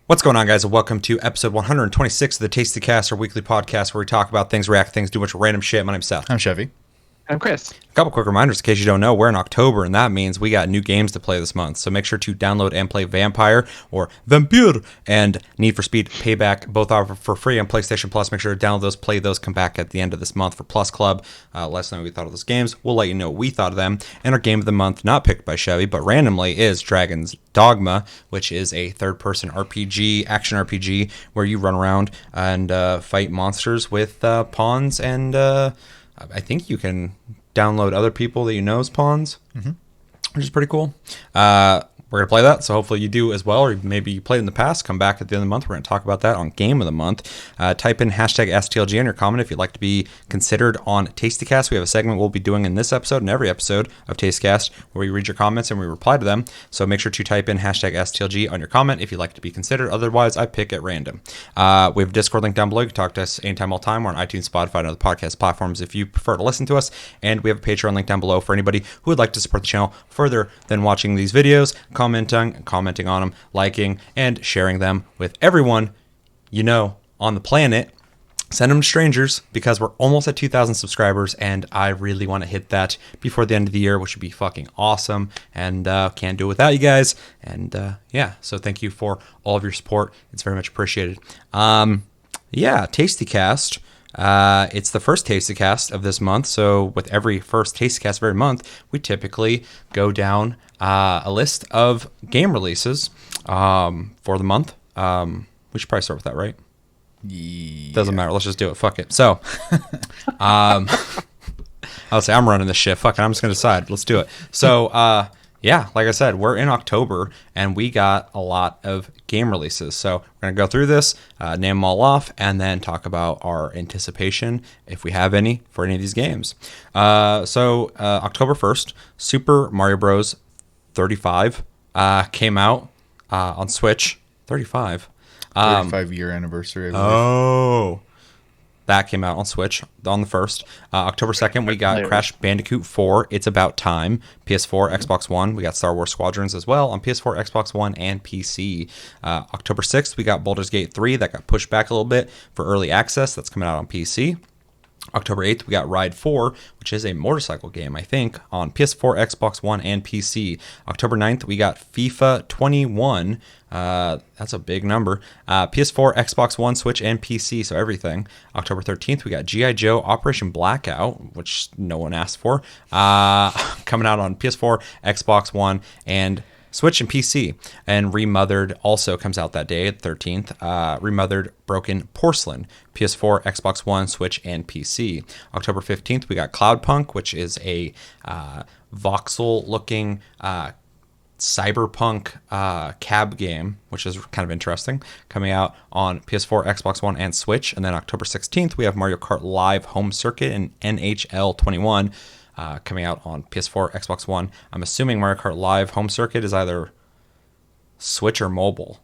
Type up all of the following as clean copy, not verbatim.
What's going on, guys, and welcome to episode 126 of the Tasty Cast, our weekly podcast where we talk about things, react to things, do a bunch of random shit. My name's Seth. I'm Chevy. I'm Chris. A couple quick reminders in case you don't know, we're in October, and that means we got new games to play this month. So make sure to download and play Vampire or Vampire and Need for Speed Payback, both are for free on PlayStation Plus. Make sure to download those, play those, come back at the end of this month for Plus Club. Let us know what we thought of those games. We'll let you know what we thought of them. And our game of the month, not picked by Chevy, but randomly, is Dragon's Dogma, which is a third-person RPG, action RPG, where you run around and fight monsters with pawns, and I think you can download other people that you know as pawns, which is pretty cool. We're going to play that, so hopefully you do as well, or maybe you played in the past. Come back at the end of the month. We're going to talk about that on Game of the Month. Type in hashtag STLG in your comment if you'd like to be considered on TastyCast. We have a segment we'll be doing in this episode and every episode of TastyCast where we read your comments and we reply to them. So make sure to type in hashtag STLG on your comment if you'd like to be considered. Otherwise, I pick at random. We have a Discord link down below. You can talk to us anytime, all time. We're on iTunes, Spotify, and other podcast platforms if you prefer to listen to us. And we have a Patreon link down below for anybody who would like to support the channel further than watching these videos, commenting on them, liking, and sharing them with everyone you know on the planet. Send them to strangers because we're almost at 2,000 subscribers, and I really want to hit that before the end of the year, which would be fucking awesome, and can't do it without you guys. And yeah, so thank you for all of your support. It's very much appreciated. Yeah, TastyCast. It's the first TastyCast of this month, so with every first TastyCast of every month, we typically go down a list of game releases for the month. We should probably start with that, right? Yeah. Doesn't matter. Let's just do it. Fuck it. So, I'll say I'm running this shit. Fuck it. I'm just going to decide. Let's do it. So, yeah, like I said, we're in October, and we got a lot of game releases. So we're going to go through this, name them all off, and then talk about our anticipation, if we have any, for any of these games. So October 1st, Super Mario Bros. 35 came out on Switch. 35. 35-year anniversary. Oh. That came out on Switch on the 1st. October 2nd, we got Crash Bandicoot 4, It's About Time, PS4, Xbox One. We got Star Wars Squadrons as well on PS4, Xbox One, and PC. October 6th, we got Baldur's Gate 3. That got pushed back a little bit for early access. That's coming out on PC. October 8th, we got Ride 4, which is a motorcycle game, I think, on PS4, Xbox One, and PC. October 9th, we got FIFA 21. That's a big number. PS4, Xbox One, Switch, and PC, so everything. October 13th, we got G.I. Joe Operation Blackout, which no one asked for, coming out on PS4, Xbox One, and Switch and PC. And Remothered also comes out that day, 13th. Remothered Broken Porcelain, PS4, Xbox One, Switch, and PC. October 15th, we got Cloudpunk, which is a voxel-looking cyberpunk cab game, which is kind of interesting, coming out on PS4, Xbox One, and Switch. And then October 16th, we have Mario Kart Live Home Circuit and NHL 21, coming out on PS4, Xbox One. I'm assuming Mario Kart Live Home Circuit is either Switch or mobile.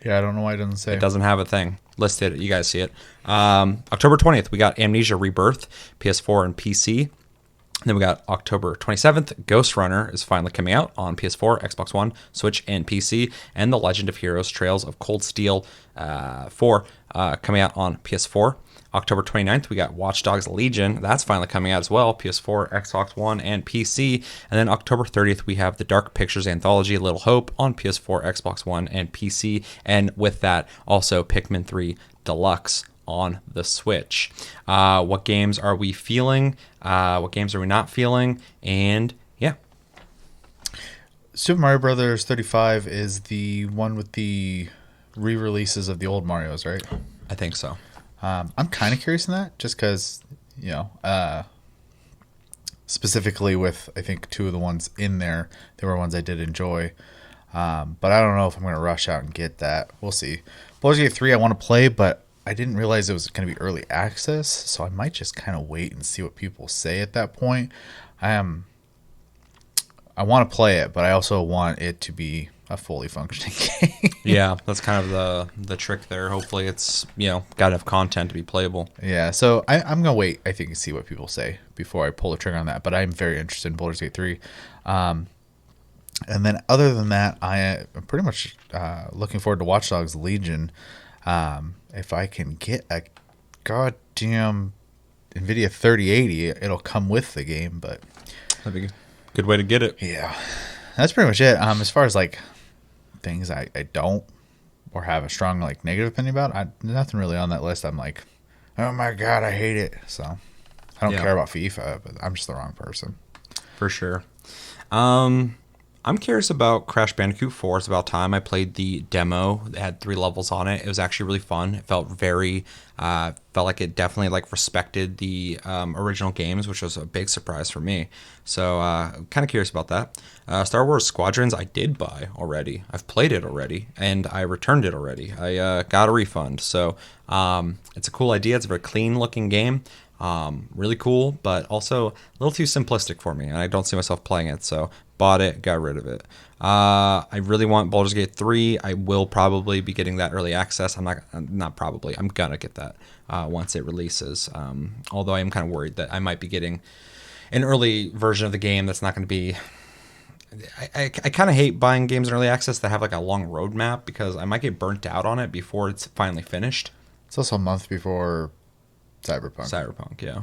Yeah, I don't know why it doesn't say. It doesn't have a thing listed. You guys see it. October 20th, we got Amnesia Rebirth, PS4 and PC. And then we got October 27th, Ghost Runner is finally coming out on PS4, Xbox One, Switch, and PC. And The Legend of Heroes Trails of Cold Steel 4 coming out on PS4. October 29th, we got Watch Dogs Legion. That's finally coming out as well. PS4, Xbox One, and PC. And then October 30th, we have the Dark Pictures Anthology, Little Hope on PS4, Xbox One, and PC. And with that, also Pikmin 3 Deluxe on the Switch. What games are we feeling? What games are we not feeling? And yeah. Super Mario Brothers 35 is the one with the re-releases of the old Marios, right? I think so. I'm kind of curious in that, just because, you know, specifically with, I think, two of the ones in there, they were ones I did enjoy. But I don't know if I'm going to rush out and get that. We'll see. Baldur's Gate 3 I want to play, but I didn't realize it was going to be early access, so I might just kind of wait and see what people say at that point. I want to play it, but I also want it to be a fully functioning game. Yeah, that's kind of the trick there. Hopefully it's, got to have content to be playable. Yeah, so I'm going to wait, I think, and see what people say before I pull the trigger on that. But I'm very interested in Baldur's Gate 3. And then other than that, I am pretty much looking forward to Watch Dogs Legion. If I can get a goddamn NVIDIA 3080, it'll come with the game. But That'd be a good way to get it. yeah, that's pretty much it. As far as like things I don't or have a strong like negative opinion about, nothing really on that list. I'm like, oh my god, I hate it. So I don't care about FIFA, but I'm just the wrong person. For sure. I'm curious about Crash Bandicoot 4. It's about time. I played the demo. It had 3 levels on it. It was actually really fun. It felt felt like it definitely like respected the original games, which was a big surprise for me. So kind of curious about that. Star Wars Squadrons I did buy already. I've played it already, and I returned it already. I got a refund. So it's a cool idea. It's a very clean looking game. Really cool, but also a little too simplistic for me, and I don't see myself playing it. So bought it, got rid of it. I really want Baldur's Gate 3. I will probably be getting that early access. I'm gonna get that once it releases. Although I am kind of worried that I might be getting an early version of the game that's not going to be. I kind of hate buying games in early access that have like a long roadmap, because I might get burnt out on it before it's finally finished. It's also a month before Cyberpunk, yeah.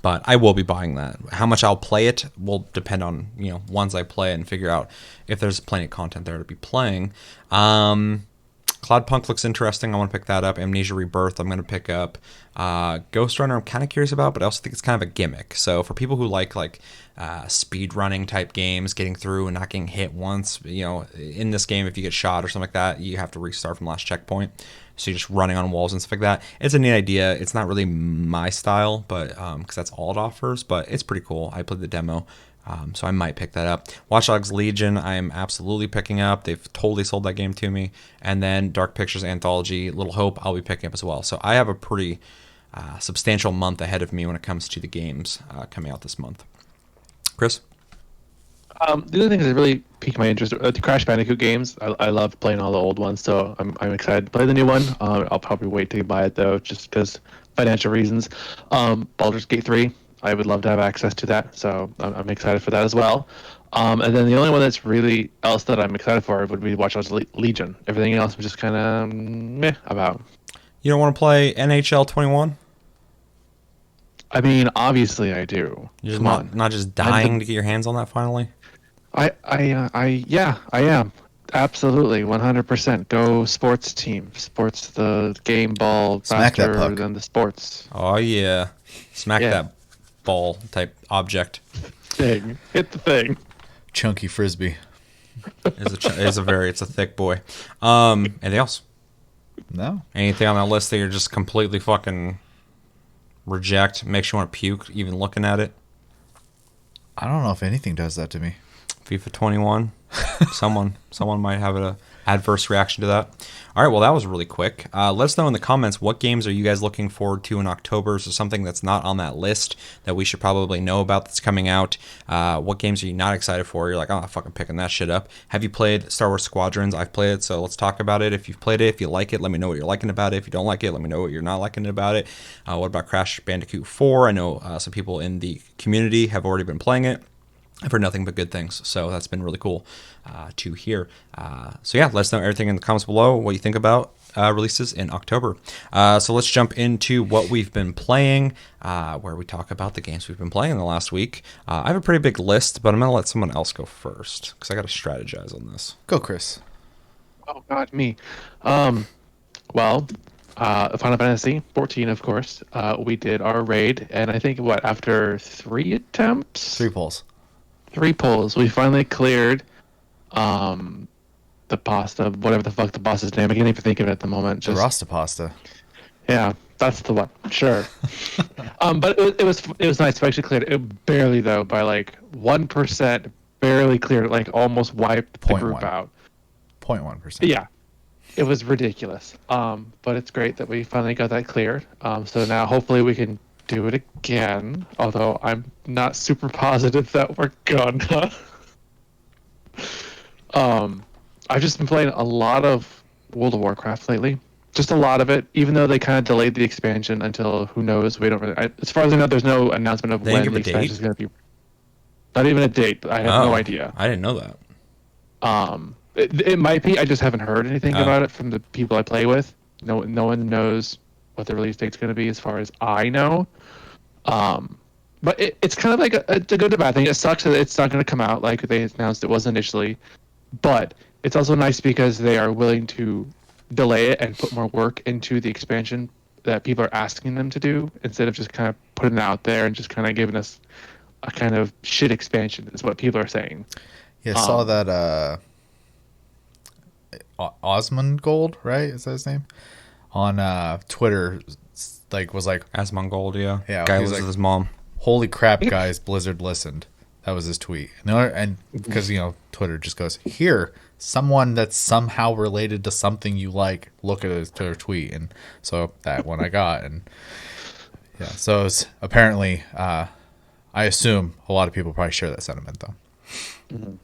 But I will be buying that. How much I'll play it will depend on, ones I play and figure out if there's plenty of content there to be playing. Cloudpunk looks interesting. I want to pick that up. Amnesia Rebirth I'm going to pick up. Ghost Runner I'm kind of curious about, but I also think it's kind of a gimmick. So for people who like speed running type games, getting through and not getting hit once, in this game, if you get shot or something like that, you have to restart from last checkpoint. So you're just running on walls and stuff like that. It's a neat idea. It's not really my style, but because that's all it offers, but it's pretty cool. I played the demo. So I might pick that up. Watch Dogs Legion, I am absolutely picking up. They've totally sold that game to me. And then Dark Pictures Anthology, Little Hope, I'll be picking up as well. So I have a pretty substantial month ahead of me when it comes to the games coming out this month. Chris? The other thing that really piqued my interest are the Crash Bandicoot games. I love playing all the old ones, so I'm excited to play the new one. I'll probably wait to buy it, though, just because financial reasons. Baldur's Gate 3. I would love to have access to that, so I'm excited for that as well. And then the only one that's really else that I'm excited for would be Watch Dogs Legion. Everything else I'm just kind of meh about. You don't want to play NHL 21? I mean, obviously I do. You're just not just dying to get your hands on that finally? Yeah, I am. Absolutely, 100%. Go sports team. Sports the game ball faster than the sports. Oh, yeah. Smack that ball type object. Thing. Hit the thing. Chunky frisbee. It's a thick boy. Anything else? No. Anything on that list that you're just completely fucking reject? Makes you want to puke even looking at it? I don't know if anything does that to me. FIFA 21. Someone might have an adverse reaction to that. All right, well, that was really quick. Let us know in the comments, what games are you guys looking forward to in October? So something that's not on that list that we should probably know about that's coming out. What games are you not excited for? You're like, oh, I'm fucking picking that shit up. Have you played Star Wars Squadrons? I've played it, so let's talk about it. If you've played it, if you like it, let me know what you're liking about it. If you don't like it, let me know what you're not liking about it. What about Crash Bandicoot 4? I know some people in the community have already been playing it. I've heard nothing but good things, so that's been really cool to hear. So yeah, let us know everything in the comments below, what you think about releases in October. So let's jump into what we've been playing, where we talk about the games we've been playing in the last week. I have a pretty big list, but I'm going to let someone else go first, because I got to strategize on this. Go, Chris. Oh, God, me. Well, Final Fantasy 14, of course. We did our raid, and I think, after 3 attempts? 3 pulls. 3 pulls. We finally cleared the pasta, whatever the fuck the boss's name. I can't even think of it at the moment. The Rasta pasta. Yeah, that's the one. Sure. But it was nice. We actually cleared it barely, though, by like 1%. Barely cleared it, like almost wiped the group out. 0.1%. Yeah. It was ridiculous. But it's great that we finally got that cleared. So now hopefully we can do it again, although I'm not super positive that we're gonna. I've just been playing a lot of World of Warcraft lately. Just a lot of it, even though they kind of delayed the expansion until who knows. We don't really. As far as I know, there's no announcement of when the expansion is going to be. Not even a date. I have no idea. I didn't know that. It might be. I just haven't heard anything Oh. about it from the people I play with. No one knows what the release date's going to be, as far as I know. But it's kind of like a good and bad thing. It sucks that it's not going to come out like they announced it was initially, but it's also nice because they are willing to delay it and put more work into the expansion that people are asking them to do, instead of just kind of putting it out there and just kind of giving us a kind of shit expansion, is what people are saying. Yeah, I saw that Osmond Gold, right? Is that his name? On Twitter, was like, Asmongold, yeah. Yeah, Guy he was lives like- with his mom. "Holy crap, guys! Blizzard listened." That was his tweet, and because Twitter just goes, "Here, someone that's somehow related to something you like, look at his Twitter tweet," and so that one I got, and yeah, so it's apparently, I assume a lot of people probably share that sentiment though.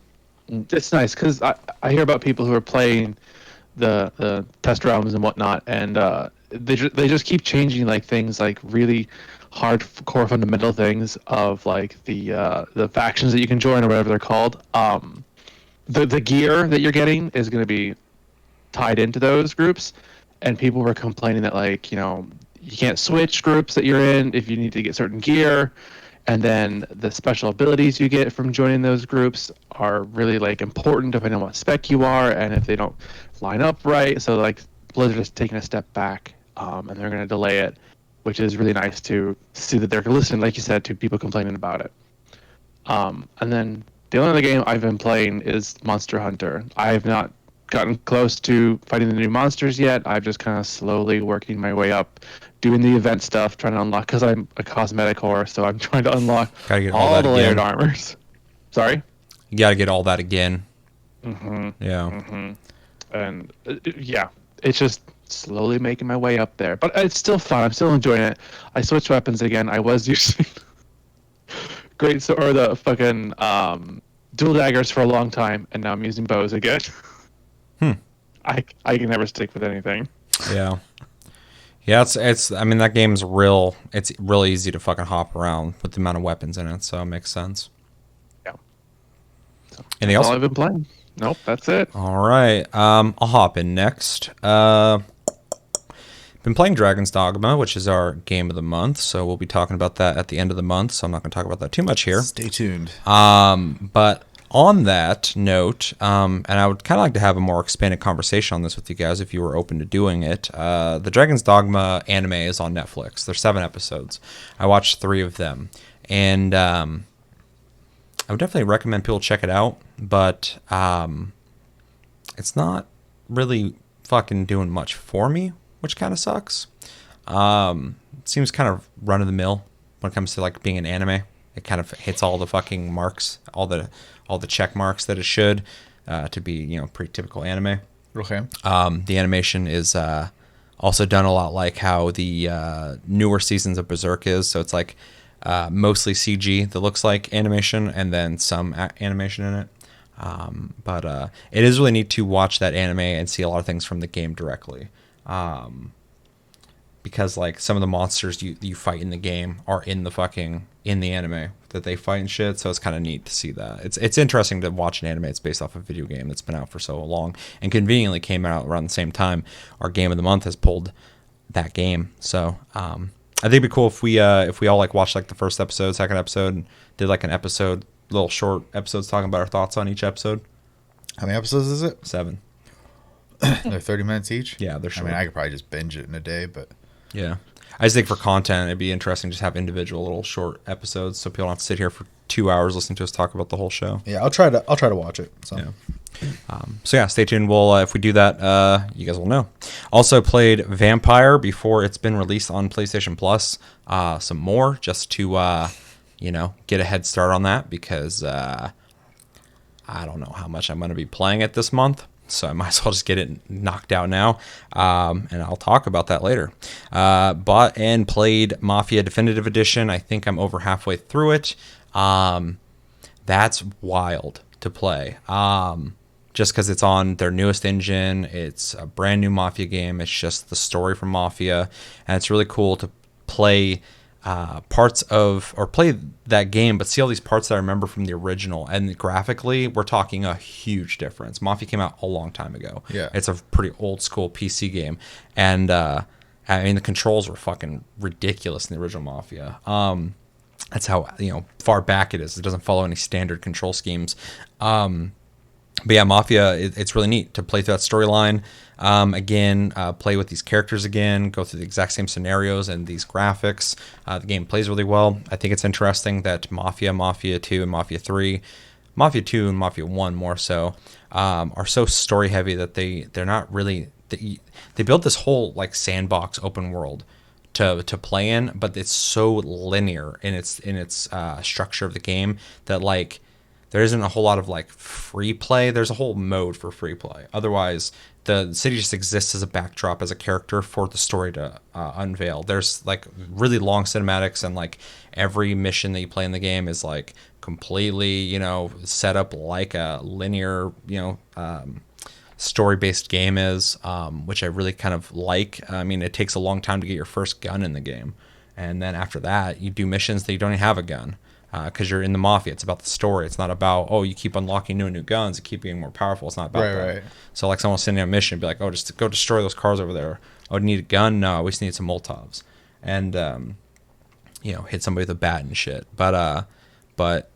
It's nice because I hear about people who are playing the test realms and whatnot, and they just keep changing like things like really hardcore fundamental things of like the factions that you can join or whatever they're called. The gear that you're getting is going to be tied into those groups, and people were complaining that you can't switch groups that you're in if you need to get certain gear. And then the special abilities you get from joining those groups are really like important depending on what spec you are and if they don't line up right. So like Blizzard is taking a step back, and they're going to delay it, which is really nice to see that they're listening, like you said, to people complaining about it. And then the only other game I've been playing is Monster Hunter. I have not gotten close to fighting the new monsters yet. I'm just kind of slowly working my way up, doing the event stuff, trying to unlock, because I'm a cosmetic whore, so I'm trying to unlock Gotta get all all that the layered again. armors. Sorry? You got to get all that again. Mm-hmm. Yeah. Mm-hmm. And yeah, it's just slowly making my way up there. But it's still fun. I'm still enjoying it. I switched weapons again. I was using the fucking dual daggers for a long time, and now I'm using bows again. I can never stick with anything. Yeah. Yeah, it's I mean that game's real. It's really easy to fucking hop around with the amount of weapons in it, so it makes sense. Yeah. Anything That's else? all I've been playing. Nope, that's it. All right. I'll hop in next. Been playing Dragon's Dogma, which is our game of the month, so we'll be talking about that at the end of the month, so I'm not going to talk about that too much here. Stay tuned. But on that note, and I would kind of like to have a more expanded conversation on this with you guys if you were open to doing it. The Dragon's Dogma anime is on Netflix. There's 7 episodes. I watched 3 of them, and I would definitely recommend people check it out, but it's not really fucking doing much for me, which kind of sucks. Seems kind of run of the mill when it comes to like being an anime. It kind of hits all the fucking marks, all the check marks that it should to be pretty typical anime. Okay. The animation is also done a lot like how the newer seasons of Berserk is. So it's like mostly CG that looks like animation, and then some animation in it. But it is really neat to watch that anime and see a lot of things from the game directly. Because like some of the monsters you fight in the game are in the anime that they fight and shit, so it's kind of neat to see that. It's interesting to watch an anime that's based off a video game that's been out for so long and conveniently came out around the same time our game of the month has pulled that game. So I think it'd be cool if we all like watched like the first episode, second episode, and did like an episode, little short episodes talking about our thoughts on each episode. How many episodes is it? 7. They're 30 minutes each? Yeah, they're I short. mean, I could probably just binge it in a day, but Yeah. I just think for content, it'd be interesting to just have individual little short episodes so people don't have to sit here for 2 hours listening to us talk about the whole show. yeah, I'll try to watch it. So Yeah. So yeah, stay tuned. We'll if we do that, you guys will know. Also played Vampire before it's been released on PlayStation Plus. Some more just to get a head start on that because I don't know how much I'm going to be playing it this month. So I might as well just get it knocked out now, and I'll talk about that later. Bought and played Mafia Definitive Edition. I think I'm over halfway through it. That's wild to play. Just because it's on their newest engine. It's a brand new Mafia game. It's just the story from Mafia, and it's really cool to play parts of, or play that game, but see all these parts that I remember from the original. And graphically, we're talking a huge difference. Mafia came out a long time ago. Yeah. It's a pretty old school PC game. And I mean, the controls were fucking ridiculous in the original Mafia. That's how, far back it is. It doesn't follow any standard control schemes. But yeah, Mafia, it's really neat to play through that storyline. Again, play with these characters again, go through the exact same scenarios and these graphics. The game plays really well. I think it's interesting that Mafia 2, and Mafia 3, Mafia 2 and Mafia 1 more so, are so story heavy that they're not really, they built this whole like sandbox open world to play in, but it's so linear in its structure of the game that like there isn't a whole lot of like free play. There's a whole mode for free play. Otherwise, the city just exists as a backdrop, as a character for the story to unveil. There's like really long cinematics, and like every mission that you play in the game is like completely, set up like a linear, story-based game is, which I really kind of like. I mean, it takes a long time to get your first gun in the game, and then after that, you do missions that you don't even have a gun. Because you're in the Mafia. It's about the story. It's not about, you keep unlocking new and new guns, you keep getting more powerful. It's not about that. Right. So like someone sending a mission and be like, just go destroy those cars over there. Do you need a gun? No, we just need some Molotovs. And hit somebody with a bat and shit. But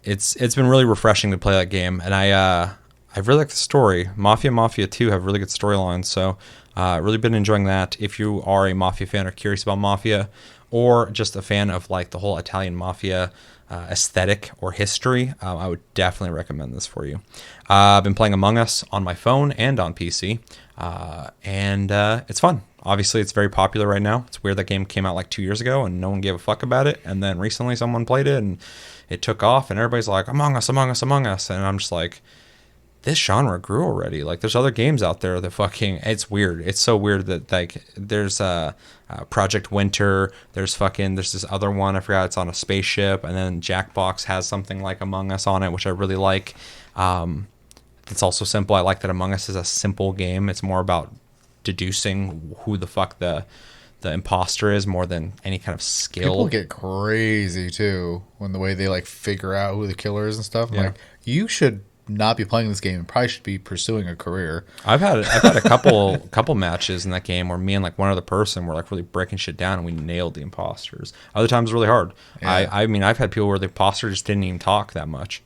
it's been really refreshing to play that game, and I really like the story. Mafia 2 have really good storylines, so really been enjoying that. If you are a Mafia fan or curious about Mafia, or just a fan of like the whole Italian Mafia aesthetic or history, I would definitely recommend this for you. I've been playing Among Us on my phone and on PC, and it's fun. Obviously, it's very popular right now. It's weird that game came out like 2 years ago and no one gave a fuck about it, and then recently someone played it and it took off, and everybody's like, Among Us, Among Us, Among Us, and I'm just like, this genre grew already. Like, there's other games out there that it's weird. It's so weird that like there's Project Winter. There's this other one. I forgot. It's on a spaceship, and then Jackbox has something like Among Us on it, which I really like. It's also simple. I like that Among Us is a simple game. It's more about deducing who the fuck the imposter is more than any kind of skill. People get crazy too when the way they like figure out who the killer is and stuff. I'm like, you should not be playing this game and probably should be pursuing a career. I've had a couple matches in that game where me and like one other person were like really breaking shit down and we nailed the imposters. Other times it was really hard. Yeah. I mean I've had people where the imposter just didn't even talk that much,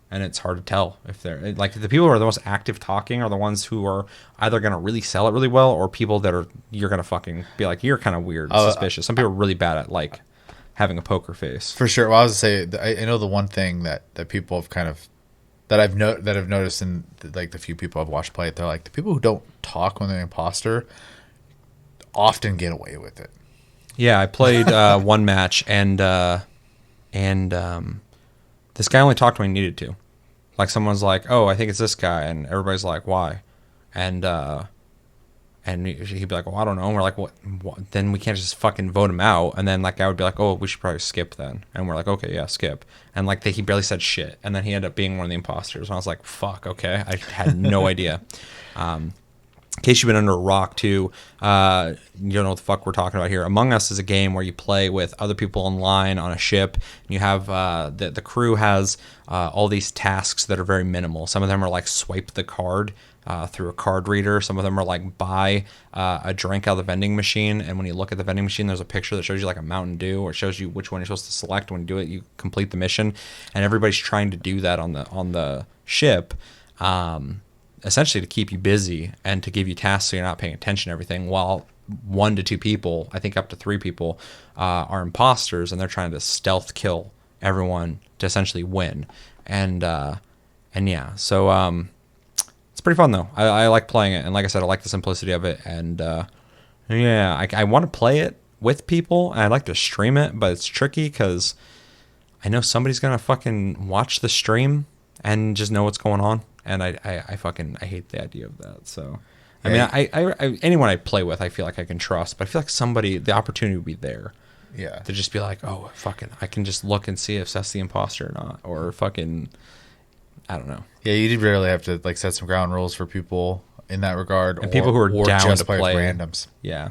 and it's hard to tell if they're like, the people who are the most active talking are the ones who are either going to really sell it really well, or people that you're going to fucking be like, you're kind of weird, suspicious. Some people are really bad at like having a poker face. For sure. Well, I was going to say, I know the one thing that people have kind of that I've noticed in like the few people I've watched play it, they're like, the people who don't talk when they're an imposter often get away with it. Yeah, I played one match, and this guy only talked when he needed to. Like, someone's like, I think it's this guy, and everybody's like, why? And he'd be like, I don't know. And we're like, what? Then we can't just fucking vote him out. And then like I would be like, we should probably skip then. And we're like, okay, yeah, skip. And like he barely said shit. And then he ended up being one of the imposters. And I was like, fuck, okay. I had no idea. In case you've been under a rock too, you don't know what the fuck we're talking about here. Among Us is a game where you play with other people online on a ship. And you have the crew has all these tasks that are very minimal. Some of them are like swipe the card through a card reader. Some of them are like buy a drink out of the vending machine, and when you look at the vending machine, there's a picture that shows you like a Mountain Dew, or shows you which one you're supposed to select. When you do it, you complete the mission, and everybody's trying to do that on the ship, essentially to keep you busy and to give you tasks so you're not paying attention to everything, while 1 to 2 people, I think up to 3 people, are imposters, and they're trying to stealth kill everyone to essentially win. And yeah, so it's pretty fun though. I like playing it, and like I said, I like the simplicity of it. And yeah, I want to play it with people, and I'd like to stream it, but it's tricky because I know somebody's gonna fucking watch the stream and just know what's going on, and I hate the idea of that. So I mean, I anyone I play with, I feel like I can trust, but I feel like the opportunity would be there. Yeah. To just be like, fucking, I can just look and see if that's the imposter or not, or fucking, I don't know. Yeah, you really have to like set some ground rules for people in that regard, and people who are down just to play randoms. Yeah,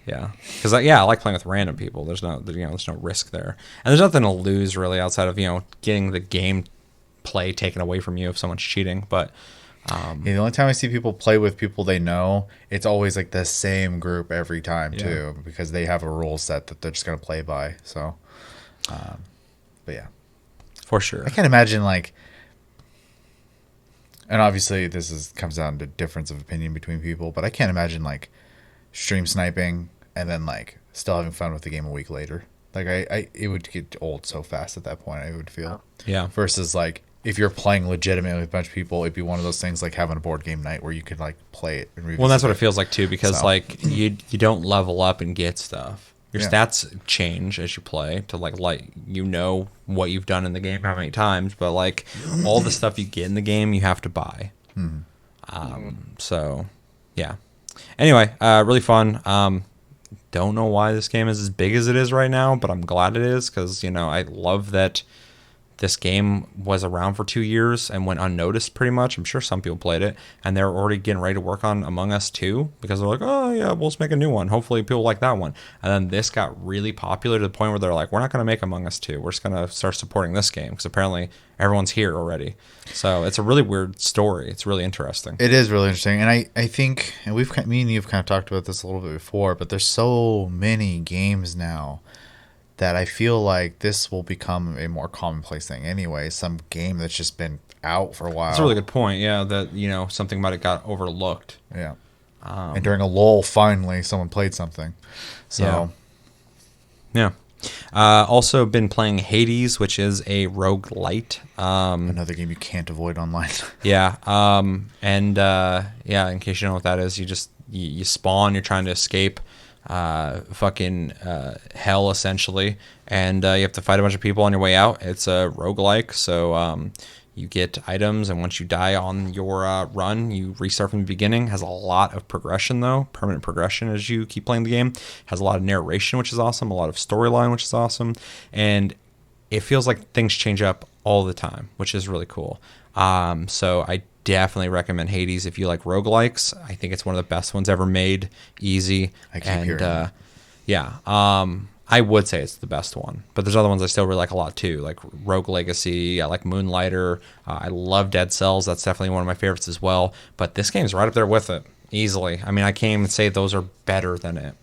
Yeah, because I like playing with random people. There's there's no risk there, and there's nothing to lose really outside of getting the game play taken away from you if someone's cheating. But Yeah, the only time I see people play with people they know, it's always like the same group every time too, because they have a rule set that they're just gonna play by. So, but yeah, for sure, I can't imagine like, and obviously comes down to difference of opinion between people, but I can't imagine like stream sniping and then like still having fun with the game a week later. Like it would get old so fast at that point. I would feel versus like if you're playing legitimately with a bunch of people, it'd be one of those things like having a board game night where you could like play it and revisit. Well, that's what it feels like too, because like you don't level up and get stuff. Your stats change as you play to like what you've done in the game how many times, but like all the stuff you get in the game you have to buy. So yeah. Anyway, really fun. Don't know why this game is as big as it is right now, but I'm glad it is because I love that this game was around for 2 years and went unnoticed pretty much. I'm sure some people played it, and they're already getting ready to work on Among Us 2 because they're like, oh yeah, we'll just make a new one. Hopefully people like that one. And then this got really popular to the point where they're like, we're not going to make Among Us 2. We're just going to start supporting this game because apparently everyone's here already. So it's a really weird story. It's really interesting. It is really interesting, and I think, and me and you've kind of talked about this a little bit before, but there's so many games now that I feel like this will become a more commonplace thing anyway. Some game that's just been out for a while. That's a really good point. Yeah, that something might have got overlooked. Yeah, and during a lull, finally someone played something. So, yeah. Also been playing Hades, which is a roguelite. Another game you can't avoid online. Yeah. In case you don't know what that is, you spawn. You're trying to escape fucking hell essentially, and you have to fight a bunch of people on your way out. It's a roguelike, so you get items, and once you die on your run, you restart from the beginning. Has a lot of progression though, permanent progression as you keep playing the game. Has a lot of narration, which is awesome, a lot of storyline, which is awesome, and it feels like things change up all the time, which is really cool. So I definitely recommend Hades if you like roguelikes. I think it's one of the best ones ever made. Easy. I keep hearing that. I would say it's the best one, but there's other ones I still really like a lot too, like Rogue Legacy. I like Moonlighter. I love Dead Cells. That's definitely one of my favorites as well, but this game's right up there with it easily. I mean, I can't even say those are better than it,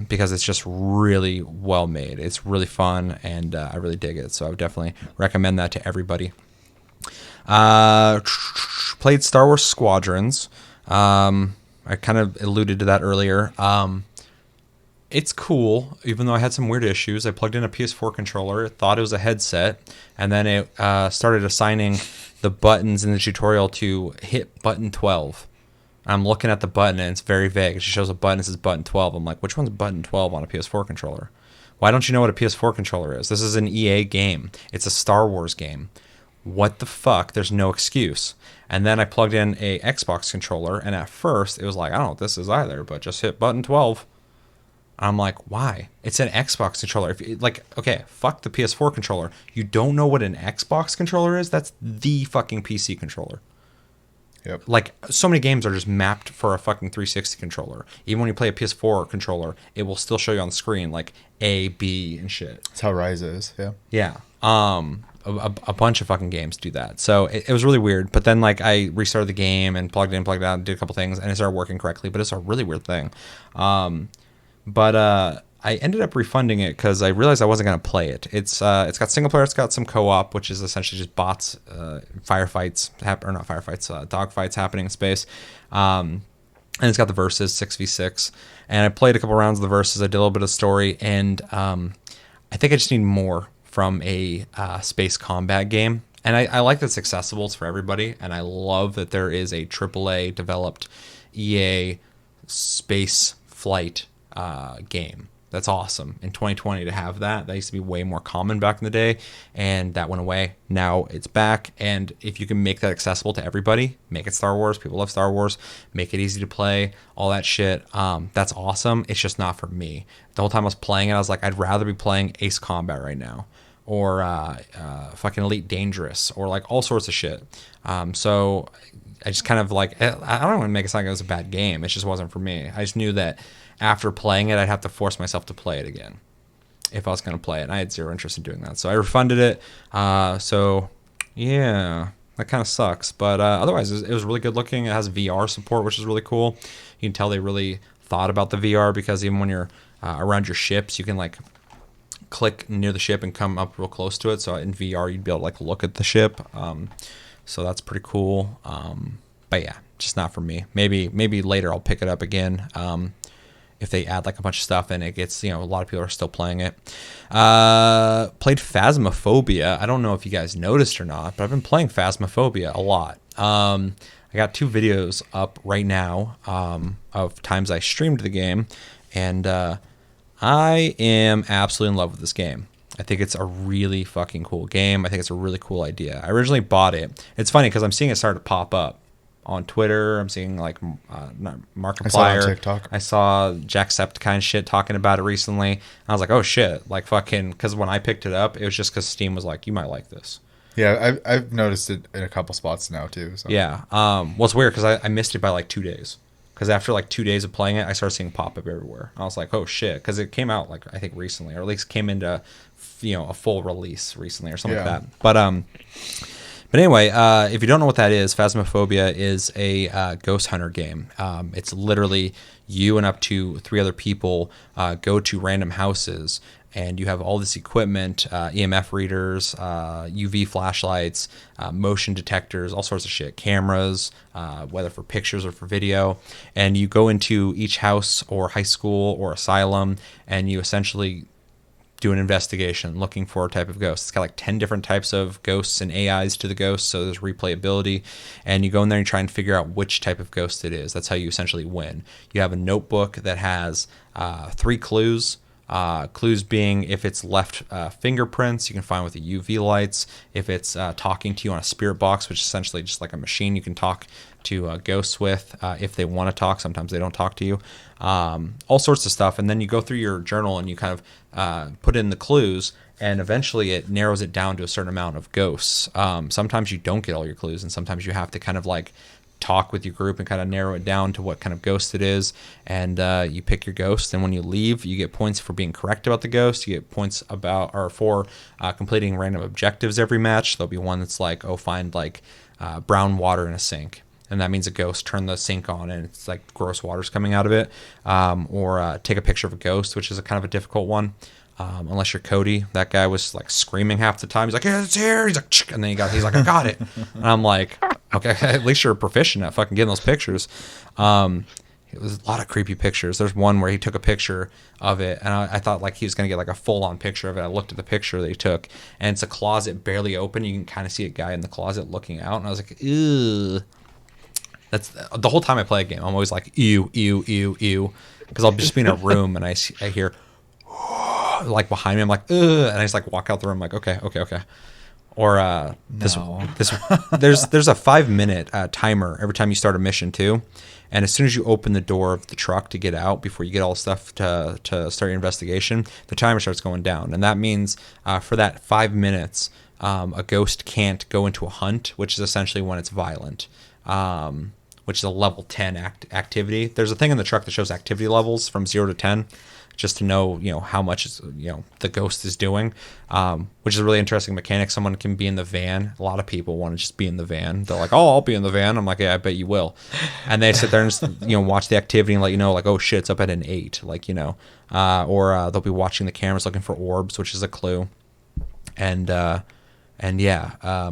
because it's just really well made. It's really fun, and I really dig it, so I would definitely recommend that to everybody. Played Star Wars Squadrons. I kind of alluded to that earlier. It's cool, even though I had some weird issues. I plugged in a PS4 controller, thought it was a headset, and then it started assigning the buttons in the tutorial to hit button 12. I'm looking at the button, and it's very vague. It just shows a button that says button 12. I'm like, which one's button 12 on a PS4 controller? Why don't you know what a PS4 controller is? This is an EA game. It's a Star Wars game. What the fuck? There's no excuse. And then I plugged in a Xbox controller, and at first it was like, I don't know what this is either, but just hit button 12. I'm like, why? It's an Xbox controller. Okay, fuck the PS4 controller. You don't know what an Xbox controller is? That's the fucking PC controller. Yep. Like, so many games are just mapped for a fucking 360 controller. Even when you play a PS4 controller, it will still show you on the screen, like, A, B, and shit. That's how Rise is, yeah. Yeah. A bunch of fucking games do that. So it was really weird. But then, like, I restarted the game and plugged in, plugged out, and did a couple things, and it started working correctly. But it's a really weird thing. But I ended up refunding it because I realized I wasn't going to play it. It's got single player, it's got some co-op, which is essentially just bots, dogfights happening in space. And it's got the versus 6v6. And I played a couple rounds of the versus. I did a little bit of story, and I think I just need more from a space combat game. And I like that it's accessible. It's for everybody. And I love that there is a AAA developed EA space flight game. That's awesome. In 2020 to have that used to be way more common back in the day, and that went away. Now it's back, and if you can make that accessible to everybody, make it Star Wars. People love Star Wars. Make it easy to play, all that shit. That's awesome. It's just not for me. The whole time I was playing it, I was like, I'd rather be playing Ace Combat right now, or fucking Elite Dangerous, or like all sorts of shit. So I just kind of like, I don't want to make it sound like it was a bad game. It just wasn't for me. I just knew that after playing it, I'd have to force myself to play it again if I was going to play it. And I had zero interest in doing that. So I refunded it. So yeah, that kind of sucks. But otherwise, it was really good looking. It has VR support, which is really cool. You can tell they really thought about the VR because even when you're around your ships, you can like click near the ship and come up real close to it. So in VR, you'd be able to like look at the ship. So that's pretty cool. But yeah, just not for me. Maybe later I'll pick it up again. If they add like a bunch of stuff and it gets, a lot of people are still playing it. Played Phasmophobia. I don't know if you guys noticed or not, but I've been playing Phasmophobia a lot. I got 2 videos up right now of times I streamed the game, and I am absolutely in love with this game. I think it's a really fucking cool game. I think it's a really cool idea. I originally bought it. It's funny because I'm seeing it start to pop up on Twitter. I'm seeing like Markiplier. I saw it on TikTok. I saw Jacksepticeye shit talking about it recently. I was like, oh shit, like fucking, because when I picked it up, it was just because Steam was like, you might like this. Yeah, I've noticed it in a couple spots now too. So. Yeah. Well, it's weird because I missed it by like 2 days. Because after like 2 days of playing it, I started seeing pop up everywhere. I was like, oh shit, because it came out like I think recently, or at least came into a full release recently or something like that. But anyway, if you don't know what that is, Phasmophobia is a ghost hunter game. It's literally you and up to 3 other people go to random houses, and you have all this equipment, EMF readers, UV flashlights, motion detectors, all sorts of shit, cameras, whether for pictures or for video. And you go into each house or high school or asylum, and you essentially do an investigation looking for a type of ghost. It's got like 10 different types of ghosts and AIs to the ghosts, so there's replayability. And you go in there and try and figure out which type of ghost it is. That's how you essentially win. You have a notebook that has 3 clues. Clues being if it's left fingerprints, you can find with the UV lights. If it's talking to you on a spirit box, which is essentially just like a machine you can talk to ghosts with if they want to talk. Sometimes they don't talk to you. All sorts of stuff. And then you go through your journal and you kind of put in the clues, and eventually it narrows it down to a certain amount of ghosts. Sometimes you don't get all your clues, and sometimes you have to kind of like talk with your group and kind of narrow it down to what kind of ghost it is, and you pick your ghost. And when you leave, you get points for being correct about the ghost. You get points for completing random objectives every match. There'll be one that's like, find like brown water in a sink, and that means a ghost. Turn the sink on and it's like gross water's coming out of it. Or take a picture of a ghost, which is a kind of a difficult one. Unless you're Cody, that guy was like screaming half the time. He's like, "Yeah, it's here." He's like, and then he's like, "I got it." And I'm like, okay, at least you're proficient at fucking getting those pictures. It was a lot of creepy pictures. There's one where he took a picture of it, and I thought like he was gonna get like a full on picture of it. I looked at the picture that he took, and it's a closet barely open. You can kind of see a guy in the closet looking out, and I was like, ew. That's the whole time I play a game. I'm always like, ew, ew, ew, ew, because I'll just be in a room and I hear like behind me. I'm like, ugh, and I just like walk out the room like, okay. Or there's a 5-minute timer every time you start a mission too, and as soon as you open the door of the truck to get out before you get all the stuff to start your investigation, the timer starts going down, and that means for that 5 minutes, a ghost can't go into a hunt, which is essentially when it's violent. Which is a level 10 activity. There's a thing in the truck that shows activity levels from 0 to 10, just to know, how much the ghost is doing, which is a really interesting mechanic. Someone can be in the van. A lot of people want to just be in the van. They're like, "Oh, I'll be in the van." I'm like, "Yeah, I bet you will." And they sit there and just, watch the activity and let you know, like, "Oh shit, it's up at an 8," like, or they'll be watching the cameras looking for orbs, which is a clue, and yeah.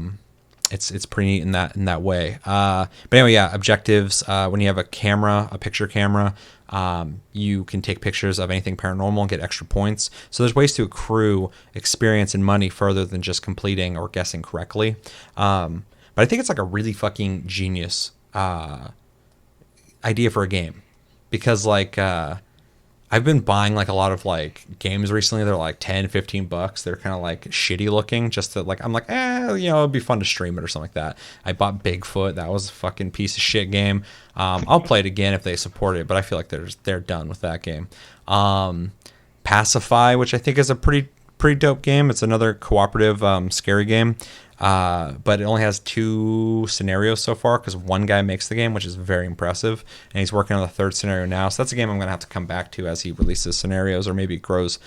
It's pretty neat in that way. But anyway, yeah, objectives. When you have a picture camera, you can take pictures of anything paranormal and get extra points. So there's ways to accrue experience and money further than just completing or guessing correctly. But I think it's like a really fucking genius idea for a game, because like I've been buying like a lot of like games recently. They're like $10-15. They're kind of like shitty looking, just to like, I'm like, it'd be fun to stream it or something like that. I bought Bigfoot. That was a fucking piece of shit game. I'll play it again if they support it, but I feel like they're done with that game. Pacify, which I think is a pretty pretty dope game. It's another cooperative scary game, but it only has 2 scenarios so far because one guy makes the game, which is very impressive, and he's working on the 3rd scenario now. So that's a game I'm going to have to come back to as he releases scenarios, or maybe grows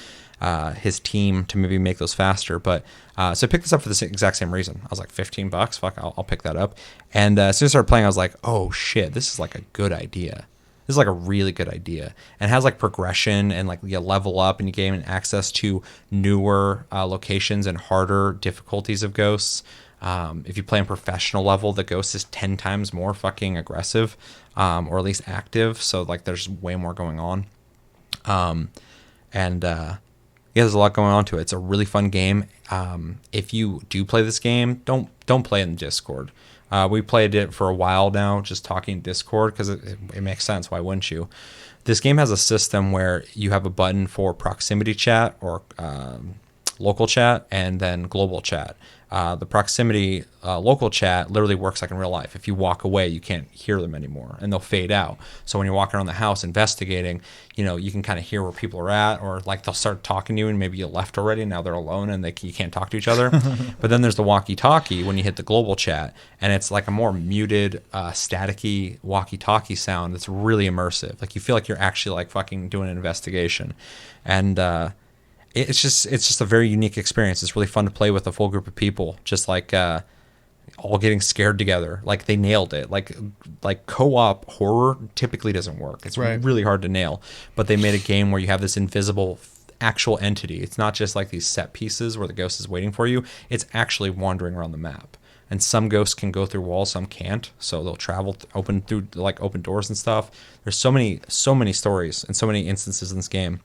his team to maybe make those faster. But so I picked this up for the exact same reason. I was like, $15, fuck, I'll pick that up. And as soon as I started playing, I was like, oh shit, this is like a good idea. This is like a really good idea, and has like progression, and like you level up and you gain access to newer locations and harder difficulties of ghosts. If you play on professional level, the ghost is 10 times more fucking aggressive, or at least active. So like there's way more going on. Yeah, there's a lot going on to it. It's a really fun game. If you do play this game, don't play it in Discord. We played it for a while now, just talking Discord, because it makes sense. Why wouldn't you? This game has a system where you have a button for proximity chat, or local chat, and then global chat. The proximity local chat literally works like in real life. If you walk away, you can't hear them anymore, and they'll fade out. So when you're walking around the house investigating, you can kind of hear where people are at, or like they'll start talking to you, and maybe you left already, and now they're alone, and you can't talk to each other. But then there's the walkie-talkie when you hit the global chat, and it's like a more muted, staticky walkie-talkie sound that's really immersive. Like you feel like you're actually like fucking doing an investigation, and it's just a very unique experience. It's really fun to play with a full group of people, just like all getting scared together. Like they nailed it. Like co-op horror typically doesn't work. It's really hard to nail. But they made a game where you have this invisible actual entity. It's not just like these set pieces where the ghost is waiting for you. It's actually wandering around the map. And some ghosts can go through walls, some can't. So they'll travel open doors and stuff. There's so many stories and so many instances in this game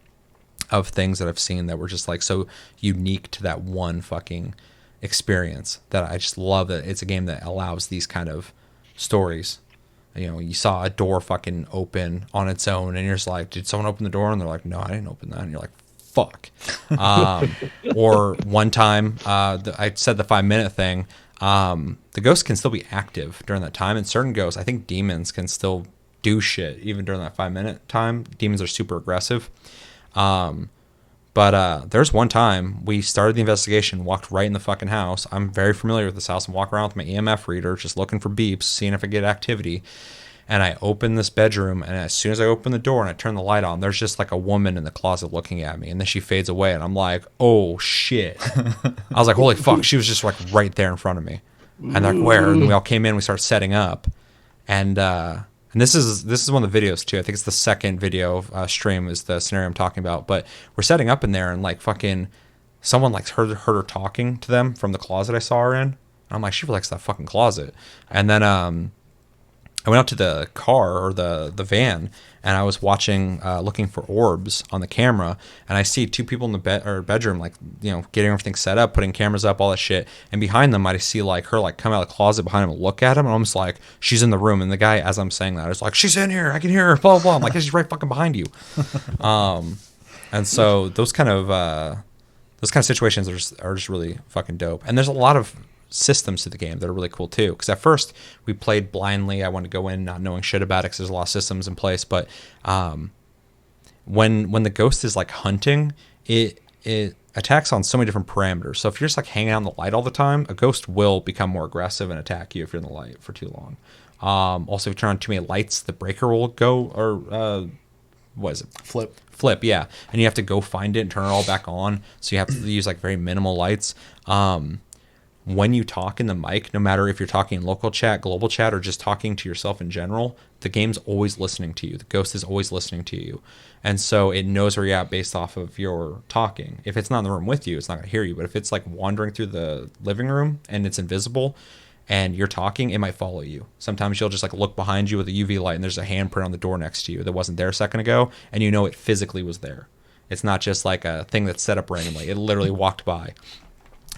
of things that I've seen that were just like so unique to that one fucking experience, that I just love that it's a game that allows these kind of stories. You saw a door fucking open on its own, and you're just like, did someone open the door? And they're like, no, I didn't open that. And you're like, fuck. Or one time, I said the 5-minute thing. The ghost can still be active during that time, and certain ghosts, I think demons, can still do shit even during that 5-minute time. Demons are super aggressive. But there's one time we started the investigation, walked right in the fucking house. I'm very familiar with this house, and walk around with my EMF reader, just looking for beeps, seeing if I get activity. And I open this bedroom, and as soon as I open the door and I turn the light on, there's just like a woman in the closet looking at me, and then she fades away, and I'm like, oh shit. I was like, holy fuck, she was just like right there in front of me. And they're like, where? And we all came in, we started setting up. And this is one of the videos too. I think it's the second video stream is the scenario I'm talking about. But we're setting up in there, and like fucking someone like heard her talking to them from the closet I saw her in. And I'm like, she likes that fucking closet. And then I went out to the car, or the van, and I was watching, looking for orbs on the camera, and I see 2 people in the bedroom, like, getting everything set up, putting cameras up, all that shit. And behind them, I see like her like come out of the closet behind him and look at him, and I'm just like, she's in the room. And the guy, as I'm saying that, is like, she's in here, I can hear her, blah blah blah. I'm like, she's right fucking behind you. And so those kind of situations are just really fucking dope. And there's a lot of systems to the game that are really cool too, because at first we played blindly. I wanted to go in not knowing shit about it because there's a lot of systems in place. But when the ghost is like hunting, it attacks on so many different parameters. So if you're just like hanging out in the light all the time, a ghost will become more aggressive and attack you if you're in the light for too long. Also, if you turn on too many lights, the breaker will go, or what is it, flip, yeah, and you have to go find it and turn it all back on. So you have to use like very minimal lights. When you talk in the mic, no matter if you're talking in local chat, global chat, or just talking to yourself in general, the game's always listening to you. The ghost is always listening to you. And so it knows where you're at based off of your talking. If it's not in the room with you, it's not going to hear you. But if it's like wandering through the living room and it's invisible and you're talking, it might follow you. Sometimes you'll just like look behind you with a UV light and there's a handprint on the door next to you that wasn't there a second ago, and you know it physically was there. It's not just like a thing that's set up randomly. It literally walked by.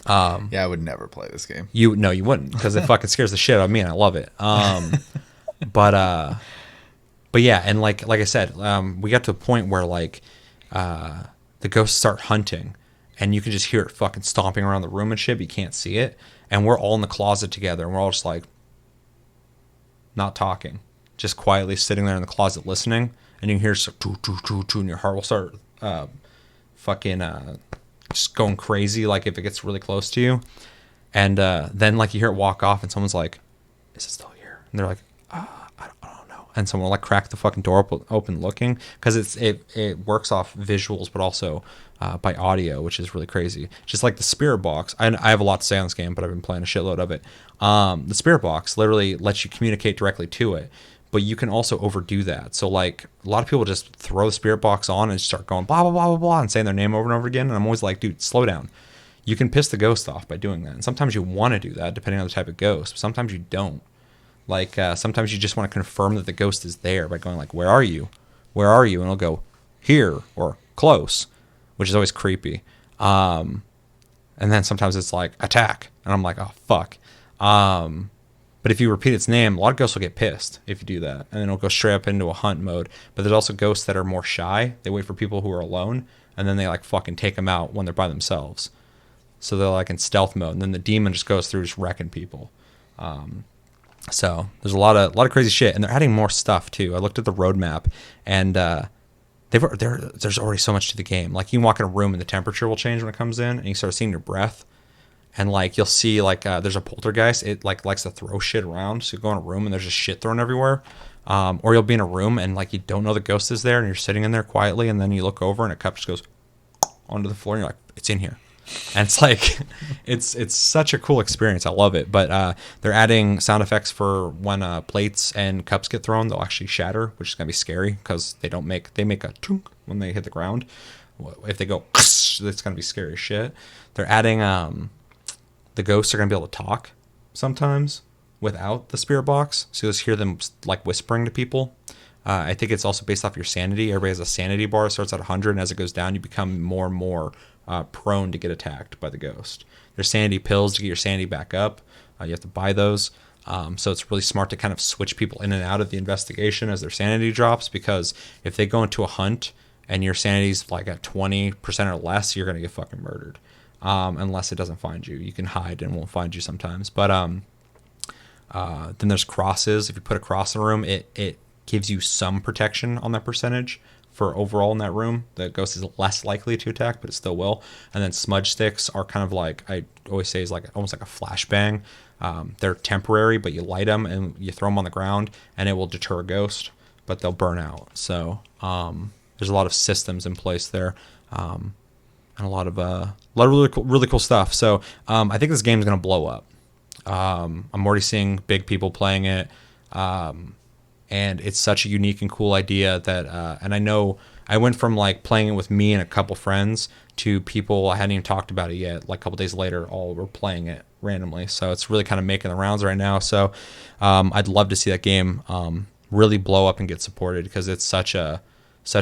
Yeah, I would never play this game. You wouldn't, because it fucking scares the shit out of me, and I love it. But yeah, and like I said, we got to a point where like the ghosts start hunting, and you can just hear it fucking stomping around the room and shit, but you can't see it. And we're all in the closet together, and we're all just like not talking, just quietly sitting there in the closet listening, and you can hear and your heart will start just going crazy, like if it gets really close to you. And then like you hear it walk off and someone's like, is it still here? And they're like, I don't know. And someone will like crack the fucking door open looking, because it works off visuals but also by audio, which is really crazy. Just like the spirit box. I have a lot to say on this game, but I've been playing a shitload of it. The spirit box literally lets you communicate directly to it, but you can also overdo that. So like a lot of people just throw the spirit box on and start going blah blah blah blah blah and saying their name over and over again. And I'm always like, dude, slow down. You can piss the ghost off by doing that. And sometimes you want to do that depending on the type of ghost. Sometimes you don't. Like sometimes you just want to confirm that the ghost is there by going like, where are you? Where are you? And it'll go here or close, which is always creepy. And then sometimes it's like attack. And I'm like, oh, fuck. But if you repeat its name, a lot of ghosts will get pissed if you do that. And then it'll go straight up into a hunt mode. But there's also ghosts that are more shy. They wait for people who are alone. And then they like fucking take them out when they're by themselves. So they're like in stealth mode, and then the demon just goes through just wrecking people. So there's a lot of crazy shit, and they're adding more stuff too. I looked at the roadmap, and there's already so much to the game. Like you can walk in a room and the temperature will change when it comes in, and you start seeing your breath, and like you'll see like there's a poltergeist. It like likes to throw shit around, so you go in a room and there's just shit thrown everywhere. Or you'll be in a room and like you don't know the ghost is there, and you're sitting in there quietly, and then you look over and a cup just goes onto the floor, and you're like, it's in here. And it's like, it's such a cool experience. I love it. But they're adding sound effects for when plates and cups get thrown. They'll actually shatter, which is gonna be scary because they make a tunk when they hit the ground. If they go, it's gonna be scary as shit. They're adding the ghosts are gonna be able to talk sometimes without the spirit box, so you'll just hear them like whispering to people. I think it's also based off your sanity. Everybody has a sanity bar. It starts at 100, and as it goes down, you become more and more prone to get attacked by the ghost. There's sanity pills to get your sanity back up. You have to buy those. So it's really smart to kind of switch people in and out of the investigation as their sanity drops, because if they go into a hunt and your sanity's like at 20% or less, you're going to get fucking murdered. Unless it doesn't find you. You can hide and it won't find you sometimes. But then there's crosses. If you put a cross in a room, it gives you some protection on that percentage for overall in that room. The ghost is less likely to attack, but it still will. And then smudge sticks are kind of like, I always say, is like almost like a flashbang. They're temporary, but you light them and you throw them on the ground, and it will deter a ghost, but they'll burn out. So there's a lot of systems in place there, and a lot of really cool stuff. So I think this game is going to blow up. I'm already seeing big people playing it. And it's such a unique and cool idea that, and I know I went from like playing it with me and a couple friends to people I hadn't even talked about it yet. Like a couple days later, all were playing it randomly. So it's really kind of making the rounds right now. So I'd love to see that game really blow up and get supported, because it's such a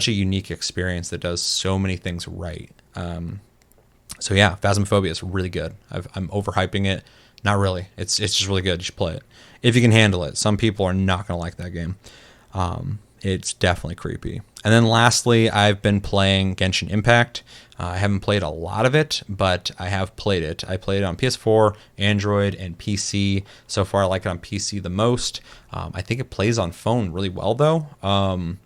unique experience that does so many things right. So yeah, Phasmophobia is really good. I'm overhyping it. Not really. It's just really good. You should play it if you can handle it. Some people are not going to like that game. It's definitely creepy. And then lastly, I've been playing Genshin Impact. I haven't played a lot of it, but I have played it. I played it on PS4, Android, and PC. So far, I like it on PC the most. I think it plays on phone really well, though.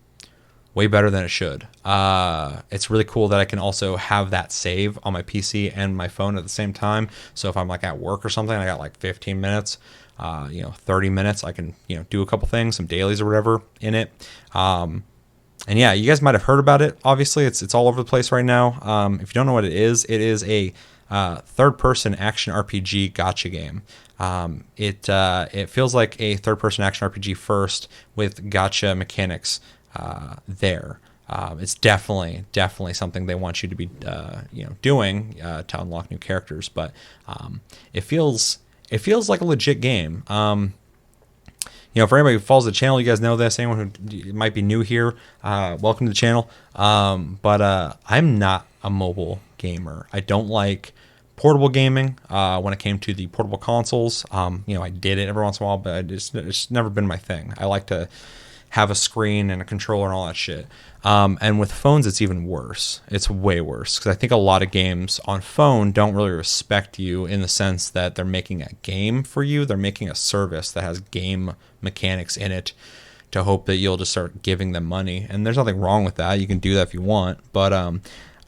Way better than it should. It's really cool that I can also have that save on my PC and my phone at the same time. So if I'm like at work or something, I got like 15 minutes, 30 minutes, I can, do a couple things, some dailies or whatever in it. And yeah, you guys might have heard about it. Obviously, it's all over the place right now. If you don't know what it is a third-person action RPG gacha game. It feels like a third-person action RPG first with gacha mechanics there. It's definitely something they want you to be doing to unlock new characters, but it feels like a legit game. For anybody who follows the channel, you guys know this. Anyone who might be new here, welcome to the channel. But I'm not a mobile gamer. I don't like portable gaming. When it came to the portable consoles, I did it every once in a while, but it's never been my thing. I like to have a screen and a controller and all that shit. And with phones, it's even worse. It's way worse, because I think a lot of games on phone don't really respect you in the sense that they're making a game for you. They're making a service that has game mechanics in it to hope that you'll just start giving them money. And there's nothing wrong with that. You can do that if you want. But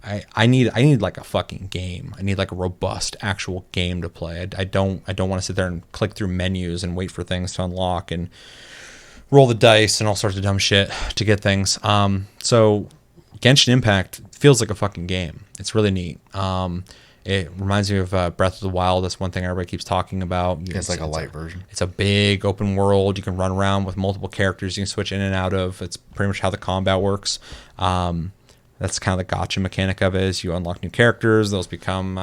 I need like a fucking game. I need like a robust actual game to play. I don't want to sit there and click through menus and wait for things to unlock and roll the dice and all sorts of dumb shit to get things. So Genshin Impact feels like a fucking game. It's really neat. It reminds me of Breath of the Wild. That's one thing everybody keeps talking about. It's like a light version. It's a big open world. You can run around with multiple characters you can switch in and out of. It's pretty much how the combat works. That's kind of the gacha mechanic of it. Is you unlock new characters. Those become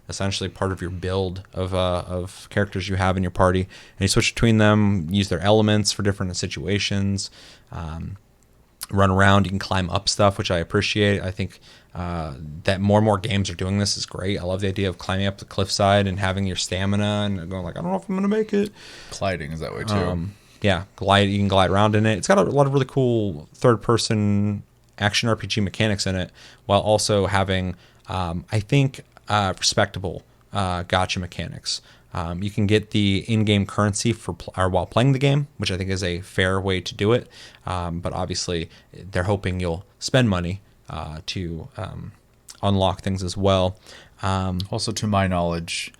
essentially part of your build of characters you have in your party. And you switch between them, use their elements for different situations. Run around. You can climb up stuff, which I appreciate. I think that more and more games are doing this is great. I love the idea of climbing up the cliffside and having your stamina and going like, I don't know if I'm going to make it. Gliding is that way too. Yeah, glide. You can glide around in it. It's got a lot of really cool third-person action RPG mechanics in it, while also having, I think, respectable gacha mechanics. You can get the in-game currency while playing the game, which I think is a fair way to do it. But obviously, they're hoping you'll spend money to unlock things as well. Also, to my knowledge,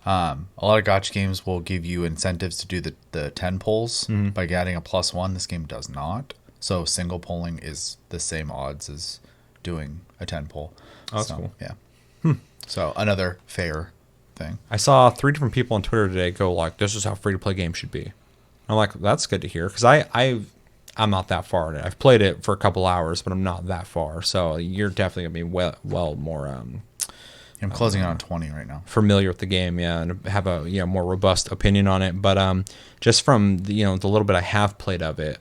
a lot of gacha games will give you incentives to do the 10 pulls by getting a +1. This game does not. So single polling is the same odds as doing a 10 pull. Oh, that's cool. Yeah. So another fair thing. I saw 3 different people on Twitter today go like, "This is how free-to-play games should be." I'm like, that's good to hear, because I'm not that far in it. I've played it for a couple hours, but I'm not that far. So you're definitely gonna be well more. I'm closing in on 20 right now. Familiar with the game, yeah, and have a more robust opinion on it. But just from the little bit I have played of it,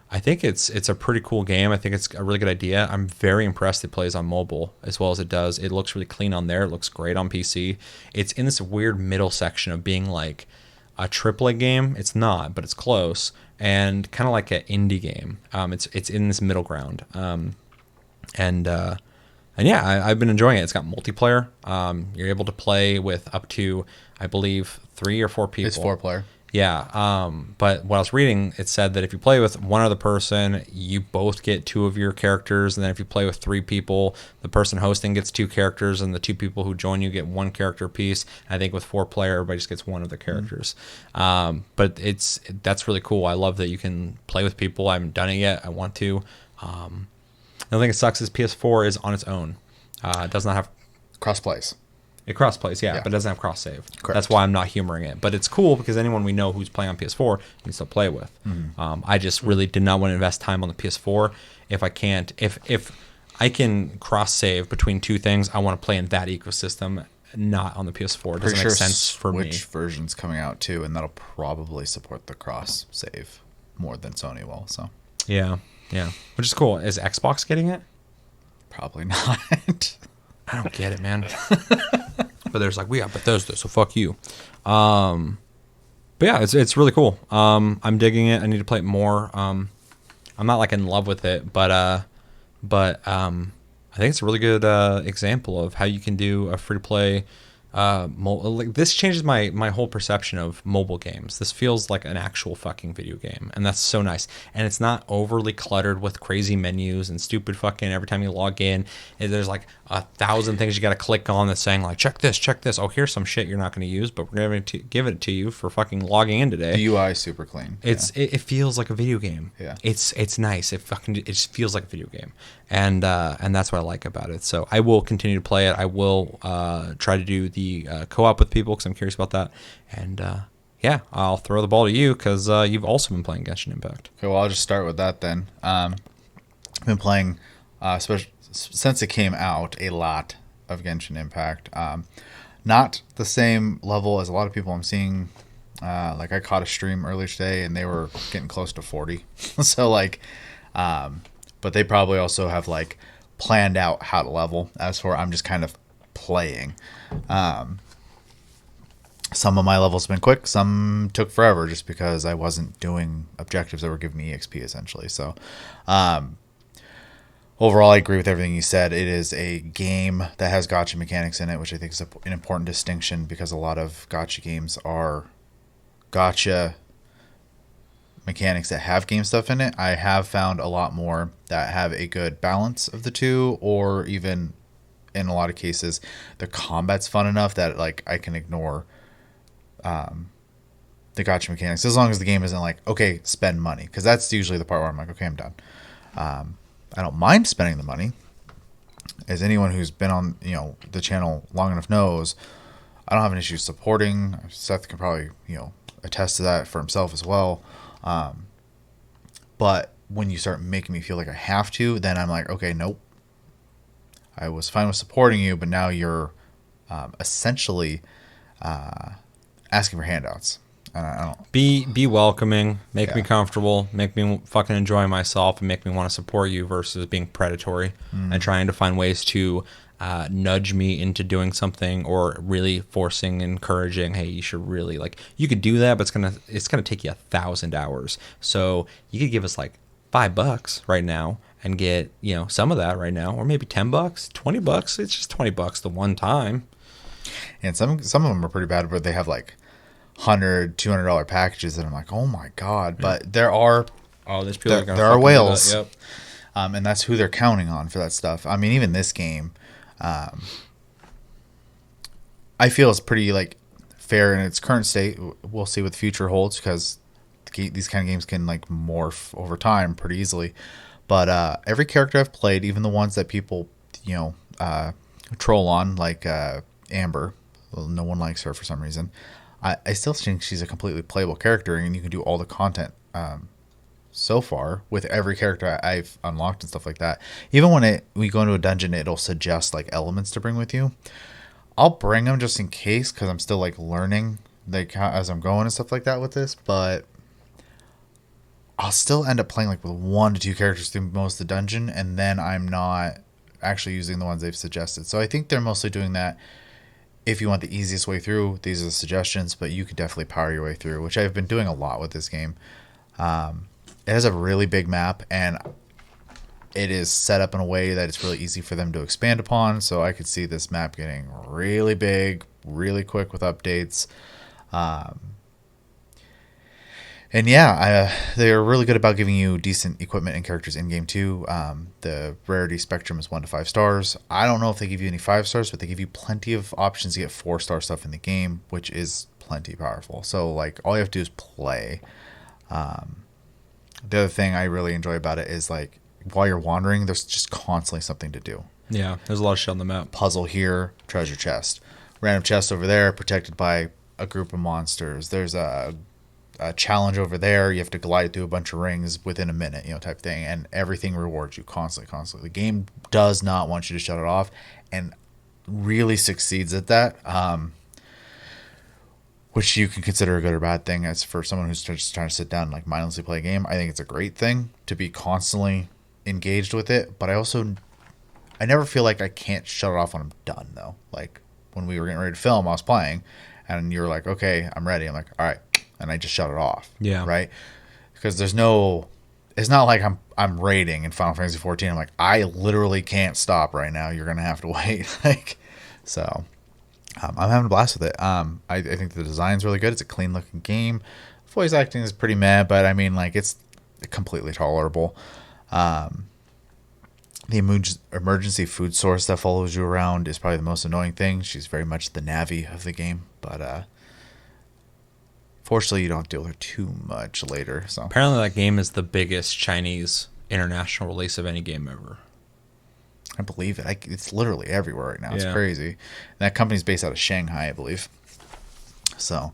I think it's a pretty cool game. I think it's a really good idea. I'm very impressed it plays on mobile as well as it does. It looks really clean on there. It looks great on PC. It's in this weird middle section of being like a AAA game. It's not, but it's close, and kind of like an indie game. It's in this middle ground. And yeah, I've been enjoying it. It's got multiplayer. You're able to play with up to, I believe, 3 or 4 people. It's 4-player. Yeah, but what I was reading, it said that if you play with one other person, you both get 2 of your characters, and then if you play with 3 people, the person hosting gets 2 characters, and the 2 people who join you get 1 character piece. I think with 4-player, everybody just gets 1 of the characters. But that's really cool. I love that you can play with people. I haven't done it yet. I want to. The only thing that sucks is PS4 is on its own. It does not have Cross-plays. It cross-plays, yeah, but it doesn't have cross-save. Correct. That's why I'm not humoring it. But it's cool because anyone we know who's playing on PS4 you can still play with. I just really did not want to invest time on the PS4. If I can't, if I can cross-save between 2 things, I want to play in that ecosystem, not on the PS4. It doesn't make sense for me. Which version's coming out too, and that'll probably support the cross-save more than Sony will. So Yeah, which is cool. Is Xbox getting it? probably not. I don't get it, man. But there's like, we got Bethesda, so fuck you. But yeah, it's really cool. I'm digging it. I need to play it more. I'm not like in love with it, but I think it's a really good example of how you can do a free to play. Like this changes my whole perception of mobile games. This feels like an actual fucking video game, and that's so nice. And it's not overly cluttered with crazy menus and stupid fucking every time you log in. There's like 1,000 things you got to click on that's saying like check this. Oh, here's some shit you're not going to use, but we're going to give it to you for fucking logging in today. The UI is super clean. It feels like a video game. Yeah. It's nice. It just feels like a video game, and that's what I like about it. So I will continue to play it. I will try to do the co-op with people because I'm curious about that. And yeah, I'll throw the ball to you because you've also been playing Genshin Impact. Okay, well, I'll just start with that then. I've been playing, since it came out, a lot of Genshin Impact. Not the same level as a lot of people I'm seeing. Like I caught a stream earlier today and they were getting close to 40. So like, but they probably also have like planned out how to level. As for I'm just kind of playing. Some of my levels have been quick, some took forever just because I wasn't doing objectives that were giving me EXP essentially. So overall I agree with everything you said. It is a game that has gacha mechanics in it, which I think is an important distinction because a lot of gacha games are gacha mechanics that have game stuff in it. I have found a lot more that have a good balance of the two, or even in a lot of cases, the combat's fun enough that like I can ignore the gacha mechanics as long as the game isn't like, okay, spend money, because that's usually the part where I'm like, okay, I'm done. I don't mind spending the money. As anyone who's been on the channel long enough knows, I don't have an issue supporting. Seth can probably attest to that for himself as well. But when you start making me feel like I have to, then I'm like, okay, nope. I was fine with supporting you, but now you're essentially asking for handouts. I don't be welcoming, make me Yeah. comfortable, make me fucking enjoy myself, and make me want to support you versus being predatory and trying to find ways to nudge me into doing something, or really forcing, encouraging. Hey, you should really like. You could do that, but it's gonna take you 1,000 hours. So you could give us like $5 right now and get some of that right now, or maybe $10, $20. It's just $20 the one time. And some of them are pretty bad, but they have like $100-$200 packages, and I'm like, oh my god! But there are There's people there are whales, Yep. and that's who they're counting on for that stuff. I mean, even this game, I feel it's pretty like fair in its current state. We'll see what the future holds, because these kind of games can like morph over time pretty easily. But every character I've played, even the ones that people troll on, like Amber, well, no one likes her for some reason. I still think she's a completely playable character, and you can do all the content so far with every character I've unlocked and stuff like that. Even when we go into a dungeon, it'll suggest like elements to bring with you. I'll bring them just in case, because I'm still like learning like as I'm going and stuff like that with this. But I'll still end up playing like with 1 to 2 characters through most of the dungeon, and then I'm not actually using the ones they've suggested. So I think they're mostly doing that. If you want the easiest way through, these are the suggestions, but you could definitely power your way through, which I've been doing a lot with this game. It has a really big map, and it is set up in a way that it's really easy for them to expand upon. So I could see this map getting really big, really quick with updates. And yeah, they're really good about giving you decent equipment and characters in game too. The rarity spectrum is 1 to 5 stars. I don't know if they give you any 5 stars, but they give you plenty of options to get 4-star stuff in the game, which is plenty powerful. So like all you have to do is play. The other thing I really enjoy about it is like while you're wandering, there's just constantly something to do. Yeah, there's a lot of shit on the map. Puzzle here, treasure chest, random chest over there, protected by a group of monsters. There's a challenge over there. You have to glide through a bunch of rings within a minute, type thing, and everything rewards you constantly. The game does not want you to shut it off, and really succeeds at that, which you can consider a good or bad thing. As for someone who's just trying to sit down and like mindlessly play a game, I think it's a great thing to be constantly engaged with it. But I never feel like I can't shut it off when I'm done, though. Like when we were getting ready to film, I was playing, and you were like, okay, I'm ready. I'm like, all right. And I just shut it off. Yeah. Right? Because it's not like I'm raiding in Final Fantasy 14. I'm like, I literally can't stop right now. You're going to have to wait. So I'm having a blast with it. I think the design's really good. It's a clean looking game. Voice acting is pretty meh, but I mean, like, it's completely tolerable. The emergency food source that follows you around is probably the most annoying thing. She's very much the Navi of the game, but fortunately, you don't deal with her too much later. So apparently, that game is the biggest Chinese international release of any game ever. I believe it. It's literally everywhere right now. It's crazy. And that company's based out of Shanghai, I believe. So,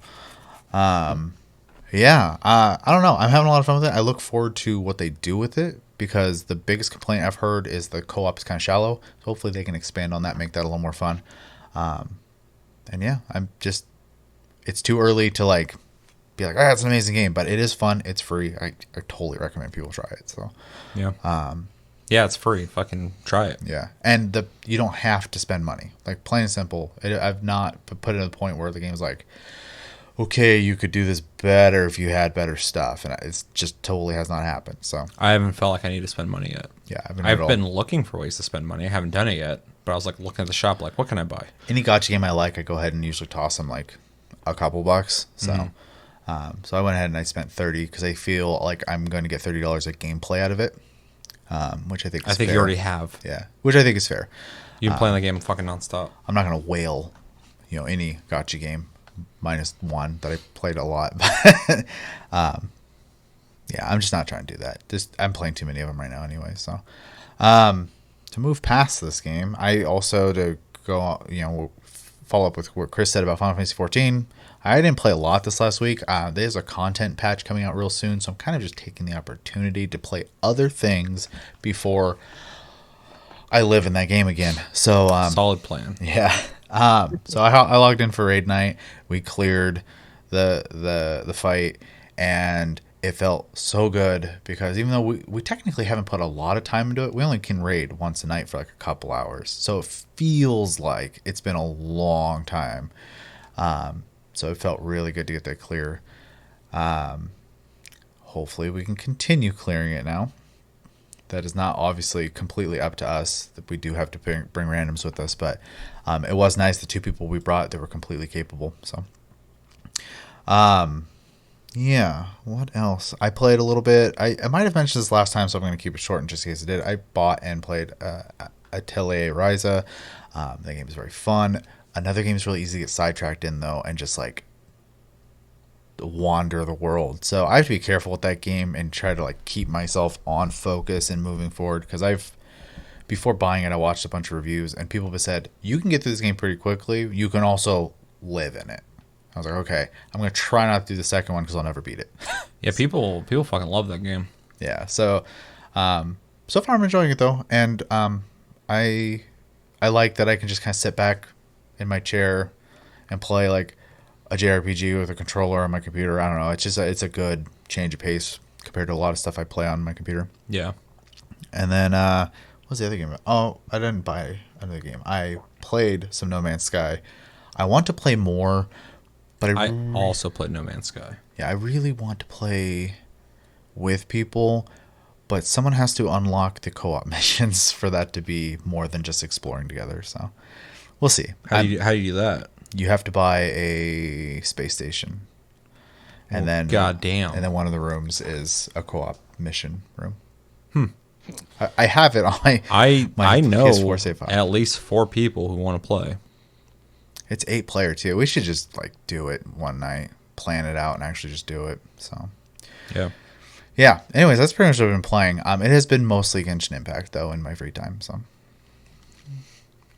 I don't know. I'm having a lot of fun with it. I look forward to what they do with it, because the biggest complaint I've heard is the co-op is kind of shallow. So hopefully they can expand on that, make that a little more fun. It's too early to like be like, it's an amazing game, but it is fun. It's free. I totally recommend people try it. So yeah, it's free. Fucking try it. Yeah, and you don't have to spend money. Like, plain and simple. I've not put it to the point where the game's like, okay, you could do this better if you had better stuff, and it's just totally has not happened. So I haven't felt like I need to spend money yet. Yeah, I've been looking for ways to spend money. I haven't done it yet, but I was like looking at the shop, like, what can I buy? Any gacha game I like, I go ahead and usually toss them like a couple bucks. So So I went ahead and I spent 30 because I feel like I'm going to get $30 of gameplay out of it, which I think is I think fair. you already have. Yeah, which I think is fair. You've been playing the game fucking nonstop. I'm not going to whale, any gacha game minus one that I played a lot. Yeah, I'm just not trying to do that. I'm playing too many of them right now anyway. So, to move past this game, I also to go, follow up with what Chris said about Final Fantasy 14. I didn't play a lot this last week. There's a content patch coming out real soon, so I'm kind of just taking the opportunity to play other things before I live in that game again. So, Solid plan. yeah. So I logged in for raid night. We cleared the fight, and it felt so good because even though we technically haven't put a lot of time into it, we only can raid once a night for like a couple hours. So it feels like it's been a long time. So it felt really good to get that clear. Hopefully we can continue clearing it now. That is not obviously completely up to us. That we do have to bring randoms with us, but it was nice. The two people we brought, they were completely capable. So, yeah. What else? I played a little bit. I might have mentioned this last time, so I'm going to keep it short in just in case I did. I bought and played Atelier Ryza. That game is very fun. Another game is really easy to get sidetracked in though, and just like wander the world. So I have to be careful with that game and try to like keep myself on focus and moving forward, because before buying it I watched a bunch of reviews and people have said you can get through this game pretty quickly, you can also live in it. I was like, okay, I'm gonna try not to do the second one because I'll never beat it. Yeah, people fucking love that game. Yeah, so so far I'm enjoying it though, and I like that I can just kind of sit back in my chair and play like a JRPG with a controller on my computer. I don't know. It's just it's a good change of pace compared to a lot of stuff I play on my computer. Yeah. And then what's the other game? Oh, I didn't buy another game. I played some No Man's Sky. I want to play more, but I also played No Man's Sky. Yeah, I really want to play with people, but someone has to unlock the co-op missions for that to be more than just exploring together. So we'll see. How do you do that? You have to buy a space station, and then goddamn, and then one of the rooms is a co-op mission room. I have it on my I know PS4 save file. At least 4 people who want to play. It's 8-player too. We should just like do it one night, plan it out, and actually just do it. So yeah. Anyways, that's pretty much what I've been playing. It has been mostly Genshin Impact though in my free time. So,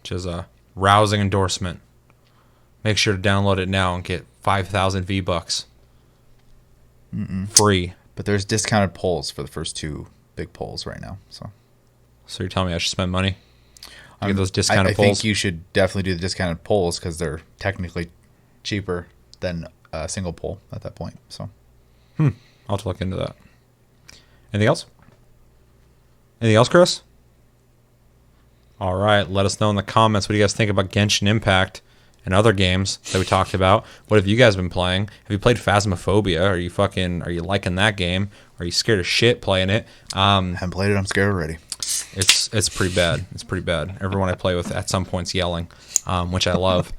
which is a rousing endorsement. Make sure to download it now and get 5,000 V-Bucks. Free. But there's discounted polls for the first 2 big polls right now. So you're telling me I should spend money to get those discounted polls? I think you should definitely do the discounted polls because they're technically cheaper than a single poll at that point. So I'll have to look into that. Anything else? Anything else, Chris? All right. Let us know in the comments what do you guys think about Genshin Impact and other games that we talked about. What have you guys been playing? Have you played Phasmophobia? Are you liking that game? Are you scared of shit playing it? Haven't played it. I'm scared already. It's pretty bad. It's pretty bad. Everyone I play with at some point's yelling, which I love.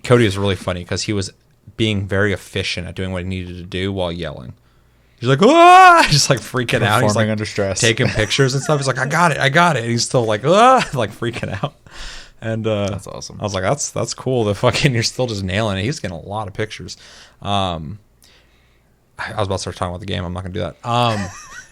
Cody is really funny because he was being very efficient at doing what he needed to do while yelling. He's like, ah, just like freaking out. He's like under stress, taking pictures and stuff. He's like, I got it. And he's still like, ah, like freaking out. And that's awesome. I was like, that's cool. The fucking you're still just nailing it. He's getting a lot of pictures. I was about to start talking about the game. I'm not gonna do that.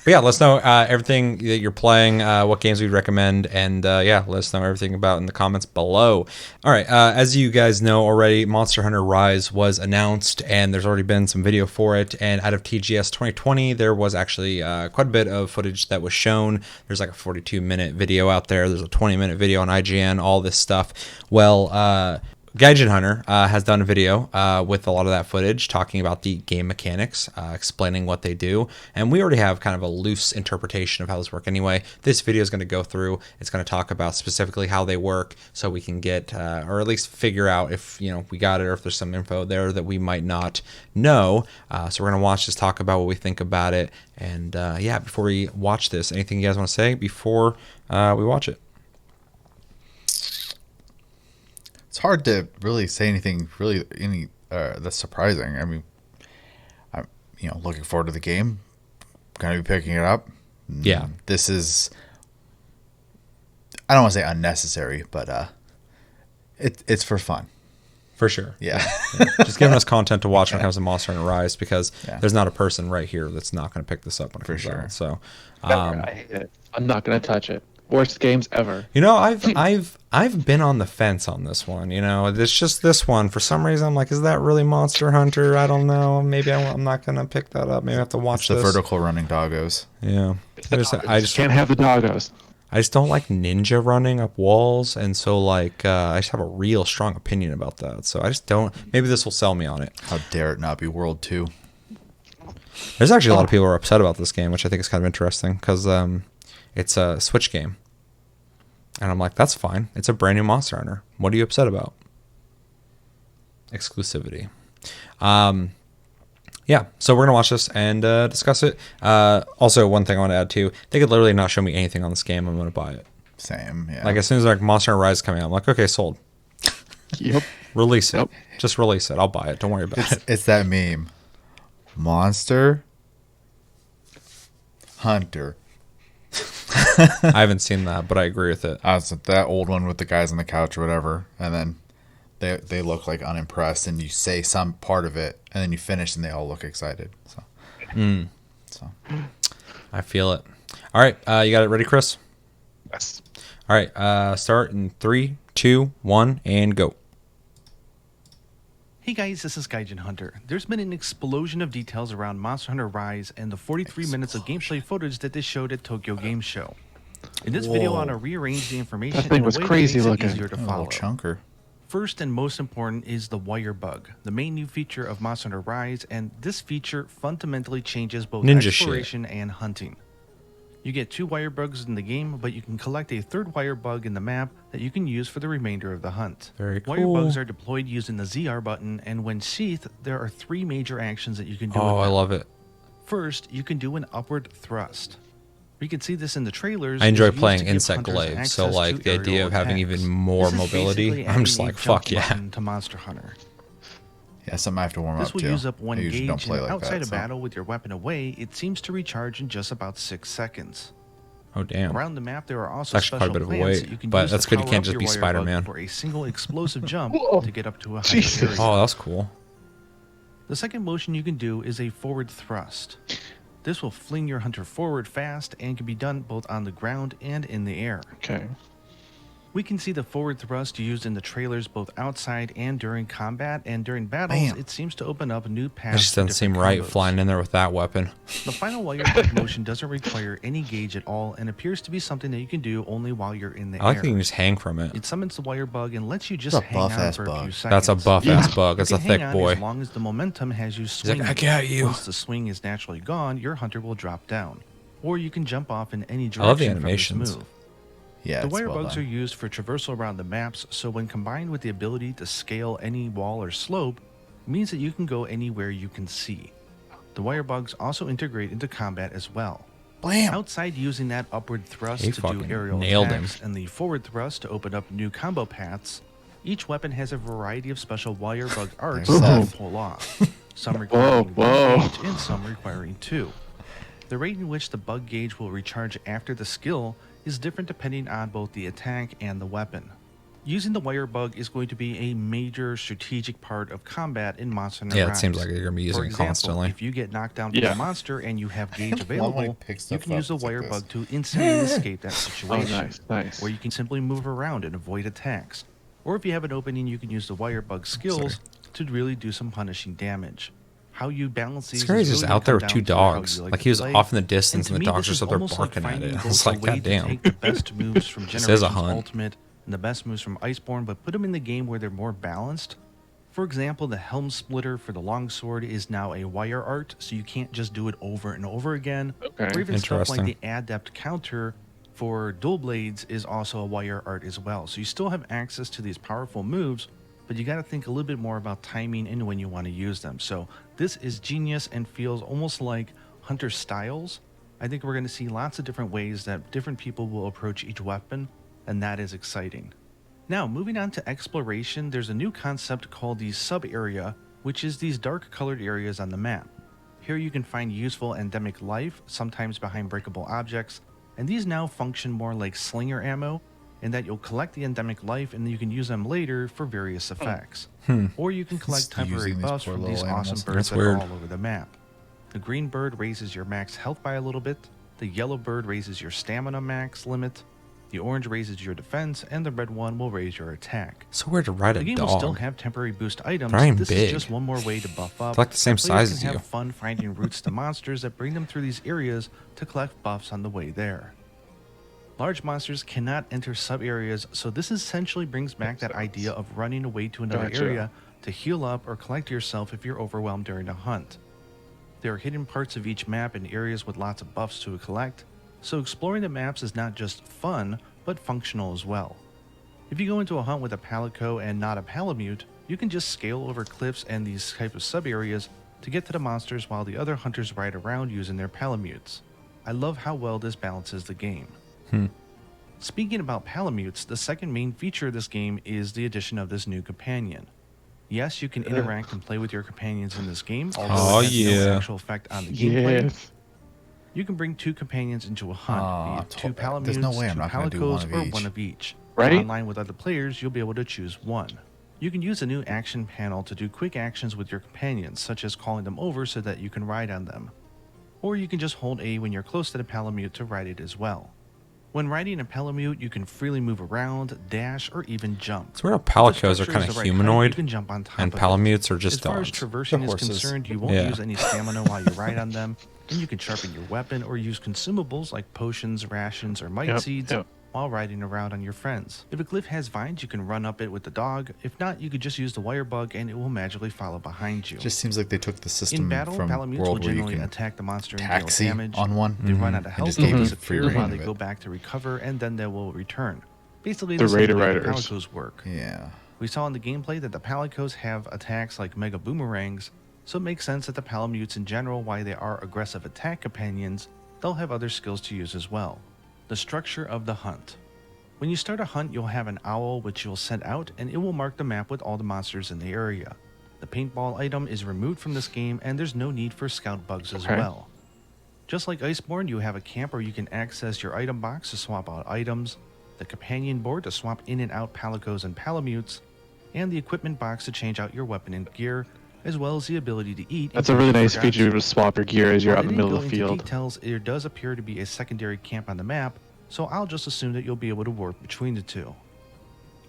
But yeah, let us know everything that you're playing, what games we'd recommend, and yeah, let us know everything about in the comments below. All right, as you guys know already, Monster Hunter Rise was announced, and there's already been some video for it. And out of TGS 2020, there was actually quite a bit of footage that was shown. There's like a 42-minute video out there. There's a 20-minute video on IGN, all this stuff. Well, Gaijin Hunter has done a video with a lot of that footage talking about the game mechanics, explaining what they do, and we already have kind of a loose interpretation of how this works anyway. This video is going to go through, it's going to talk about specifically how they work so we can get, or at least figure out if we got it or if there's some info there that we might not know. So we're going to watch this, talk about what we think about it, and yeah, before we watch this, anything you guys want to say before we watch it? It's hard to really say anything that's surprising. I mean, looking forward to the game. Going to be picking it up. Yeah. This is, I don't want to say unnecessary, but it's for fun. For sure. Yeah. Just giving us content to watch when it comes to Monster Hunter Rise, because Yeah. there's not a person right here that's not going to pick this up when it comes sure. out. So, I hate it. I'm not gonna touch it. Worst games ever. I've been on the fence on this one. It's just this one. For some reason, I'm like, is that really Monster Hunter? I don't know. Maybe I'm not going to pick that up. Maybe I have to watch The this. vertical running doggos. Yeah. I just Can't have the doggos. I just don't like ninja running up walls, and so I just have a real strong opinion about that. So I just don't. Maybe this will sell me on it. How dare it not be World 2? There's actually a lot of people who are upset about this game, which I think is kind of interesting because it's a Switch game, and I'm like, that's fine. It's a brand new Monster Hunter. What are you upset about? Exclusivity. Yeah, so we're going to watch this and discuss it. Also, one thing I want to add too, they could literally not show me anything on this game. I'm going to buy it. Same, yeah. Like, as soon as Monster Hunter Rise is coming out, I'm like, okay, sold. Yep. Release it. Yep. Just release it. I'll buy it. Don't worry about it. It's that meme. Monster Hunter. I haven't seen that, but I agree with it. It's that old one with the guys on the couch or whatever, and then they look like unimpressed, and you say some part of it, and then you finish, and they all look excited. So I feel it. All right, you got it ready, Chris? Yes. All right, start in 3, 2, 1, and go. Hey guys, this is Gaijin Hunter. There's been an explosion of details around Monster Hunter Rise and the 43 minutes of gameplay footage that they showed at Tokyo Game Show. In this video, I want to rearrange the information That thing in a was way crazy that makes looking. it easier to a little follow. chunker. First and most important is the wire bug, the main new feature of Monster Hunter Rise, and this feature fundamentally changes both Ninja exploration and hunting. You get 2 wire bugs in the game, but you can collect a 3rd wire bug in the map that you can use for the remainder of the hunt. Very Wire cool. bugs are deployed using the ZR button, and when sheathed, there are 3 major actions that you can do Oh, with I them. love it. First, you can do an upward thrust. We can see this in the trailers. I enjoy It's used playing to give insect hunters glaive, so access to the idea aerial of having attacks. even more This is mobility, basically I'm just adding like, a jump fuck yeah. button to Monster Hunter. Yeah, something I have to warm This up will to. use up 1 I usually don't gauge, play and like outside that, of so. battle with your weapon away, it seems to recharge in just about 6 seconds. Oh, damn. Around the map, there are also It's actually quite a special bit of a plants wait, that you can but use that's to good you power can't up just your be wire Spider-Man. bug for a single explosive jump Whoa. to get up to a higher Jesus. area. Oh, that's cool. The second motion you can do is a forward thrust. This will fling your hunter forward fast and can be done both on the ground and in the air. Okay. We can see the forward thrust used in the trailers both outside and during combat, and during battles, Bam. it seems to open up new That paths. just for doesn't seem different right combos. flying in there with that weapon. The final wire bug motion doesn't require any gauge at all and appears to be something that you can do only while you're in the I like air. that you can just hang from it. It summons the wire bug and lets you just That's a hang on buff-ass for a bug. few seconds. That's a buff-ass bug. You It's a can hang thick on boy. as long as the momentum has you like, swinging. "I got you." Once the swing is naturally gone, your hunter will drop down. Or you can jump off in any direction I love the from this animations. move. Yeah, The it's wire well bugs done. are used for traversal around the maps, so when combined with the ability to scale any wall or slope, it means that you can go anywhere you can see. The wire bugs also integrate into combat as well. Blam! Outside using that upward thrust He to do fucking aerial nailed attacks and the forward thrust to open up new combo paths, each weapon has a variety of special wire bug arts There's that you Seth. can pull off. Some requiring whoa. one gauge and some requiring 2. The rate in which the bug gauge will recharge after the skill is different depending on both the attack and the weapon. Using the wire bug is going to be a major strategic part of combat in Monster Hunter Yeah, it Rise. seems like you're going to be using For it example, constantly. if you get knocked down by Yeah. a monster and you have gauge Why would I available, pick you stuff can up? use the It's like wire this. bug to instantly escape that Oh, situation. nice, nice. Or you can simply move around and avoid attacks. Or if you have an opening, you can use the wire bug skills to really do some punishing damage. How you balance these This guy is is just really out there gonna with come 2 down to how dogs. you Like to he was play. off in the distance and to the me, dogs this are is still there almost like barking at finding it. both It's a like, way to goddamn. take the best moves from This is a Generations hunt. Ultimate and the best moves from Iceborne, but put them in the game where they're more balanced. For example, the helm splitter for the longsword is now a wire art, so you can't just do it over and over again. Okay. Or even stuff like Interesting. the adept counter for dual blades is also a wire art as well. So you still have access to these powerful moves, but you got to think a little bit more about timing and when you want to use them. So this is genius and feels almost like Hunter Styles. I think we're going to see lots of different ways that different people will approach each weapon, and that is exciting. Now, moving on to exploration, there's a new concept called the sub-area, which is these dark colored areas on the map. Here you can find useful endemic life, sometimes behind breakable objects, and these now function more like slinger ammo, in that you'll collect the endemic life and you can use them later for various effects. Or you can collect Just temporary using these buffs poor from these little awesome animals. birds That's that weird. are all over the map. The green bird raises your max health by a little bit, the yellow bird raises your stamina max limit, the orange raises your defense, and the red one will raise your attack. So weird to ride a The game will still dog. have temporary boost items. They're not even This big. is just one more way to buff up. They're like the same and players size as can you. have fun finding routes to monsters that bring them through these areas to collect buffs on the way there. Large monsters cannot enter sub-areas, so this essentially brings back that idea of running away to another Gotcha. area to heal up or collect yourself if you're overwhelmed during a hunt. There are hidden parts of each map and areas with lots of buffs to collect, so exploring the maps is not just fun, but functional as well. If you go into a hunt with a palico and not a palamute, you can just scale over cliffs and these type of sub-areas to get to the monsters while the other hunters ride around using their palamutes. I love how well this balances the game. Speaking about palamutes, the second main feature of this game is the addition of this new companion. Yes, you can interact and play with your companions in this game, although Oh, it has yeah. no actual effect on the gameplay. Yes. You can bring two companions into a hunt, be it two palamutes, there's no way I'm two not gonna do one palicos, of or each. one of each. Right? Online with other players, you'll be able to choose one. You can use a new action panel to do quick actions with your companions, such as calling them over so that you can ride on them. Or you can just hold A when you're close to the palamute to ride it as well. When riding a palamute, you can freely move around, dash, or even jump. It's weird how If the palicos are structure kind is of the right height, humanoid, you can jump on top and of it. palamutes are As just far as dogs. traversing They're is horses. concerned, you won't Yeah. use any stamina while you ride on them, and you can sharpen your weapon or use consumables like potions, rations, or might Yep, seeds yep. while riding around on your friends. If a cliff has vines, you can run up it with the dog. If not, you could just use the wire bug and it will magically follow behind you. Just seems like they took the In system battle, from palamutes will World where you generally can attack the monster and deal taxi damage. on one. They run out of and health just and gave you disappear free reign while of they it. go back to recover, and then they will return. Basically, The the same Raider way the Riders. palicos work. Yeah. We saw in the gameplay that the palicos have attacks like mega boomerangs, so it makes sense that the palamutes in general, while they are aggressive attack companions, they'll have other skills to use as well. The structure of the hunt. When you start a hunt, you'll have an owl which you'll send out, and it will mark the map with all the monsters in the area. The paintball item is removed from this game, and there's no need for scout bugs as Okay. well. Just like Iceborne, you have a camp where you can access your item box to swap out items, the companion board to swap in and out palicos and palamutes, and the equipment box to change out your weapon and gear, as well as the ability to eat. That's in a really case you nice forgot feature to. to swap your gear as you're While out in they the middle didn't of the go into field. details, there does appear to be a secondary camp on the map, so I'll just assume that you'll be able to warp between the two.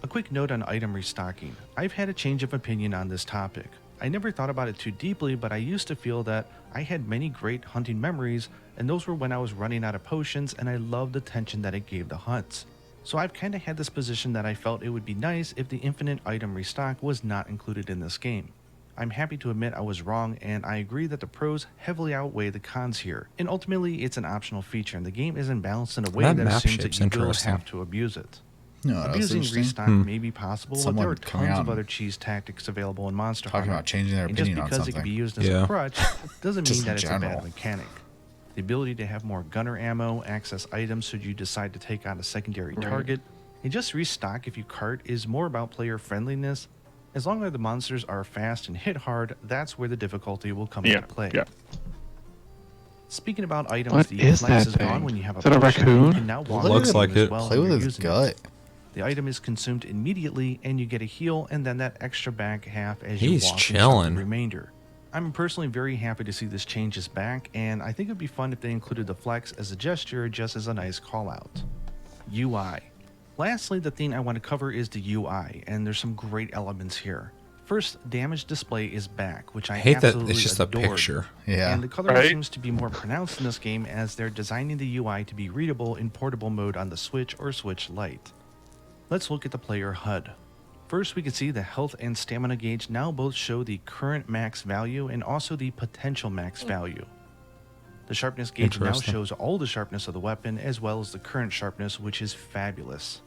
A quick note on item restocking. I've had a change of opinion on this topic. I never thought about it too deeply, but I used to feel that I had many great hunting memories, and those were when I was running out of potions, and I loved the tension that it gave the hunts. So I've kind of had this position that I felt it would be nice if the infinite item restock was not included in this game. I'm happy to admit I was wrong, and I agree that the pros heavily outweigh the cons here. And ultimately, it's an optional feature, and the game isn't balanced in a way That that map assumes that shape's you will interesting. have to abuse it. No, that was Abusing interesting. restock may be possible, but there Someone are coming tons out of and other cheese tactics available in Monster talking Hunter. about changing their And just opinion on because it can be something. used as Yeah. a crutch doesn't Just mean that in it's a general. bad mechanic. The ability to have more gunner ammo, access items should you decide to take on a secondary Right. target, and just restock if you cart is more about player friendliness. As long as the monsters are fast and hit hard, that's where the difficulty will come Yeah, into play. yeah. Speaking about items, What the is flex that is gone thing? when you have a Is that a potion, and raccoon? You can now walk Looks around like as it. well Play when with you're his using it. gut. The item is consumed immediately, and you get a heal, and then that extra back half as you He's walk and chop chilling. the remainder. I'm personally very happy to see this change is back, and I think it would be fun if they included the flex as a gesture, just as a nice call out. UI. Lastly, the thing I want to cover is the UI, and there's some great elements here. First, damage display is back, which I hate that absolutely it's just a adored. picture. Yeah. And the coloring Right. seems to be more pronounced in this game as they're designing the UI to be readable in portable mode on the Switch or Switch Lite. Let's look at the player HUD. First, we can see the health and stamina gauge now both show the current max value and also the potential max value. The sharpness gauge now Interesting. shows all the sharpness of the weapon as well as the current sharpness, which is fabulous.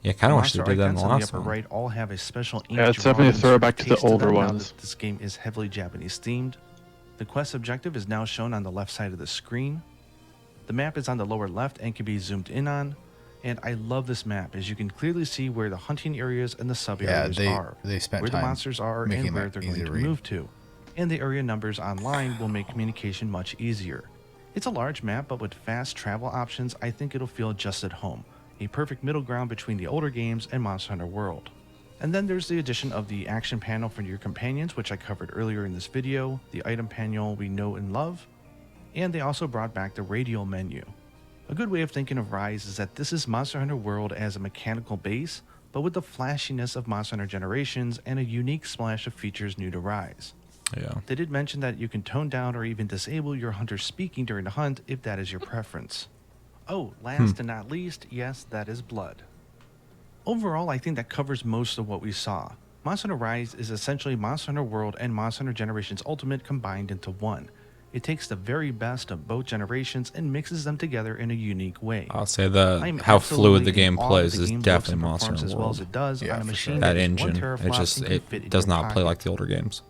Yeah, kind of wish Monster they did that in icons the on the last upper one. right all have a special ink Yeah, it's definitely a drawing throwback to the taste older them now ones. that this game is heavily Japanese themed. The quest objective is now shown on the left side of the screen. The map is on the lower left and can be zoomed in on. And I love this map as you can clearly see where the hunting areas and the sub Yeah, areas are, they spent where the time monsters are, making and where that they're easy going to to read. move to. and the area numbers online will make communication much easier. It's a large map, but with fast travel options, I think it'll feel just at home, a perfect middle ground between the older games and Monster Hunter World. And then there's the addition of the action panel for your companions, which I covered earlier in this video, the item panel we know and love, and they also brought back the radial menu. A good way of thinking of Rise is that this is Monster Hunter World as a mechanical base, but with the flashiness of Monster Hunter Generations and a unique splash of features new to Rise. Yeah. They did mention that you can tone down or even disable your hunter speaking during the hunt if that is your preference. Oh, last and not least, yes, that is blood. Overall, I think that covers most of what we saw. Monster Hunter Rise is essentially Monster Hunter World and Monster Hunter Generations Ultimate combined into one. It takes the very best of both generations and mixes them together in a unique way. I'll say I'm how fluid the absolutely in game awe that plays the is game looks definitely and Monster performs Hunter as well as World. it does Yeah, on a for machine sure. That is 1 engine, teraflop and can fit in it does your not play pocket. like the older games.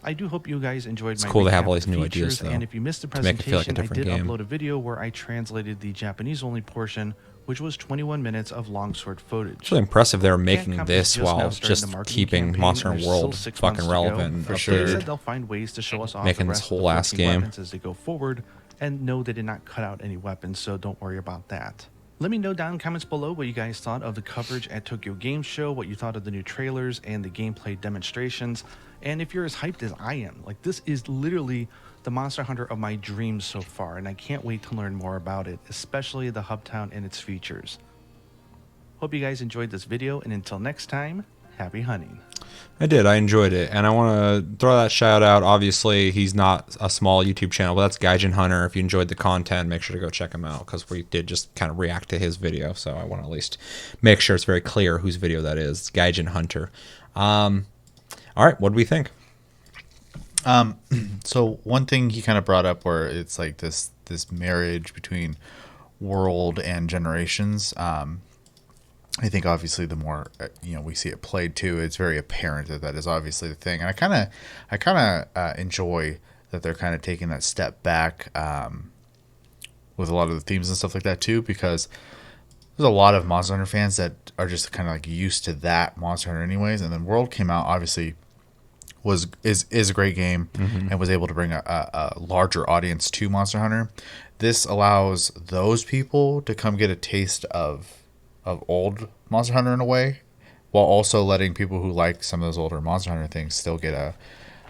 I do hope you guys enjoyed It's my cool to have recap all these of new ideas, features, though, and if you missed the to make it feel like a presentation, I different did game. upload a video where I translated the Japanese-only portion, which was 21 minutes of longsword footage. It's really impressive they were making Cat this Company's just now while starting just the marketing keeping campaign, Monster and Hunter there's still World 6 fucking months to go. relevant. For and sure. They updated. said they'll find ways to show us off Making the this rest whole of the last 14 game. weapons as they go forward, and no, they did not cut out any weapons, so don't worry about that. Let me know down in the comments below what you guys thought of the coverage at Tokyo Game Show, what you thought of the new trailers and the gameplay demonstrations, and if you're as hyped as I am. Like, this is literally the Monster Hunter of my dreams so far, and I can't wait to learn more about it, especially the hub town and its features. Hope you guys enjoyed this video, and until next time, happy hunting. I did. I enjoyed it. And I want to throw that shout out. Obviously, he's not a small YouTube channel, but that's Gaijin Hunter. If you enjoyed the content, make sure to go check him out because we did just kind of react to his video. So I want to at least make sure it's very clear whose video that is. It's Gaijin Hunter. All right. What do we think? So one thing he kind of brought up where it's like this marriage between world and generations. I think obviously the more we see it played too, it's very apparent that is obviously the thing. And I kind of enjoy that they're kind of taking that step back with a lot of the themes and stuff like that too, because there's a lot of Monster Hunter fans that are just kind of like used to that Monster Hunter anyways. And then World came out, obviously is a great game and was able to bring a larger audience to Monster Hunter. This allows those people to come get a taste of old Monster Hunter in a way, while also letting people who like some of those older Monster Hunter things still get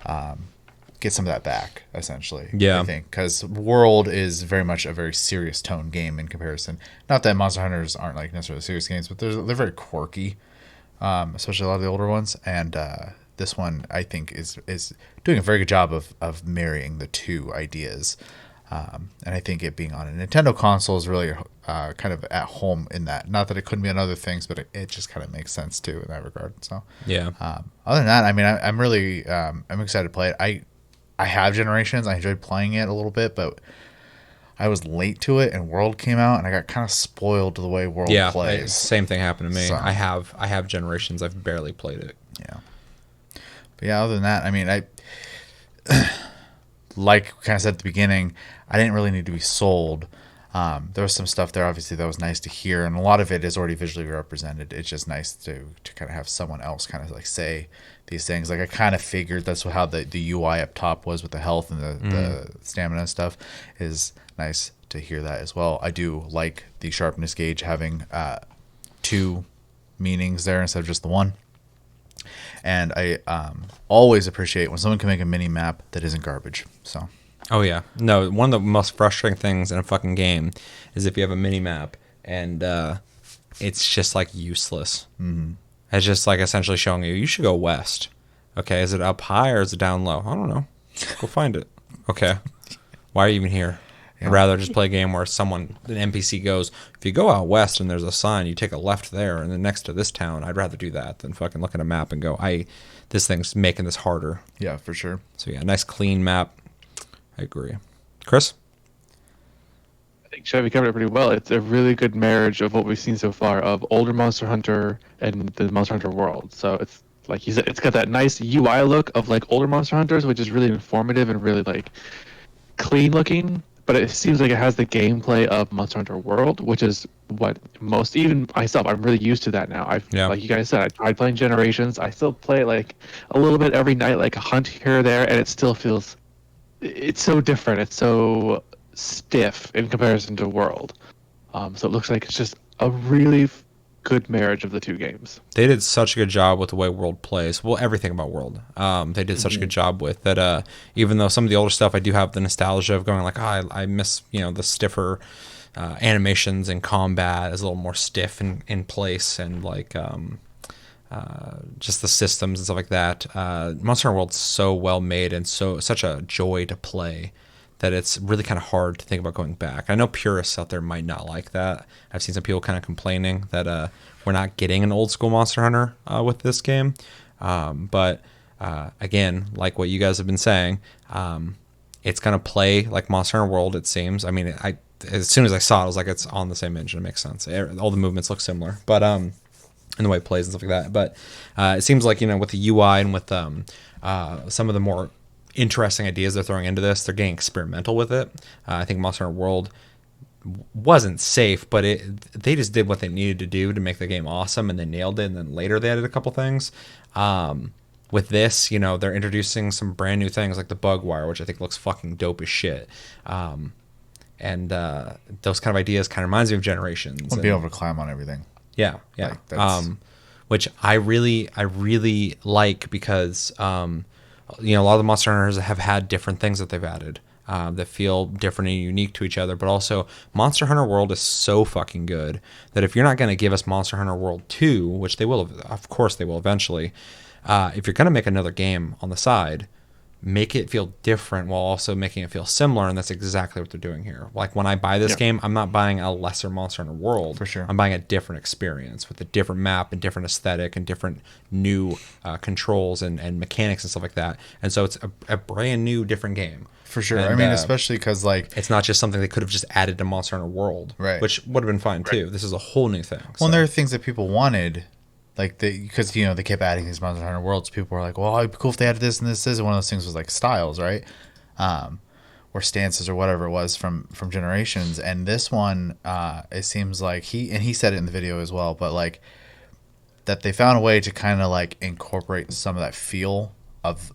some of that back, essentially. Yeah. I think because World is very much a very serious tone game in comparison. Not that Monster Hunters aren't like necessarily serious games, but they're very quirky, especially a lot of the older ones. And this one I think is doing a very good job of marrying the two ideas. And I think it being on a Nintendo console is really kind of at home in that. Not that it couldn't be on other things, but it just kind of makes sense too in that regard. So Yeah. other than that, I mean, I'm really I'm excited to play it. I have Generations. I enjoyed playing it a little bit, but I was late to it, and World came out, and I got kind of spoiled to the way World plays. Same thing happened to me. So- I have Generations. I've barely played it. Yeah. But yeah, other than that, I mean, like kind of said at the beginning, I didn't really need to be sold. There was some stuff there, obviously, that was nice to hear, and a lot of it is already visually represented. It's just nice to kind of have someone else kind of like say these things. Like I kind of figured that's how the UI up top was with the health and the stamina and stuff. Is nice to hear that as well. I do like the sharpness gauge having 2 meanings there instead of just the one. And I always appreciate when someone can make a mini map that isn't garbage. So. Oh yeah, no. One of the most frustrating things in a fucking game is if you have a mini map and it's just like useless. Mm-hmm. It's just like essentially showing you should go west. Okay, is it up high or is it down low? I don't know. Go find it. Okay, why are you even here? Yeah. I'd rather just play a game where an NPC goes, if you go out west and there's a sign, you take a left there and then next to this town. I'd rather do that than fucking look at a map and go, this thing's making this harder. Yeah, for sure. So yeah, nice clean map. I agree. Chris? I think Chevy covered it pretty well. It's a really good marriage of what we've seen so far of older Monster Hunter and the Monster Hunter world. So it's like you said, it's got that nice UI look of like older Monster Hunters, which is really informative and really like clean looking. but it seems like it has the gameplay of Monster Hunter World, which is what most, even myself, I'm really used to that now. Like you guys said, I tried playing Generations. I still play like a little bit every night, like a hunt here or there, and it still feels, it's so different. It's so stiff in comparison to World. So it looks like it's just a really good marriage of the two games. They did such a good job with the way World plays. Well, everything about World. They did such a good job with that. Even though some of the older stuff, I do have the nostalgia of going like, I miss the stiffer animations and combat is a little more stiff in place, and like just the systems and stuff like that. Monster Hunter World's so well made and such a joy to play that it's really kind of hard to think about going back. I know purists out there might not like that. I've seen some people kind of complaining that we're not getting an old school Monster Hunter with this game. But again, like what you guys have been saying, it's going to play like Monster Hunter World, it seems. I mean, as soon as I saw it, I was like, it's on the same engine. It makes sense. All the movements look similar, but in the way it plays and stuff like that. But it seems like, with the UI and with some of the more interesting ideas they're throwing into this, they're getting experimental with it. I think Monster Hunter World wasn't safe, but they just did what they needed to do to make the game awesome, and they nailed it. And then later they added a couple things. With this, they're introducing some brand new things like the bug wire, which I think looks fucking dope as shit. And those kind of ideas kind of reminds me of Generations. We'll be able to climb on everything. Yeah. Which I really like, because a lot of the Monster Hunters have had different things that they've added that feel different and unique to each other. But also, Monster Hunter World is so fucking good that if you're not going to give us Monster Hunter World 2, which they will, of course they will eventually, if you're going to make another game on the side, make it feel different while also making it feel similar, and that's exactly what they're doing here. Like, when I buy this game, I'm not buying a lesser Monster Hunter World. For sure. I'm buying a different experience with a different map and different aesthetic and different new controls and mechanics and stuff like that. And so it's a brand new, different game. For sure. And, I mean, especially because, like, it's not just something they could have just added to Monster Hunter World, right? Which would have been fine too. This is a whole new thing. Well, and there are things that people wanted. Like, because they kept adding these Monster Hunter Worlds. People were like, well, it'd be cool if they added this and this. And one of those things was like styles, right? Or stances or whatever it was from Generations. And this one, it seems like he said it in the video as well, but like that they found a way to kind of like incorporate some of that feel of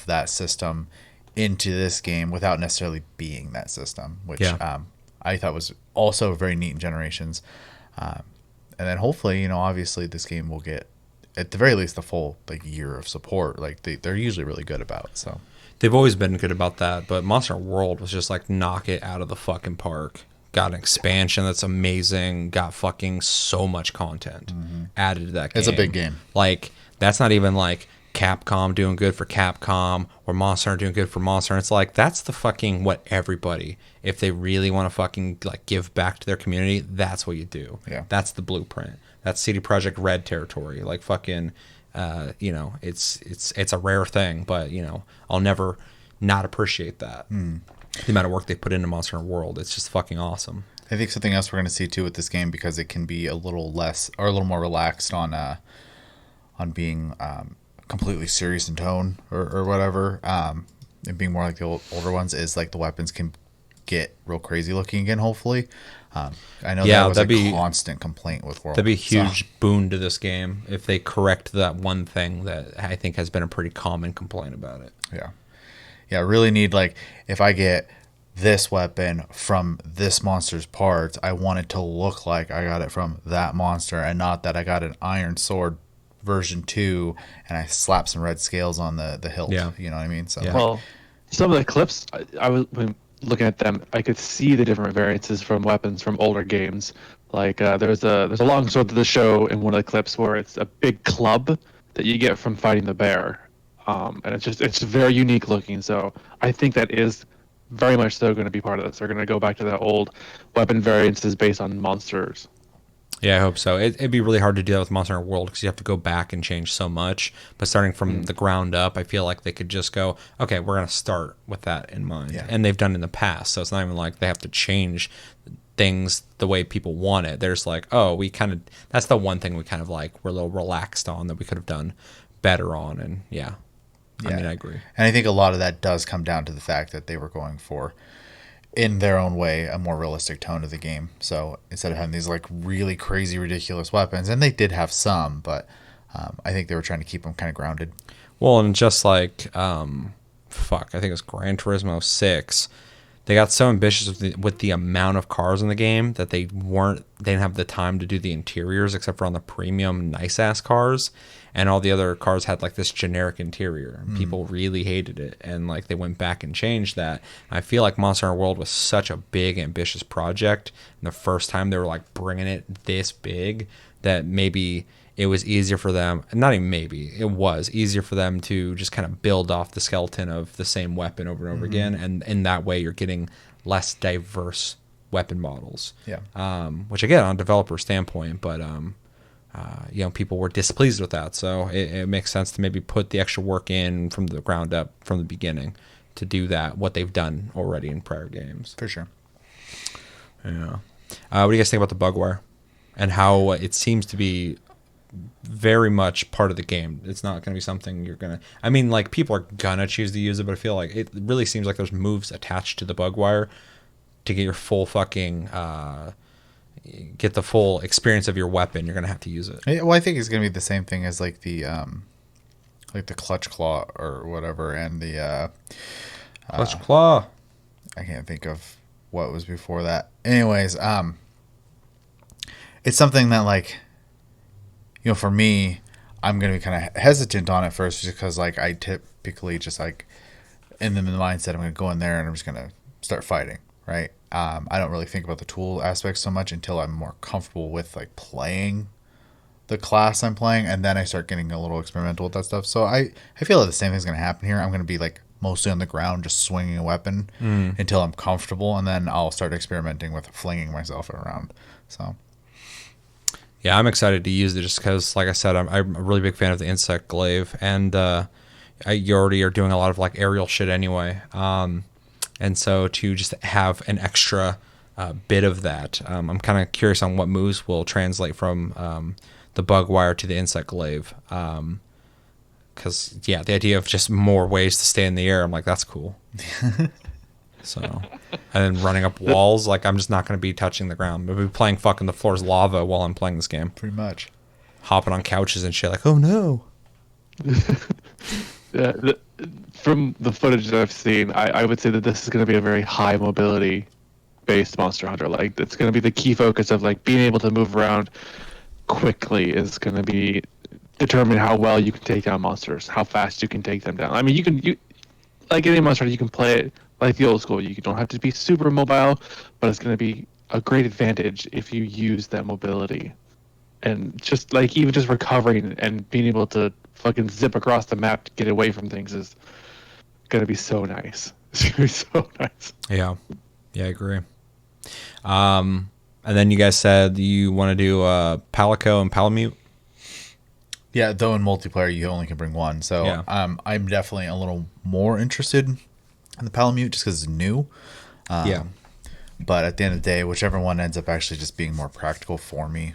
that system into this game without necessarily being that system, which I thought was also very neat in Generations. And then hopefully, obviously this game will get, at the very least, the full year of support. Like they're usually really good about. So they've always been good about that. But Monster World was just like, knock it out of the fucking park. Got an expansion that's amazing. Got fucking so much content added to that game. It's a big game. Like, that's not even like Capcom doing good for Capcom or Monster Hunter doing good for Monster Hunter. It's like, that's the fucking what everybody, if they really want to fucking like give back to their community, that's what you do. Yeah. That's the blueprint. That's CD Projekt Red territory. Like, fucking it's a rare thing, but I'll never not appreciate that. The amount of work they put into Monster Hunter World, it's just fucking awesome. I think something else we're going to see too with this game, because it can be a little less or a little more relaxed on being completely serious in tone or whatever, and being more like the older ones, is like the weapons can get real crazy looking again, hopefully. I know that was a constant complaint with World. That'd be a huge boon to this game if they correct that one thing that I think has been a pretty common complaint about it. Yeah, I really need, like, if I get this weapon from this monster's parts, I want it to look like I got it from that monster, and not that I got an iron sword version 2 and I slap some red scales on the hilt. Yeah. You know what I mean? So Well, some of the clips I was when looking at them, I could see the different variances from weapons from older games. Like there's a long sword to the show in one of the clips where it's a big club that you get from fighting the bear, and it's very unique looking. So I think that is very much so going to be part of this. They're going to go back to the old weapon variances based on monsters. Yeah, I hope so. It'd be really hard to do that with Monster Hunter World because you have to go back and change so much. But starting from the ground up, I feel like they could just go, okay, we're going to start with that in mind. Yeah. And they've done it in the past, so it's not even like they have to change things the way people want it. There's like, oh, that's the one thing we kind of like, we're a little relaxed on that we could have done better on. And I mean, I agree. And I think a lot of that does come down to the fact that they were going for in their own way, a more realistic tone to the game. So instead of having these like really crazy, ridiculous weapons, and they did have some, but I think they were trying to keep them kind of grounded. Well, and just like, I think it was Gran Turismo 6, they got so ambitious with the amount of cars in the game that they didn't have the time to do the interiors except for on the premium nice ass cars, and all the other cars had like this generic interior. People really hated it, and like they went back and changed that. I feel like Monster Hunter World was such a big ambitious project, and the first time they were like bringing it this big, that maybe it was easier for them, not even maybe, it was easier for them to just kind of build off the skeleton of the same weapon over and over again. And in that way, you're getting less diverse weapon models. Yeah. Which again, on a developer standpoint, but, people were displeased with that. So it makes sense to maybe put the extra work in from the ground up from the beginning to do that, what they've done already in prior games. For sure. Yeah. What do you guys think about the bug wire and how it seems to be very much part of the game? It's not going to be something you're going to, I mean, like, people are going to choose to use it, but I feel like it really seems like there's moves attached to the bug wire to get your full fucking, get the full experience of your weapon. You're going to have to use it. Well, I think it's going to be the same thing as like the clutch claw or whatever, and the Clutch claw. I can't think of what was before that. Anyways, it's something that, like, for me, I'm going to be kind of hesitant on it first, just because, like, I typically just, like, in the mindset, I'm going to go in there and I'm just going to start fighting, right? I don't really think about the tool aspect so much until I'm more comfortable with, like, playing the class I'm playing, and then I start getting a little experimental with that stuff. So I feel like the same thing's going to happen here. I'm going to be, like, mostly on the ground, just swinging a weapon until I'm comfortable, and then I'll start experimenting with flinging myself around. So... yeah, I'm excited to use it just because, like I said, I'm a really big fan of the insect glaive, and you already are doing a lot of like aerial shit anyway. And so to just have an extra bit of that, I'm kind of curious on what moves will translate from the bug wire to the insect glaive. Because, the idea of just more ways to stay in the air, I'm like, that's cool. So, and then running up walls, like, I'm just not going to be touching the ground. I'll be playing fucking the floor's lava while I'm playing this game. Pretty much. Hopping on couches and shit, like, oh no. From the footage that I've seen, I would say that this is going to be a very high mobility based Monster Hunter. Like, it's going to be the key focus of, like, being able to move around quickly is going to be determine how well you can take down monsters, how fast you can take them down. I mean, you like any Monster Hunter, you can play it like the old school. You don't have to be super mobile, but it's going to be a great advantage if you use that mobility. And just like even just recovering and being able to fucking zip across the map to get away from things is going to be so nice. It's going to be so nice. Yeah, I agree. And then you guys said you want to do Palico and Palamute. Yeah, though in multiplayer you only can bring one. So Yeah. I'm definitely a little more interested in the Palamute just because it's new. But at the end of the day, whichever one ends up actually just being more practical for me,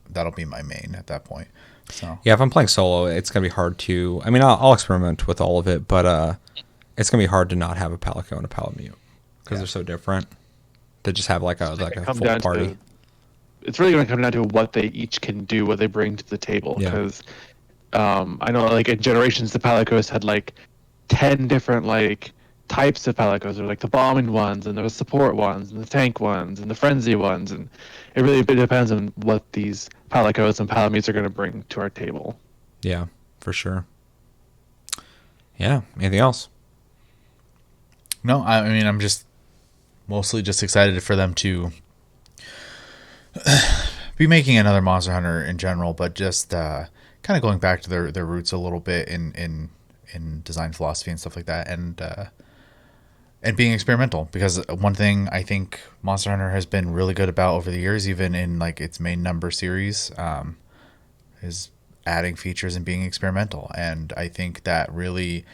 that'll be my main at that point. So Yeah, if I'm playing solo, it's going to be hard to... I mean, I'll experiment with all of it, but it's going to be hard to not have a Palico and a Palamute because they're so different. To just have like a full party. It's really going to come down to what they each can do, what they bring to the table. Yeah. Because I know, like, in Generations, the Palicos had like 10 different like types of Palicos. There were like the bombing ones, and there was support ones, and the tank ones, and the frenzy ones, and it really depends on what these Palicos and Palamutes are going to bring to our table. Yeah, for sure. Yeah, anything else? no, I mean I'm just mostly just excited for them to be making another Monster Hunter in general, but just kind of going back to their roots a little bit in design philosophy and stuff like that, and being experimental. Because one thing I think Monster Hunter has been really good about over the years, even in like its main number series, is adding features and being experimental. And I think that really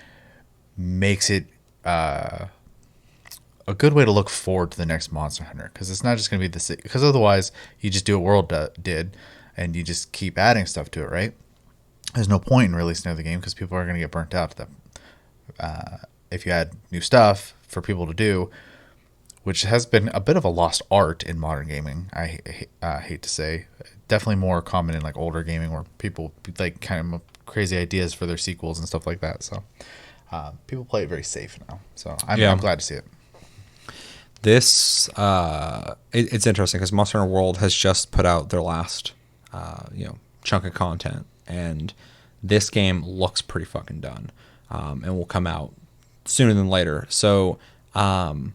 makes it a good way to look forward to the next Monster Hunter, because it's not just going to be the same. Because otherwise, you just do what World did, and you just keep adding stuff to it, right? There's no point in releasing another game because people are going to get burnt out. If you add new stuff for people to do, which has been a bit of a lost art in modern gaming. I hate to say, definitely more common in like older gaming where people like kind of crazy ideas for their sequels and stuff like that. So people play it very safe now. So I'm glad to see it. This it's interesting because Monster Hunter World has just put out their last chunk of content, and this game looks pretty fucking done, and will come out sooner than later. So that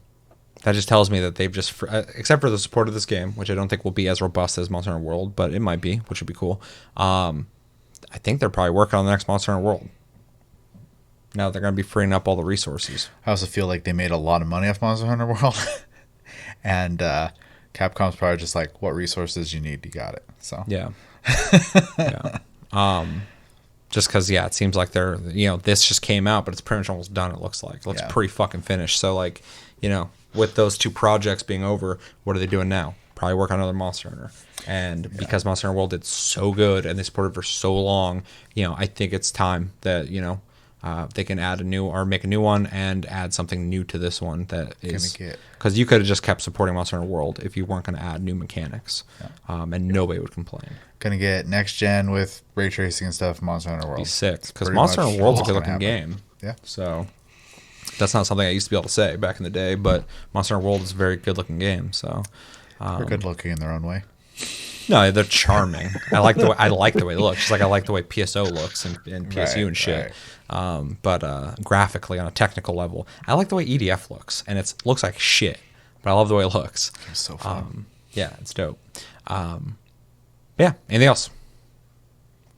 just tells me that they've just, except for the support of this game, which I don't think will be as robust as Monster Hunter World, but it might be, which would be cool. I think they're probably working on the next Monster Hunter World. Now they're going to be freeing up all the resources. I also feel like they made a lot of money off Monster Hunter World, and Capcom's probably just like, what resources you need, you got it. So yeah. Just because, it seems like they're, this just came out, but it's pretty much almost done, it looks like. It looks pretty fucking finished. So, like, with those two projects being over, what are they doing now? Probably work on another Monster Hunter. And because Monster Hunter World did so good and they supported for so long, I think it's time that, they can add make a new one and add something new to this one that is, because you could have just kept supporting Monster Hunter World if you weren't going to add new mechanics, and nobody would complain. Gonna get next gen with ray tracing and stuff. Monster Hunter World be sick because Monster Hunter World's a good looking game. Yeah, so that's not something I used to be able to say back in the day, but Monster Hunter World is a very good looking game. So they're good looking in their own way. No, they're charming. I like the way it looks. Just like I like the way PSO looks and PSU and shit. Right. But graphically, on a technical level, I like the way EDF looks, and it looks like shit. But I love the way it looks. It's so fun. Yeah, it's dope. Yeah. Anything else?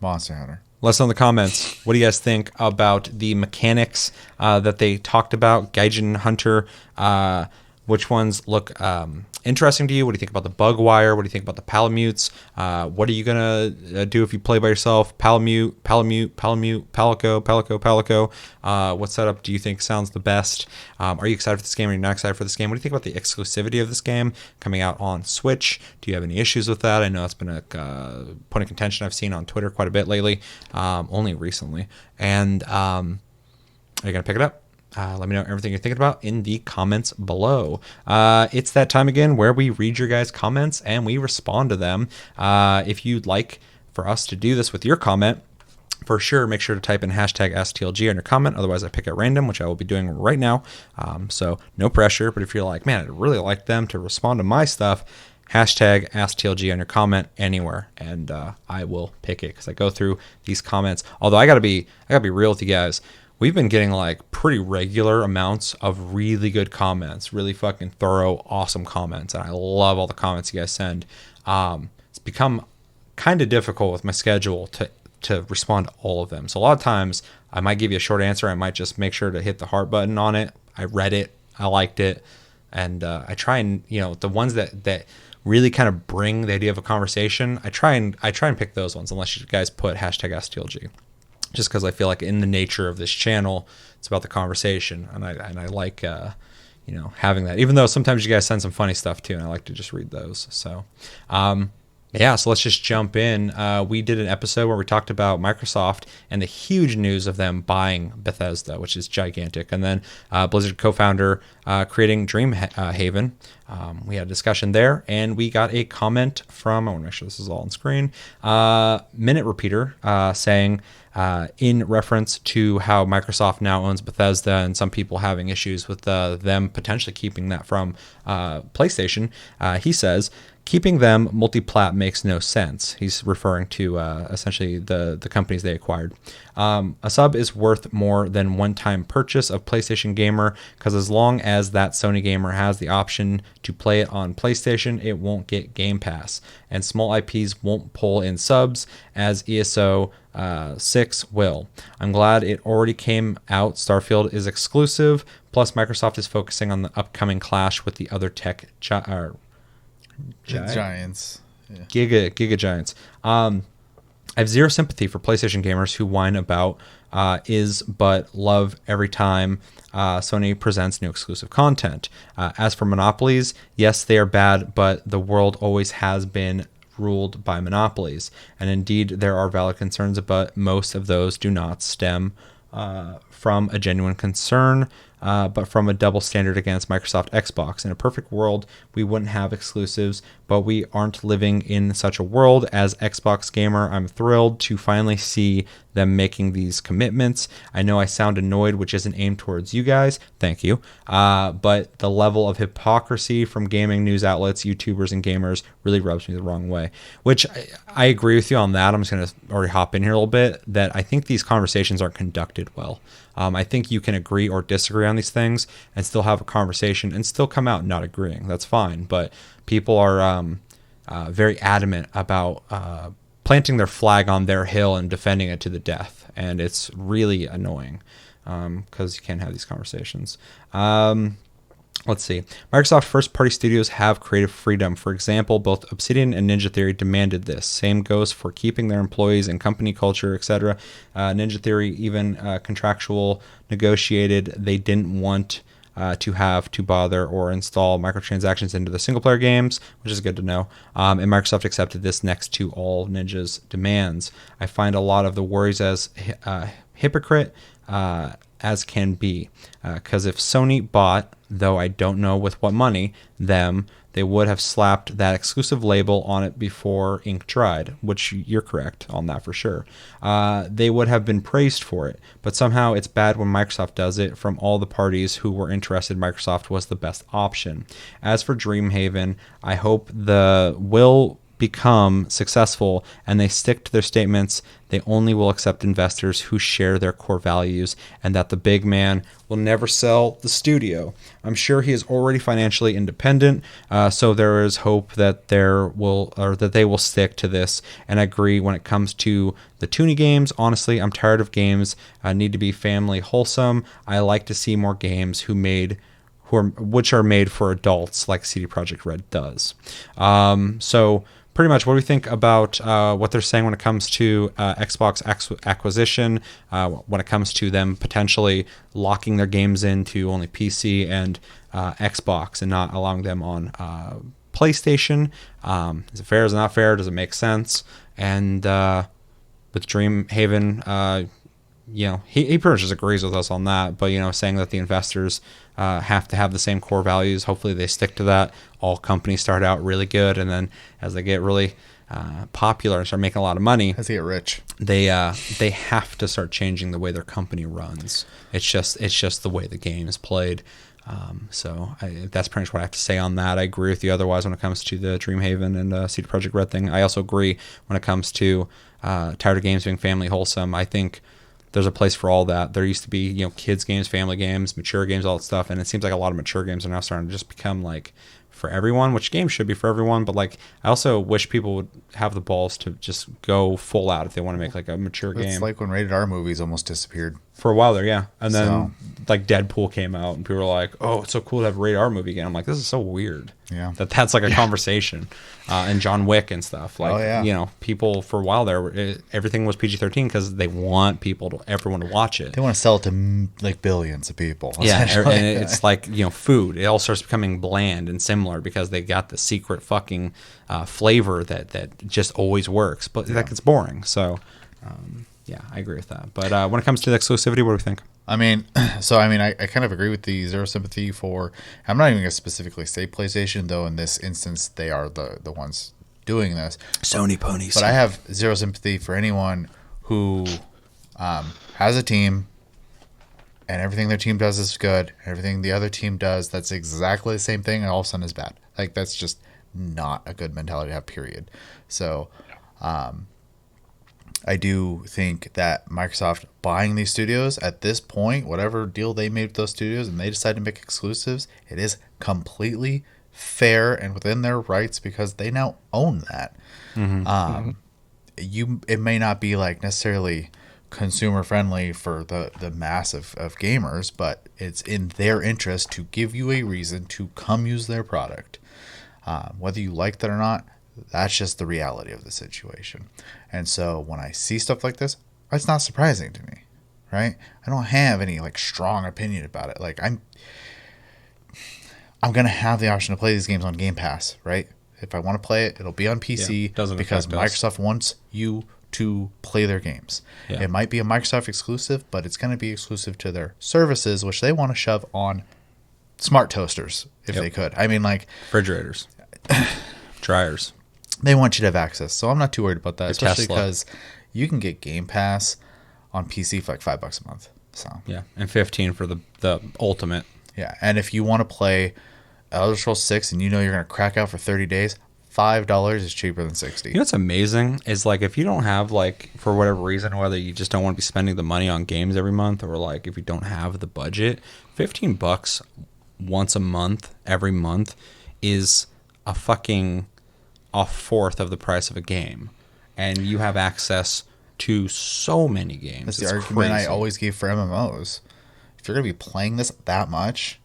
Monster Hunter. Let us know in the comments. What do you guys think about the mechanics that they talked about? Gaijin Hunter. Which ones look interesting to you? What do you think about the bug wire? What do you think about the palamutes? What are you going to do if you play by yourself? Palamute, Palico. What setup do you think sounds the best? Are you excited for this game or are you not excited for this game? What do you think about the exclusivity of this game coming out on Switch? Do you have any issues with that? I know it's been a point of contention I've seen on Twitter quite a bit lately, only recently. And are you going to pick it up? Let me know everything you're thinking about in the comments below. It's that time again where we read your guys' comments and we respond to them. If you'd like for us to do this with your comment, for sure, make sure to type in hashtag AskTLG on your comment. Otherwise, I pick at random, which I will be doing right now. So no pressure. But if you're like, man, I'd really like them to respond to my stuff, hashtag AskTLG on your comment anywhere, and I will pick it because I go through these comments. Although I gotta be real with you guys. We've been getting like pretty regular amounts of really good comments, really fucking thorough, awesome comments. And I love all the comments you guys send. It's become kind of difficult with my schedule to respond to all of them. So a lot of times I might give you a short answer. I might just make sure to hit the heart button on it. I read it. I liked it. And I try and, the ones that really kind of bring the idea of a conversation, I try and pick those ones unless you guys put hashtag AskTLG. Just because I feel like in the nature of this channel, it's about the conversation, and I like having that. Even though sometimes you guys send some funny stuff too, and I like to just read those. So, so let's just jump in. We did an episode where we talked about Microsoft and the huge news of them buying Bethesda, which is gigantic, and then Blizzard co-founder creating Dreamhaven. We had a discussion there, and we got a comment from, I want to make sure this is all on screen, Minute Repeater saying, in reference to how Microsoft now owns Bethesda and some people having issues with them potentially keeping that from PlayStation, he says, keeping them multi-plat makes no sense. He's referring to essentially the companies they acquired. A sub is worth more than one-time purchase of PlayStation Gamer because as long as that Sony gamer has the option to play it on PlayStation, it won't get Game Pass. And small IPs won't pull in subs as ESO 6 will. I'm glad it already came out. Starfield is exclusive. Plus, Microsoft is focusing on the upcoming clash with the other tech giants. Yeah. Giga giants. I have zero sympathy for PlayStation gamers who whine about but love every time Sony presents new exclusive content. As for monopolies, yes, they are bad, but the world always has been ruled by monopolies. And indeed, there are valid concerns, but most of those do not stem from a genuine concern but from a double standard against Microsoft Xbox. In a perfect world, we wouldn't have exclusives, but we aren't living in such a world. As Xbox gamer, I'm thrilled to finally see them making these commitments. I know I sound annoyed, which isn't aimed towards you guys. Thank you. But the level of hypocrisy from gaming news outlets, YouTubers, and gamers really rubs me the wrong way, which I agree with you on that. I'm just going to already hop in here a little bit, that I think these conversations aren't conducted well. I think you can agree or disagree on these things and still have a conversation and still come out not agreeing. That's fine. But people are very adamant about planting their flag on their hill and defending it to the death. And it's really annoying because you can't have these conversations. Let's see. Microsoft first-party studios have creative freedom. For example, both Obsidian and Ninja Theory demanded this. Same goes for keeping their employees and company culture, etc. Ninja Theory even contractual negotiated. They didn't want to have to bother or install microtransactions into the single-player games, which is good to know. And Microsoft accepted this next to all Ninja's demands. I find a lot of the worries as hypocrite as can be, because if Sony bought, though I don't know with what money, they would have slapped that exclusive label on it before ink dried, which you're correct on that for sure. They would have been praised for it, but somehow it's bad when Microsoft does it. From all the parties who were interested, Microsoft was the best option. As for Dreamhaven, I hope the will become successful and they stick to their statements. They only will accept investors who share their core values, and that the big man will never sell the studio. I'm sure he is already financially independent, so there is hope that they will stick to this. And I agree when it comes to the Toonie games. Honestly, I'm tired of games need to be family wholesome. I like to see more games which are made for adults, like CD Projekt Red does. So pretty much, what do we think about what they're saying when it comes to Xbox acquisition, when it comes to them potentially locking their games into only PC and Xbox and not allowing them on PlayStation? Is it fair? Is it not fair? Does it make sense? And with Dreamhaven, he pretty much just agrees with us on that, but, saying that the investors have to have the same core values. Hopefully they stick to that. All companies start out really good, and then as they get really popular and start making a lot of money, as they get rich, they have to start changing the way their company runs. It's just the way the game is played. So that's pretty much what I have to say on that. I agree with you otherwise when it comes to the Dreamhaven and CD Projekt Red thing. I also agree when it comes to tired of games being family wholesome. I think there's a place for all that. There used to be, kids games, family games, mature games, all that stuff. And it seems like a lot of mature games are now starting to just become like for everyone, which games should be for everyone. But like, I also wish people would have the balls to just go full out if they want to make like a mature game. It's like when rated R movies almost disappeared. For a while there, yeah. And then like Deadpool came out and people were like, oh, it's so cool to have a rated R movie again. I'm like, this is so weird. Yeah. That's like a conversation. And John Wick and stuff. Like, people for a while there, everything was PG-13 because they want everyone to watch it. They want to sell it to like billions of people. Yeah. And it's like, food. It all starts becoming bland and similar because they got the secret fucking flavor that just always works. But that gets boring. So, yeah, I agree with that. But when it comes to the exclusivity, what do we think? I kind of agree with the zero sympathy for. I'm not even going to specifically say PlayStation, though. In this instance, they are the ones doing this. Sony ponies. But I have zero sympathy for anyone who has a team, and everything their team does is good. Everything the other team does, that's exactly the same thing, and all of a sudden is bad. Like, that's just not a good mentality to have. Period. So. I do think that Microsoft buying these studios at this point, whatever deal they made with those studios, and they decide to make exclusives, it is completely fair and within their rights because they now own that. Mm-hmm. It may not be like necessarily consumer friendly for the mass of gamers, but it's in their interest to give you a reason to come use their product. Whether you like that or not, that's just the reality of the situation. And so when I see stuff like this, it's not surprising to me, right? I don't have any like strong opinion about it. Like I'm going to have the option to play these games on Game Pass, right? If I want to play it, it'll be on PC because Microsoft wants you to play their games. Yeah. It might be a Microsoft exclusive, but it's going to be exclusive to their services, which they want to shove on smart toasters if Yep. they could. I mean, like, Refrigerators, dryers. they want you to have access. So I'm not too worried about that, Your especially Tesla. because you can get Game Pass on PC for like $5 a month. So Yeah, and 15 for the ultimate. yeah, and if you want to play Elder Scrolls 6 and you know you're going to crack out for 30 days, $5 is cheaper than 60. You know what's amazing is like if you don't have like for whatever reason, whether you just don't want to be spending the money on games every month or like if you don't have the budget, $15 once a month every month is a fourth of the price of a game, and you have access to so many games. That's the It's argument I crazy. always gave for MMOs. If you're going to be playing this that much,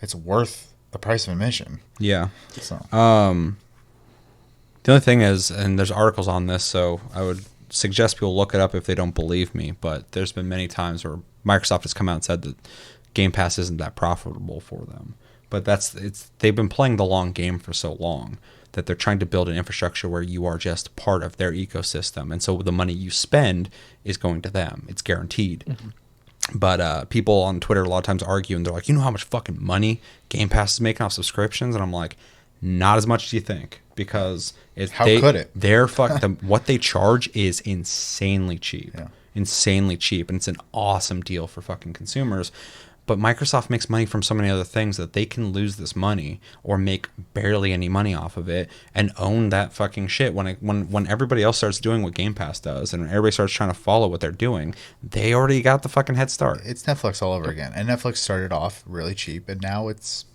it's worth the price of admission. Yeah. So The only thing is, and there's articles on this, so I would suggest people look it up if they don't believe me, but there's been many times where Microsoft has come out and said that Game Pass isn't that profitable for them. But they've been playing the long game for so long that they're trying to build an infrastructure where you are just part of their ecosystem. And so the money you spend is going to them. It's guaranteed. Mm-hmm. But people on Twitter a lot of times argue, and they're like, you know how much fucking money Game Pass is making off subscriptions? And I'm like, not as much as you think, because How could it? What they charge is insanely cheap. Yeah. Insanely cheap, and it's an awesome deal for fucking consumers. But Microsoft makes money from so many other things that they can lose this money or make barely any money off of it and own that fucking shit. When everybody else starts doing what Game Pass does and everybody starts trying to follow what they're doing, they already got the fucking head start. it's Netflix all over again. And Netflix started off really cheap, and now it's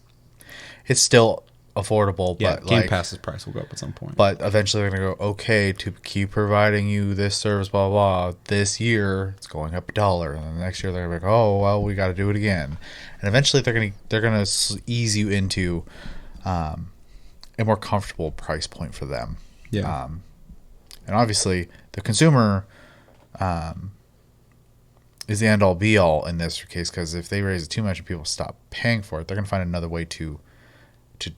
still affordable, Yeah, but Game like, Pass's price will go up at some point. but eventually they're going to go, okay, to keep providing you this service, blah, blah, blah, this year it's going up $1. And then the next year they're going to be like, oh, well, we got to do it again. And eventually they're going to ease you into a more comfortable price point for them. Yeah. And obviously the consumer is the end all be all in this case, because if they raise it too much and people stop paying for it, they're going to find another way to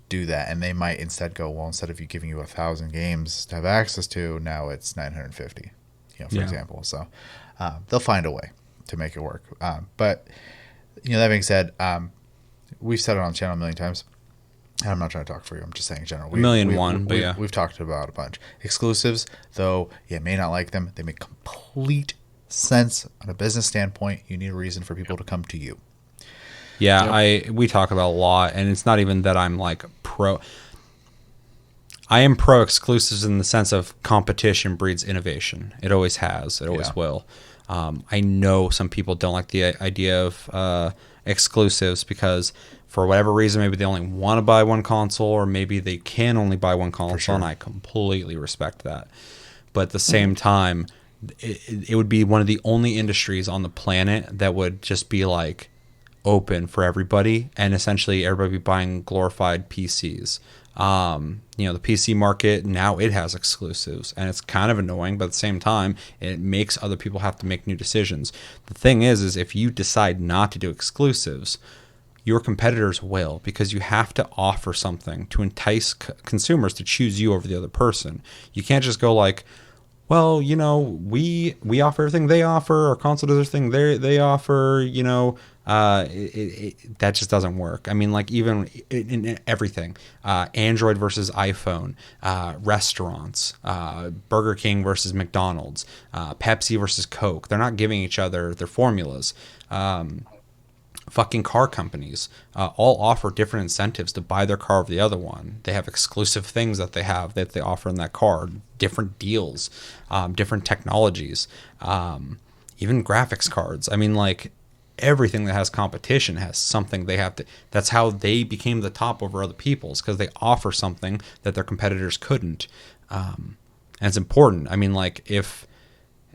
do that, and they might instead go, well, instead of you giving you 1,000 games to have access to, now it's 950, for example. So they'll find a way to make it work. But that being said, we've said it on the channel a million times. And I'm not trying to talk for you. I'm just saying in general. We've talked about a bunch. Exclusives, though, you may not like them. They make complete sense on a business standpoint. You need a reason for people to come to you. Yeah, we talk about a lot, and it's not even that I'm like pro. I am pro exclusives in the sense of competition breeds innovation. It always has. It always will. I know some people don't like the idea of exclusives because for whatever reason, maybe they only want to buy one console, or maybe they can only buy one console, and I completely respect that. But at the same time, it would be one of the only industries on the planet that would just be like open for everybody, and essentially everybody be buying glorified PCs. The PC market now, it has exclusives, and it's kind of annoying, but at the same time it makes other people have to make new decisions. The thing is if you decide not to do exclusives, your competitors will, because you have to offer something to entice consumers to choose you over the other person. You can't just go like, well, we offer everything they offer, our console does everything they offer, that just doesn't work. I mean, like, even in everything, Android versus iPhone, restaurants, Burger King versus McDonald's, Pepsi versus Coke. They're not giving each other their formulas. Fucking car companies all offer different incentives to buy their car over the other one. They have exclusive things that they offer in that car, different deals, different technologies, even graphics cards. I mean, like, everything that has competition has something they have to. That's how they became the top over other people's, because they offer something that their competitors couldn't. And it's important. I mean, like,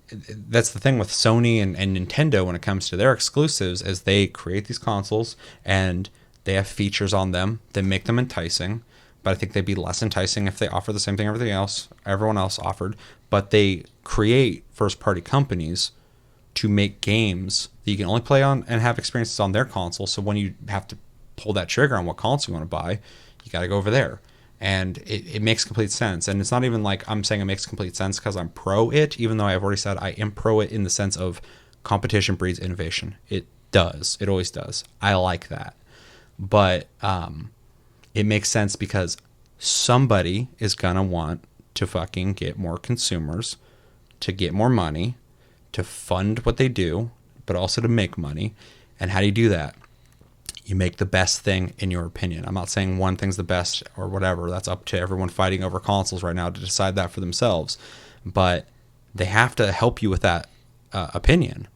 that's the thing with Sony and Nintendo when it comes to their exclusives, is they create these consoles and they have features on them that make them enticing, but I think they'd be less enticing if they offer the same thing everyone else offered. But they create first-party companies to make games that you can only play on and have experiences on their console. So when you have to pull that trigger on what console you want to buy, you got to go over there. And it makes complete sense. And it's not even like I'm saying it makes complete sense because I'm pro it, even though I've already said I am pro it in the sense of competition breeds innovation. It does. It always does. I like that. But it makes sense because somebody is going to want to fucking get more consumers, to get more money, to fund what they do, but also to make money. And how do you do that? You make the best thing in your opinion. I'm not saying one thing's the best or whatever. That's up to everyone fighting over consoles right now to decide that for themselves. But they have to help you with that opinion.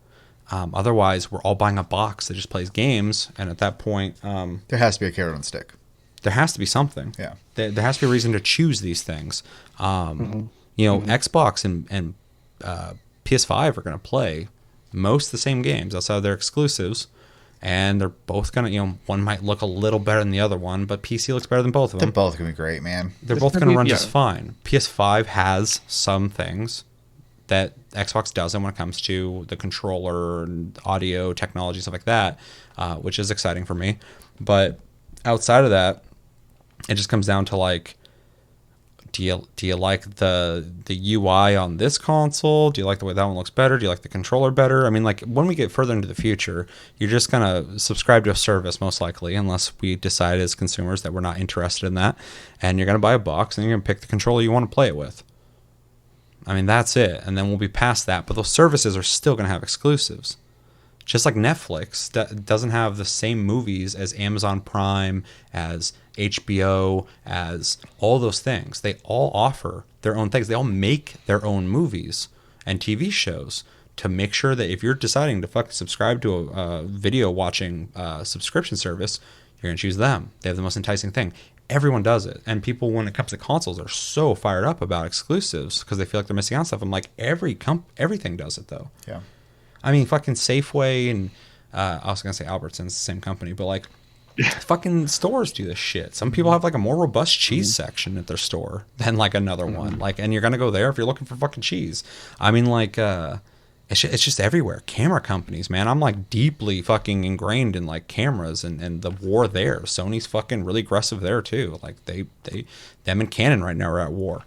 Otherwise, we're all buying a box that just plays games. And at that point, There has to be a carrot on stick. there has to be something. Yeah. There has to be a reason to choose these things. Xbox and PS5 are going to play most of the same games outside of their exclusives. And they're both going to, one might look a little better than the other one, but PC looks better than both of They're them. both going to be great, man. They're both going to run just fine. PS5 has some things that Xbox doesn't when it comes to the controller and audio technology, stuff like that, which is exciting for me. But outside of that, it just comes down to like, do you like the UI on this console? Do you like the way that one looks better? Do you like the controller better? I mean, like when we get further into the future, you're just gonna subscribe to a service most likely, unless we decide as consumers that we're not interested in that, and you're gonna buy a box and you're gonna pick the controller you want to play it with. I mean, that's it, and then we'll be past that. But those services are still gonna have exclusives. Just like Netflix doesn't have the same movies as Amazon Prime, as HBO, as all those things. They all offer their own things. They all make their own movies and TV shows to make sure that if you're deciding to fucking subscribe to a video watching subscription service, you're going to choose them. They have the most enticing thing. Everyone does it. And people, when it comes to consoles, are so fired up about exclusives because they feel like they're missing out on stuff. I'm like, everything does it, though. Yeah. I mean, fucking Safeway and I was going to say Albertsons, the same company, but like fucking stores do this shit. Some people have like a more robust cheese section at their store than like another one. Like, and you're going to go there if you're looking for fucking cheese. I mean, like, it's just everywhere. Camera companies, man. I'm like deeply fucking ingrained in like cameras and the war there. Sony's fucking really aggressive there too. Like them and Canon right now are at war.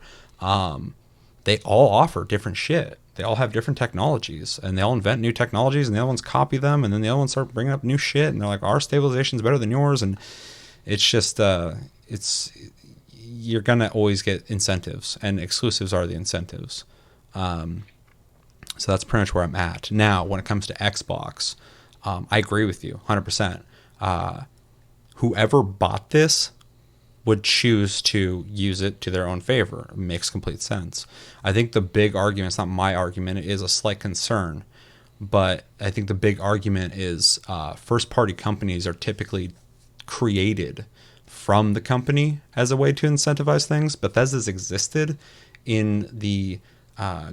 They all offer different shit. They all have different technologies, and they all invent new technologies, and the other ones copy them, and then the other ones start bringing up new shit, and they're like, our stabilization's better than yours, and it's just, you're gonna always get incentives, and exclusives are the incentives. So that's pretty much where I'm at. Now, when it comes to Xbox, I agree with you 100%. Whoever bought this would choose to use it to their own favor. It makes complete sense. I think the big argument, it's not my argument, it is a slight concern, but I think the big argument is first-party companies are typically created from the company as a way to incentivize things. Bethesda's existed in the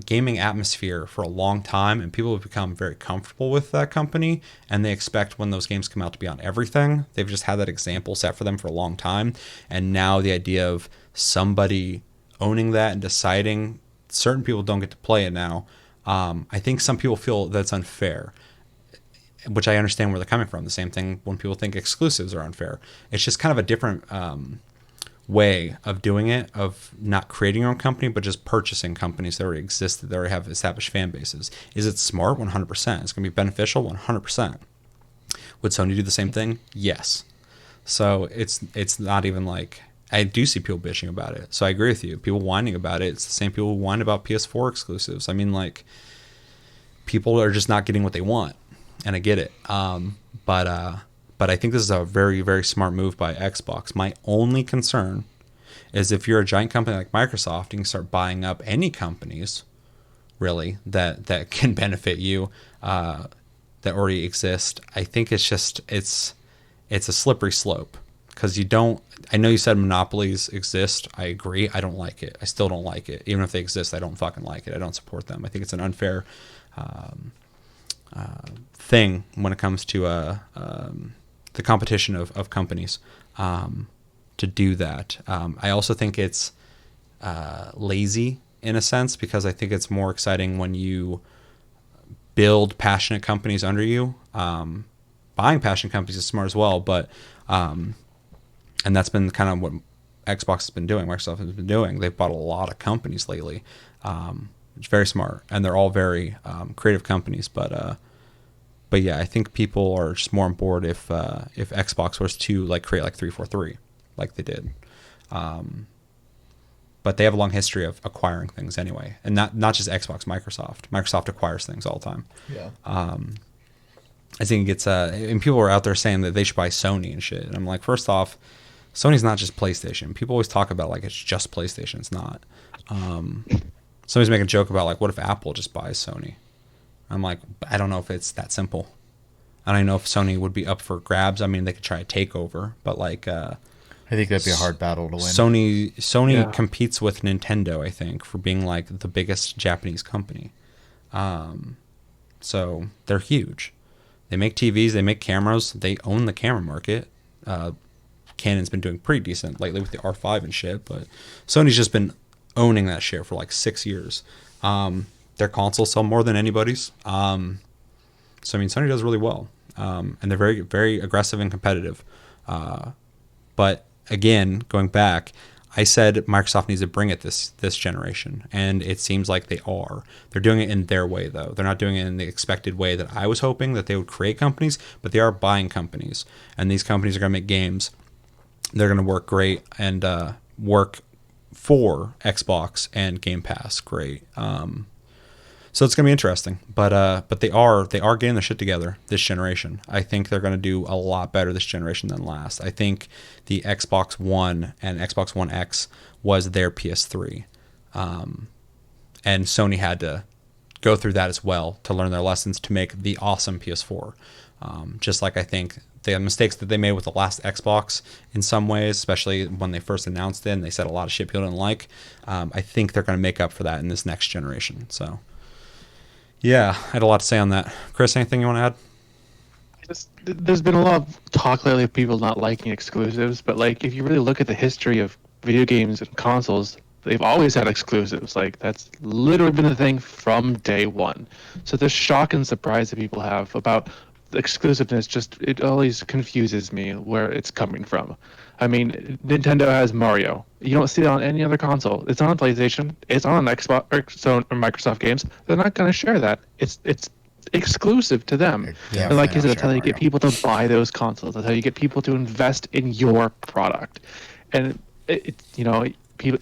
gaming atmosphere for a long time, and people have become very comfortable with that company, and they expect when those games come out to be on everything. They've just had that example set for them for a long time, and now the idea of somebody owning that and deciding certain people don't get to play it now, I think some people feel that's unfair, which I understand where they're coming from. The same thing when people think exclusives are unfair. It's just kind of a different way of doing it, of not creating your own company, but just purchasing companies that already exist, that already have established fan bases. Is it smart? 100%. It's going to be beneficial? 100%. Would Sony do the same thing? Yes. So it's not even like, I do see people bitching about it. So I agree with you. People whining about it. It's the same people who whine about PS4 exclusives. I mean, like, people are just not getting what they want, and I get it. But I think this is a very, very smart move by Xbox. My only concern is if you're a giant company like Microsoft, you can start buying up any companies, really, that can benefit you, that already exist. I think it's a slippery slope, because I know you said monopolies exist. I agree. I don't like it. I still don't like it. Even if they exist, I don't fucking like it. I don't support them. I think it's an unfair thing when it comes to the competition of companies to do that. I also think it's lazy in a sense, because I think it's more exciting when you build passionate companies under you. Buying passionate companies is smart as well, but and that's been kind of what Xbox has been doing, Microsoft has been doing. They've bought a lot of companies lately. It's very smart, and they're all very creative companies. But yeah, I think people are just more on board if Xbox was to like create like 343, like they did. But they have a long history of acquiring things anyway, and not just Xbox, Microsoft. Microsoft acquires things all the time. Yeah. I think it gets and people are out there saying that they should buy Sony and shit. And I'm like, first off, Sony's not just PlayStation. People always talk about like it's just PlayStation. It's not. Somebody's making a joke about like, what if Apple just buys Sony? I'm like, I don't know if it's that simple. I don't know if Sony would be up for grabs. I mean, they could try a takeover, but like, I think that'd be a hard battle to win. Sony competes with Nintendo, I think, for being like the biggest Japanese company. So they're huge. They make TVs, they make cameras, they own the camera market. Canon's been doing pretty decent lately with the R5 and shit, but Sony's just been owning that shit for like 6 years. Their consoles sell more than anybody's. So I mean, Sony does really well, and they're very, very aggressive and competitive. But again, going back, I said Microsoft needs to bring it this generation, and it seems like they are. They're doing it in their way, though. They're not doing it in the expected way that I was hoping, that they would create companies, but they are buying companies, and these companies are going to make games. They're going to work great and work for Xbox and Game Pass great. So it's going to be interesting, but they are getting their shit together this generation. I think they're going to do a lot better this generation than last. I think the Xbox One and Xbox One X was their PS3, and Sony had to go through that as well to learn their lessons to make the awesome PS4. Just like I think the mistakes that they made with the last Xbox in some ways, especially when they first announced it and they said a lot of shit people didn't like, I think they're going to make up for that in this next generation. So. Yeah, I had a lot to say on that. Chris, anything you want to add? There's been a lot of talk lately of people not liking exclusives, but like if you really look at the history of video games and consoles, they've always had exclusives. Like that's literally been the thing from day one. So the shock and surprise that people have about the exclusiveness it always confuses me where it's coming from. I mean, Nintendo has Mario. You don't see it on any other console. It's on PlayStation. It's on Xbox or Microsoft games. They're not going to share that. It's exclusive to them. Yeah, and like you said, that's how you Mario. get people to buy those consoles. That's how you get people to invest in your product. And it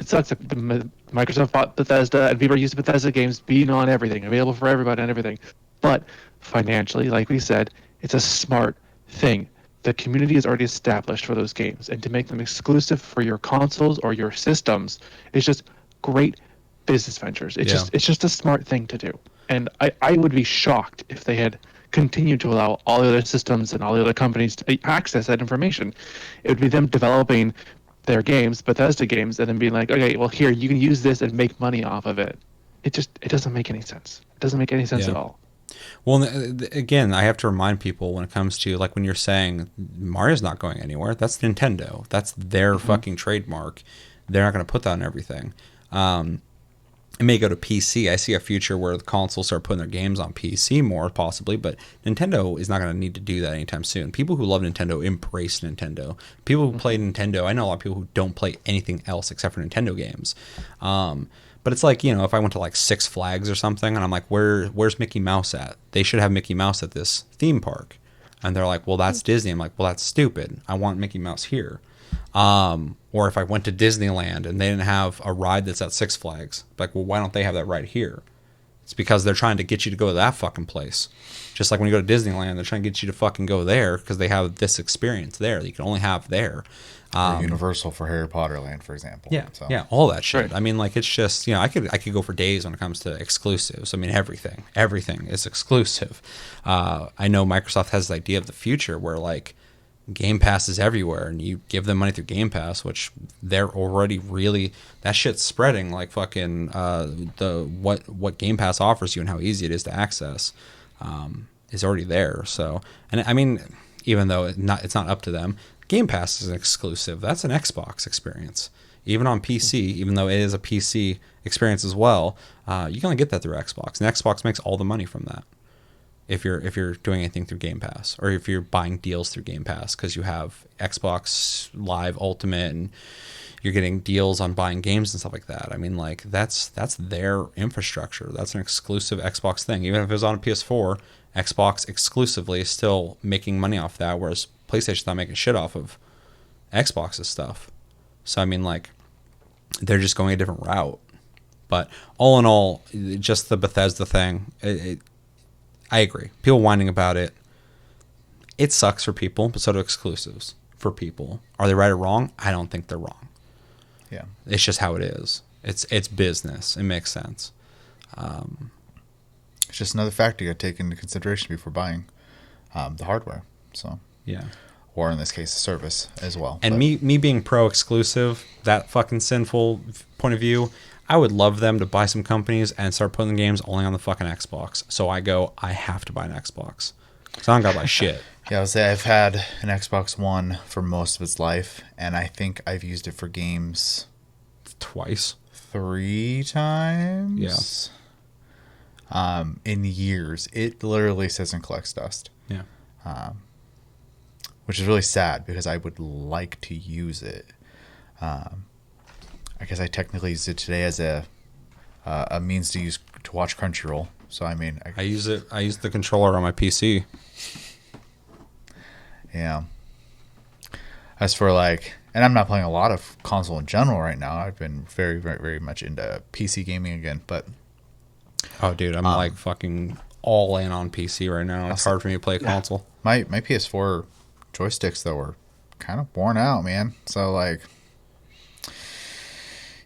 sucks that Microsoft bought Bethesda and people are used to Bethesda games being on everything, available for everybody and everything. But financially, like we said, it's a smart thing. The community is already established for those games, and to make them exclusive for your consoles or your systems is just great business ventures. It's just a smart thing to do. And I would be shocked if they had continued to allow all the other systems and all the other companies to access that information. It would be them developing their games, Bethesda games, and then being like, okay, well here, you can use this and make money off of it. It doesn't make any sense. It doesn't make any sense at all. Well, again, I have to remind people when it comes to, like, when you're saying Mario's not going anywhere, that's Nintendo. That's their fucking trademark. They're not going to put that on everything. It may go to PC. I see a future where the consoles start putting their games on PC more, possibly, but Nintendo is not going to need to do that anytime soon. People who love Nintendo embrace Nintendo. People who play Nintendo, I know a lot of people who don't play anything else except for Nintendo games. But it's like, if I went to like Six Flags or something and I'm like, where's Mickey Mouse at? They should have Mickey Mouse at this theme park. And they're like, well, that's Disney. I'm like, well, that's stupid. I want Mickey Mouse here. Or if I went to Disneyland and they didn't have a ride that's at Six Flags, like, well, why don't they have that right here? It's because they're trying to get you to go to that fucking place. Just like when you go to Disneyland, they're trying to get you to fucking go there because they have this experience there that you can only have there. Or Universal for Harry Potter Land, for example. Yeah, So. yeah, all that shit. Right. I mean, like, it's just, I could go for days when it comes to exclusives. I mean, everything is exclusive. I know Microsoft has this idea of the future where, like, Game Pass is everywhere, and you give them money through Game Pass, which they're already really, that shit's spreading like fucking what Game Pass offers you and how easy it is to access is already there. So, and I mean, even though it's not up to them, Game Pass is an exclusive. That's an Xbox experience. Even on PC, even though it is a PC experience as well, you can only get that through Xbox. And Xbox makes all the money from that. if you're doing anything through Game Pass, or if you're buying deals through Game Pass, because you have Xbox Live Ultimate and you're getting deals on buying games and stuff like that. I mean, like that's their infrastructure. That's an exclusive Xbox thing. Even if it was on a PS4, Xbox exclusively is still making money off that, whereas PlayStation's not making shit off of Xbox's stuff. So I mean, like, they're just going a different route. But all in all, just the Bethesda thing, I agree. People whining about it. It sucks for people, but so do exclusives for people. Are they right or wrong? I don't think they're wrong. Yeah. It's just how it is. It's business. It makes sense. It's just another factor you got to take into consideration before buying the hardware. So Yeah. or in this case, the service as well. And But me being pro exclusive, that fucking sinful point of view, I would love them to buy some companies and start putting the games only on the fucking Xbox. So I have to buy an Xbox. So I don't got to buy shit. yeah, I would say I've had an Xbox One for most of its life, and I think I've used it for games Twice. 3 times. In years. It literally sits and collects dust. Yeah. Which is really sad because I would like to use it. I guess I technically use it today as a means to watch Crunchyroll. So I mean, I use the controller on my PC. yeah. As for like, and I'm not playing a lot of console in general right now. I've been very, very, very much into PC gaming again. But Oh, dude, I'm like fucking all in on PC right now. It's hard for me to play a console. my PS4 joysticks though were kind of worn out, man. So like,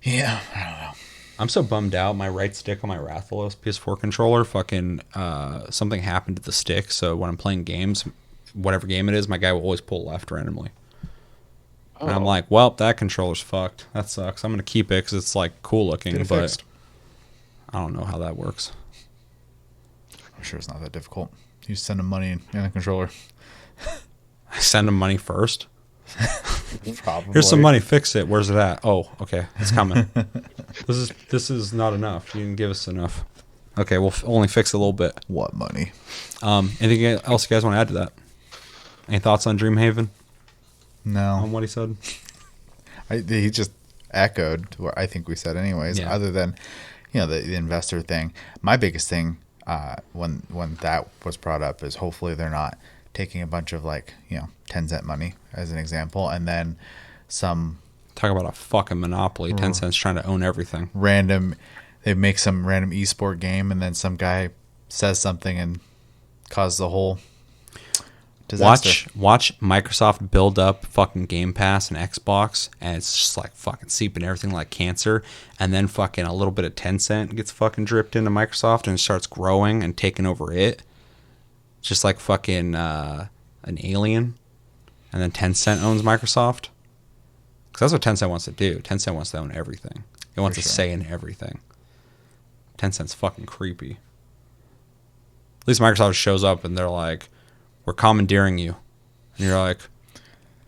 yeah, I don't know. I'm so bummed out. My right stick on my Rathalos PS4 controller, fucking something happened to the stick. So when I'm playing games, whatever game it is, my guy will always pull left randomly. And I'm like, well, that controller's fucked. That sucks. I'm gonna keep it because it's like cool looking, Get it but fixed. I don't know how that works. I'm sure it's not that difficult. You send them money and a controller. I send him money first. Probably. Here's some money. Fix it. Where's it at? Oh, okay, it's coming. This is not enough. You didn't give us enough. Okay, we'll only fix a little bit. What money? Anything else you guys want to add to that? Any thoughts on Dreamhaven? No. On what he said? He just echoed what I think we said anyways, Yeah. other than, the investor thing. My biggest thing when that was brought up is hopefully they're not taking a bunch of 10-cent money as an example, and then some Talk about a fucking monopoly. Tencent's trying to own everything. they make some random esport game, and then some guy says something and causes the whole disaster. Watch Microsoft build up fucking Game Pass and Xbox, and it's just like fucking seeping everything like cancer. And then fucking a little bit of Tencent gets fucking dripped into Microsoft and starts growing and taking over it. Just like fucking an alien. And then Tencent owns Microsoft. Because that's what Tencent wants to do. Tencent wants to own everything. It wants to say in everything. Tencent's fucking creepy. At least Microsoft shows up and they're like, we're commandeering you. And you're like,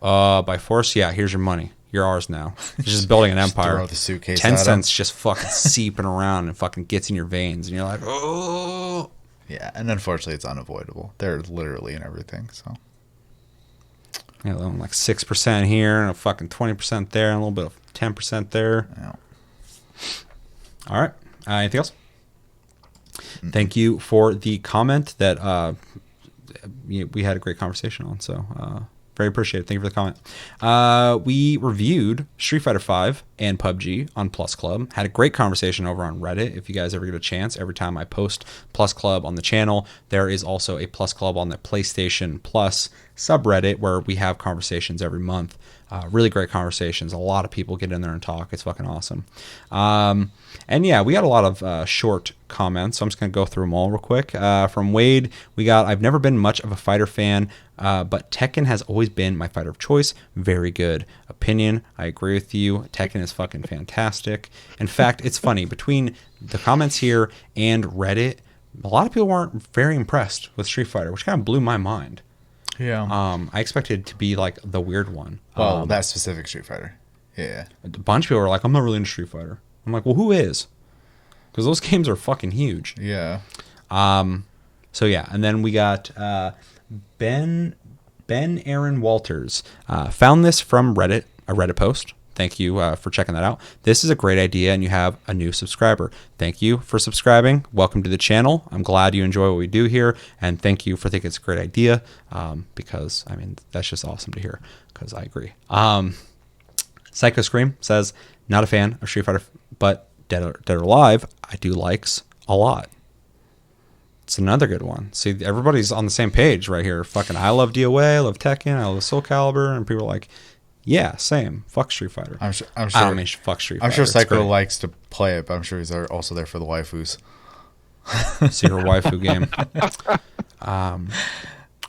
by force? Yeah, here's your money. You're ours now. It's just building an empire. Throw the suitcase at 'em. Tencent's just fucking seeping around and fucking gets in your veins. And you're like, oh. Yeah, and unfortunately it's unavoidable. They're literally in everything, so. Yeah, they own like 6% here and a fucking 20% there and a little bit of 10% there. Yeah. All right. Anything else? Thank you for the comment that we had a great conversation on. So very appreciated. Thank you for the comment. We reviewed Street Fighter V and PUBG on Plus Club. Had a great conversation over on Reddit. If you guys ever get a chance, every time I post Plus Club on the channel, there is also a Plus Club on the PlayStation Plus subreddit where we have conversations every month. Really great conversations. A lot of people get in there and talk. It's fucking awesome. And yeah, we got a lot of short comments, so I'm just going to go through them all real quick. From Wade, we got, I've never been much of a fighter fan, but Tekken has always been my fighter of choice. Very good opinion. I agree with you. Tekken is fucking fantastic. In fact, it's funny. Between the comments here and Reddit, a lot of people weren't very impressed with Street Fighter, which kind of blew my mind. Yeah. I expected it to be like the weird one. Well, that specific Street Fighter. Yeah. A bunch of people were like, I'm not really into Street Fighter. I'm like, well, who is? Because those games are fucking huge. Yeah. So yeah, and then we got Ben Aaron Walters found this from Reddit, a Reddit post. Thank you for checking that out. This is a great idea, and you have a new subscriber. Thank you for subscribing. Welcome to the channel. I'm glad you enjoy what we do here, and thank you for thinking it's a great idea, because, I mean, that's just awesome to hear, because I agree. Psycho Scream says, not a fan of Street Fighter, but Dead or Alive, I do likes a lot. It's another good one. See, everybody's on the same page right here. Fucking, I love DOA, I love Tekken, I love Soul Calibur, and people are like, yeah, same. Fuck Street Fighter. I'm sure. I don't mean fuck Street Fighter. I'm sure It's Psycho great. likes to play it, but I'm sure he's also there for the waifus. Secret waifu game.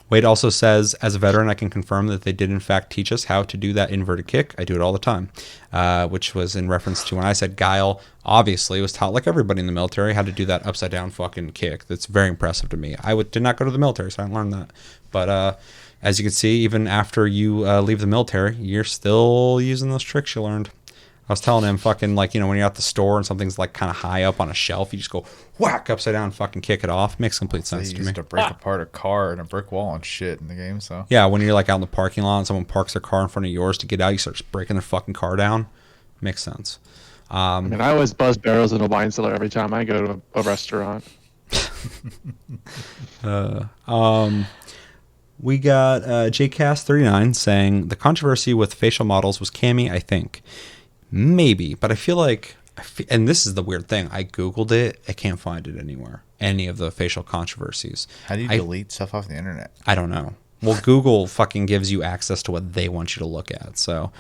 Wade also says, as a veteran, I can confirm that they did in fact teach us how to do that inverted kick. I do it all the time, which was in reference to when I said Guile obviously was taught, like everybody in the military, how to do that upside down fucking kick. That's very impressive to me. Did not go to the military, so I didn't learn that. But as you can see, even after you leave the military, you're still using those tricks you learned. I was telling him, fucking, like, you know, when you're at the store and something's like kind of high up on a shelf, you just go whack upside down and fucking kick it off. Makes complete sense They to me. used to break apart a car and a brick wall and shit in the game. So Yeah, when you're like out in the parking lot and someone parks their car in front of yours to get out, you start just breaking their fucking car down. Makes sense. I mean, I always buzz barrels in a wine cellar every time I go to a restaurant. We got JCast39 saying the controversy with facial models was Cammy, I think. Maybe, but I feel like, and this is the weird thing, I Googled it, I can't find it anywhere. Any of the facial controversies. how do you delete stuff off the internet? I don't know. Well, Google fucking gives you access to what they want you to look at. So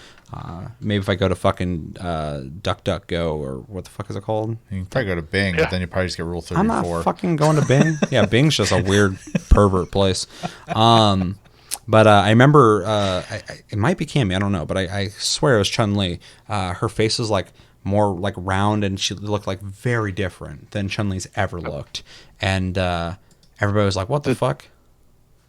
maybe if I go to fucking DuckDuckGo, or what the fuck is it called? You can probably go to Bing, but then you probably just get Rule 34. I'm not fucking going to Bing. Yeah, Bing's just a weird pervert place. But I remember, it might be Cammy, I don't know, but I swear it was Chun-Li. Her face was like more like round, and she looked like very different than Chun-Li's ever looked. And everybody was like, what the fuck?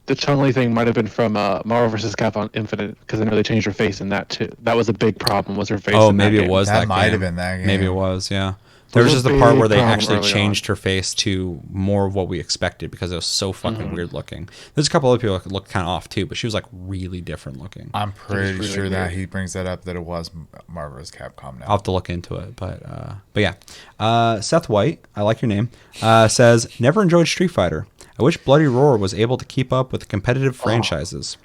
The Chun-Li thing might have been from Marvel vs. Capcom Infinite, because I know they changed her face in that too. That was a big problem, was her face. Oh, in that maybe it game. was that That might game. have been that game. Maybe it was, yeah. There was was just a the part big where they problem actually early changed her face to more of what we expected, because it was so fucking weird looking. There's a couple other people that looked kind of off too, but she was like really different looking. I'm pretty really sure that weird. he brings that up, that it was Marvel vs. Capcom now. I'll have to look into it, but yeah. Seth White, I like your name, says, never enjoyed Street Fighter. I wish Bloody Roar was able to keep up with the competitive franchises.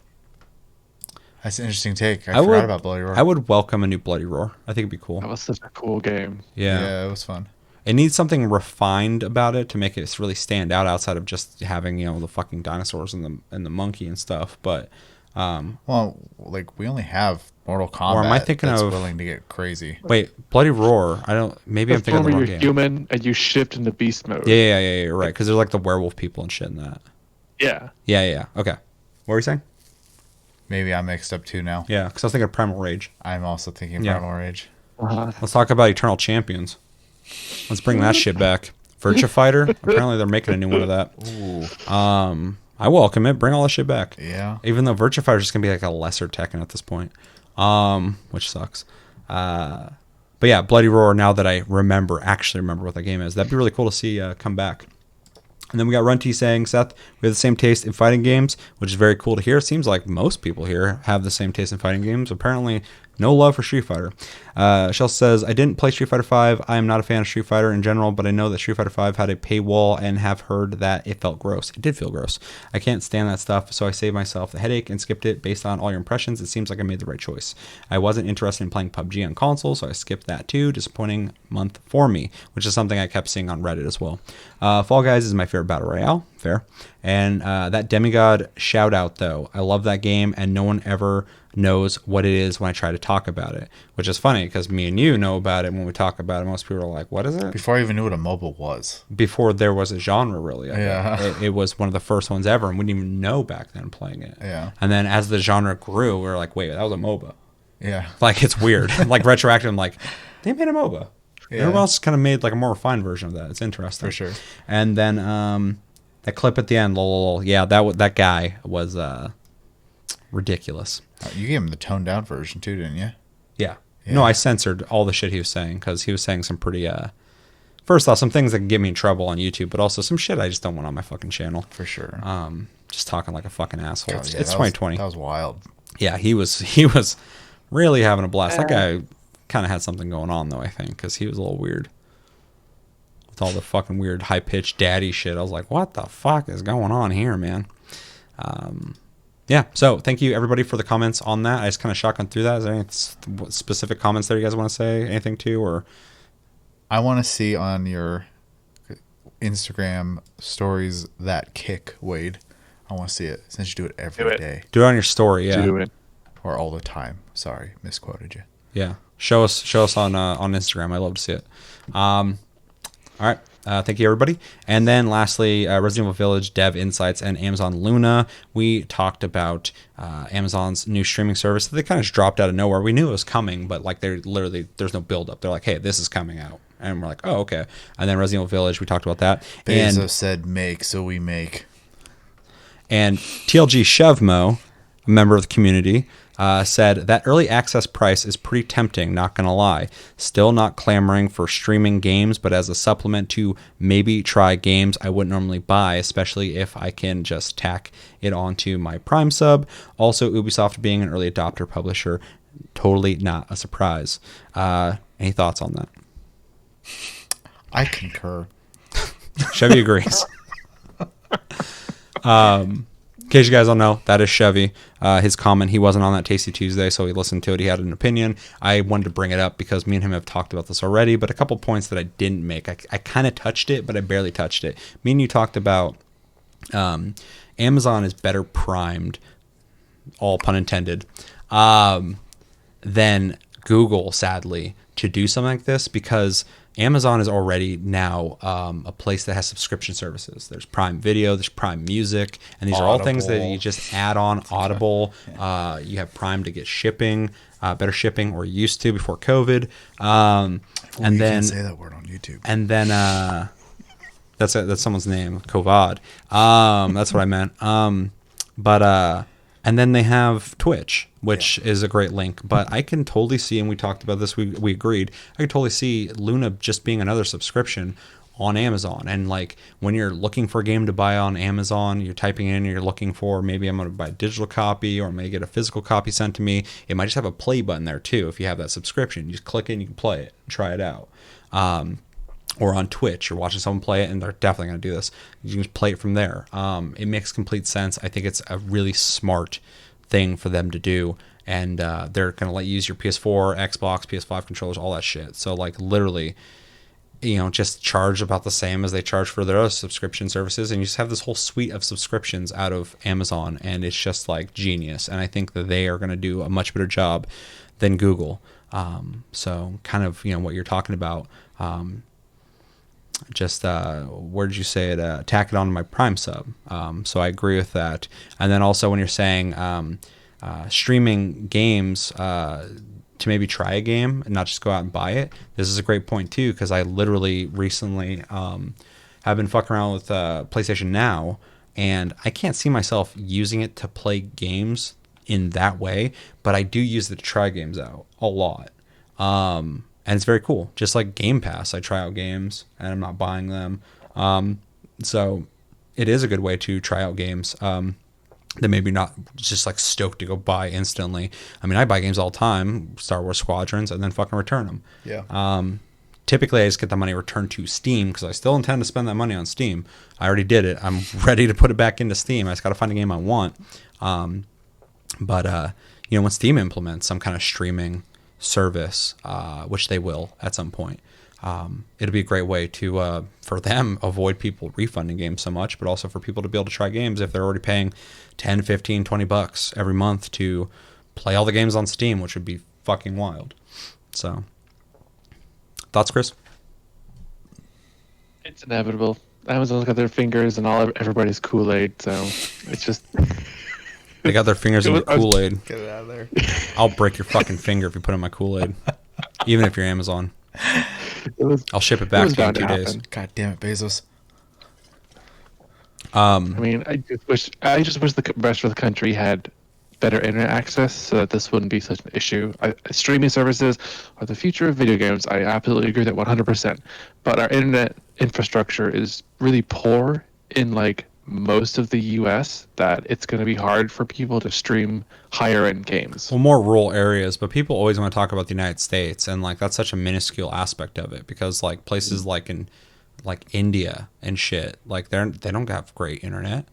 That's an interesting take. I forgot about Bloody Roar. I would welcome a new Bloody Roar. I think it'd be cool. That was such a cool game. Yeah, it was fun. It needs something refined about it to make it really stand out outside of just having, you know, the fucking dinosaurs and the monkey and stuff. But Well, like, we only have Mortal Kombat. Or am I thinking that's of- willing to get crazy? wait, Bloody Roar. Maybe I'm The thinking of one the where wrong you're game. human and you shift into beast mode. Yeah, you're right. Because they're like the werewolf people and shit in that. Yeah. Yeah. Okay. What were you saying? Maybe I'm mixed up too now. Yeah, because I was thinking of Primal Rage. I'm also thinking Yeah. Primal Rage. Let's talk about Eternal Champions. Let's bring that shit back. Virtua Fighter. Apparently they're making a new one of that. Ooh. I welcome it. Bring all that shit back. Yeah. Even though Virtua Fighter is just gonna be like a lesser Tekken at this point, which sucks. But yeah, Bloody Roar. Now that I actually remember what that game is, that'd be really cool to see come back. And then we got Runty saying, Seth, we have the same taste in fighting games, which is very cool to hear. It seems like most people here have the same taste in fighting games. Apparently, no love for Street Fighter. Shell says, I didn't play Street Fighter V. I am not a fan of Street Fighter in general, but I know that Street Fighter V had a paywall and have heard that it felt gross. It did feel gross. I can't stand that stuff, so I saved myself the headache and skipped it. Based on all your impressions, it seems like I made the right choice. I wasn't interested in playing PUBG on console, so I skipped that too. Disappointing month for me, which is something I kept seeing on Reddit as well. Fall Guys is my favorite battle royale. Fair. And that Demigod shout out, though. I love that game, and no one ever knows what it is when I try to talk about it, which is funny because me and you know about it. When we talk about it, most people are like, what is it? Before I even knew what a MOBA was. Before there was a genre, really. Yeah. It was one of the first ones ever, and we didn't even know back then playing it. Yeah. And then as the genre grew, we were like, wait, that was a MOBA. Yeah. Like, it's weird. Like, retroactive, I'm like, they made a MOBA. Yeah. Everyone else kind of made like a more refined version of that. It's interesting. For sure. And then that clip at the end, lol, yeah, that guy was ridiculous. You gave him the toned down version too, didn't you? Yeah. Yeah. No, I censored all the shit he was saying because he was saying some pretty first off, some things that can get me in trouble on YouTube, but also some shit I just don't want on my fucking channel. For sure. Just talking like a fucking asshole. God, It's yeah, 2020. That was wild. Yeah, he was really having a blast. That guy kind of had something going on though, I think, because he was a little weird with all the fucking weird high pitched daddy shit. I was like, what the fuck is going on here, man? Yeah. So thank you everybody for the comments on that. I just kind of shotgun through that. Is there any specific comments there you guys want to say anything to, or? I want to see on your Instagram stories that kick, Wade. I want to see it since you do it every day. Do it on your story, yeah. Do it. Or all the time. Sorry, misquoted you. Yeah. Show us on Instagram. I love to see it. All right. Thank you, everybody. And then lastly, Resident Evil Village Dev Insights and Amazon Luna. We talked about Amazon's new streaming service. They kind of just dropped out of nowhere. We knew it was coming, but like there's no build up. They're like, hey, this is coming out. And we're like, oh, okay. And then Resident Evil Village, we talked about that. Bezos said make, so we make. And TLG Chevmo, a member of the community, said that early access price is pretty tempting, not going to lie. Still not clamoring for streaming games, but as a supplement to maybe try games I wouldn't normally buy, especially if I can just tack it onto my Prime sub. Also, Ubisoft being an early adopter publisher, totally not a surprise. Any thoughts on that? I concur. Chevy agrees. In case you guys don't know, that is Chevy. His comment, he wasn't on that Tasty Tuesday, so he listened to it. He had an opinion. I wanted to bring it up because me and him have talked about this already, but a couple points that I didn't make. I kind of touched it, but I barely touched it. Me and you talked about Amazon is better primed, all pun intended, than Google, sadly, to do something like this, because Amazon is already now a place that has subscription services. There's Prime Video, there's Prime Music, and these are all things that you just add on. Audible, you have Prime to get shipping, better shipping, or used to before COVID. And then can't say that word on YouTube. And then that's someone's name, Kovad. That's what I meant. And then they have Twitch, which is a great link. But I can totally see, and we talked about this, we agreed, I can totally see Luna just being another subscription on Amazon. And like when you're looking for a game to buy on Amazon, you're typing in, you're looking for, maybe I'm going to buy a digital copy or maybe get a physical copy sent to me. It might just have a play button there too. If you have that subscription, you just click it and you can play it, try it out. Or on Twitch, you're watching someone play it, and they're definitely going to do this. You can just play it from there. It makes complete sense. I think it's a really smart thing for them to do, and they're going to let you use your PS4, Xbox, PS5 controllers, all that shit. So, like, literally, just charge about the same as they charge for their other subscription services, and you just have this whole suite of subscriptions out of Amazon, and it's just, like, genius. And I think that they are going to do a much better job than Google. So, kind of, what you're talking about. Where did you say it? Tack it on to my Prime sub. So I agree with that. And then also when you're saying streaming games to maybe try a game and not just go out and buy it, this is a great point too, because I literally recently have been fucking around with PlayStation Now, and I can't see myself using it to play games in that way, but I do use it to try games out a lot. And it's very cool. Just like Game Pass, I try out games and I'm not buying them. So it is a good way to try out games that maybe not just like stoked to go buy instantly. I mean, I buy games all the time, Star Wars Squadrons, and then fucking return them. Yeah. Typically, I just get the money returned to Steam because I still intend to spend that money on Steam. I already did it. I'm ready to put it back into Steam. I just got to find a game I want. But when Steam implements some kind of streaming service, which they will at some point, it'll be a great way to for them avoid people refunding games so much, but also for people to be able to try games if they're already paying 10, 15, 20 bucks every month to play all the games on Steam, which would be fucking wild. So thoughts, Chris? It's inevitable. Amazon's got their fingers and everybody's Kool-Aid, so it's just They got their fingers in your Kool-Aid. Get it out of there. I'll break your fucking finger if you put in my Kool-Aid. Even if you're Amazon. I'll ship it back to you in 2 days. God damn it, Bezos. I mean, I just wish the rest of the country had better internet access so that this wouldn't be such an issue. Streaming services are the future of video games. I absolutely agree with that 100%. But our internet infrastructure is really poor in like most of the US that it's going to be hard for people to stream higher end games. Well, more rural areas, but people always want to talk about the United States, and like that's such a minuscule aspect of it because like places like in like India and shit, like they don't have great internet.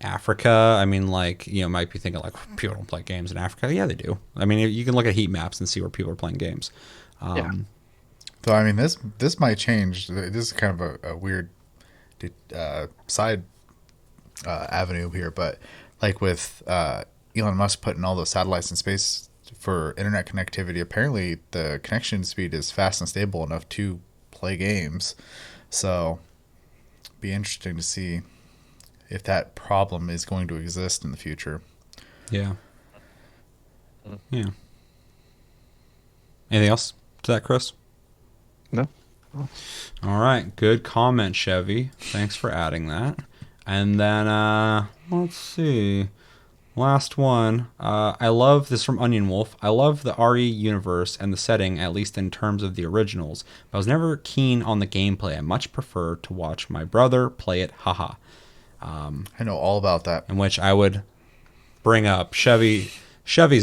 Africa, I mean, like, you know, might be thinking like people don't play games in Africa. Yeah, they do. I mean, you can look at heat maps and see where people are playing games. Yeah. So I mean, this might change. This is kind of a weird side avenue here, but like with Elon Musk putting all those satellites in space for internet connectivity, apparently the connection speed is fast and stable enough to play games. So be interesting to see if that problem is going to exist in the future. Yeah. Yeah. Anything else to that, Chris? No. All right. Good comment, Chevy. Thanks for adding that. And then, let's see. Last one. I love this from Onion Wolf. I love the RE universe and the setting, at least in terms of the originals. But I was never keen on the gameplay. I much prefer to watch my brother play it. Haha. I know all about that. In which I would bring up Chevy's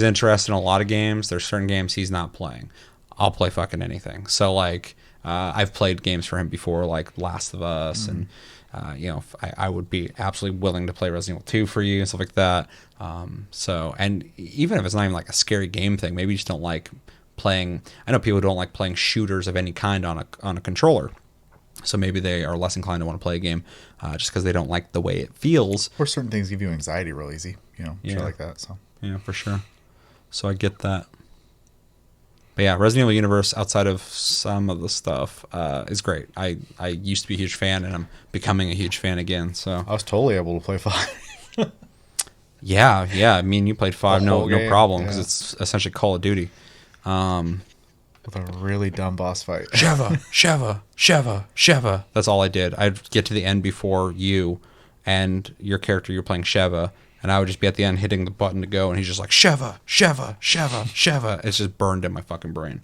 interested in a lot of games. There's certain games he's not playing. I'll play fucking anything. So like I've played games for him before, like Last of Us, and you know, I would be absolutely willing to play Resident Evil 2 for you and stuff like that. So, and even if it's not even like a scary game thing, maybe you just don't like playing. I know people don't like playing shooters of any kind on a controller. So maybe they are less inclined to want to play a game just because they don't like the way it feels. Or certain things give you anxiety real easy, you know, shit Yeah. like that. So Yeah, for sure. So I get that. But yeah, Resident Evil universe outside of some of the stuff is great. I used to be a huge fan, and I'm becoming a huge fan again. So I was totally able to play 5. yeah. I mean, you played 5, The no whole game, problem, because yeah. it's essentially Call of Duty. With a really dumb boss fight. Sheva. That's all I did. I'd get to the end before you and your character. You're playing Sheva, and I would just be at the end hitting the button to go, and he's just like Sheva. It's just burned in my fucking brain.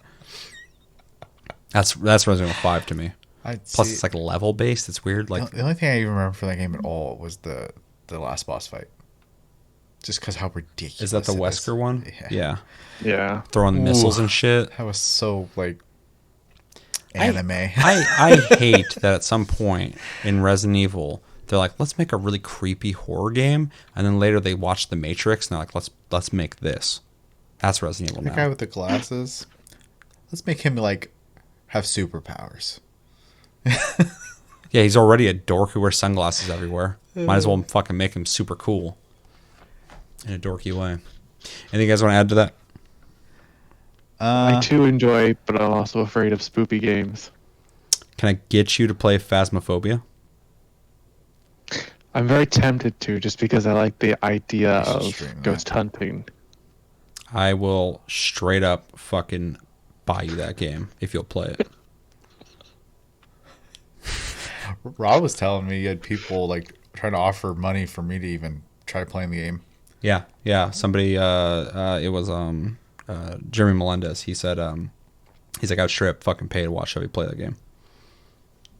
That's Resident Evil 5 to me. Plus, it's like level based. It's weird. Like the only thing I even remember from that game at all was the last boss fight. Just because how ridiculous. is that the it Wesker one? Yeah. Yeah. Throwing missiles and shit. That was so like anime. I hate that at some point in Resident Evil they're like, let's make a really creepy horror game, and then later they watch The Matrix and they're like, let's make this. That's Resident Evil The now. guy with the glasses. Let's make him like have superpowers. Yeah, he's already a dork who wears sunglasses everywhere. Might as well fucking make him super cool in a dorky way. Anything you guys want to add to that? I too enjoy, but I'm also afraid of spoopy games. Can I get you to play Phasmophobia? I'm very tempted to, just because I like the idea You should of stream that. ghost hunting. I will straight up fucking buy you that game if you'll play it. Rob was telling me you had people like trying to offer money for me to even try playing the game. Yeah. Somebody, it was Jeremy Melendez. He said, he's like, I'd straight up fucking pay to watch Chevy play that game.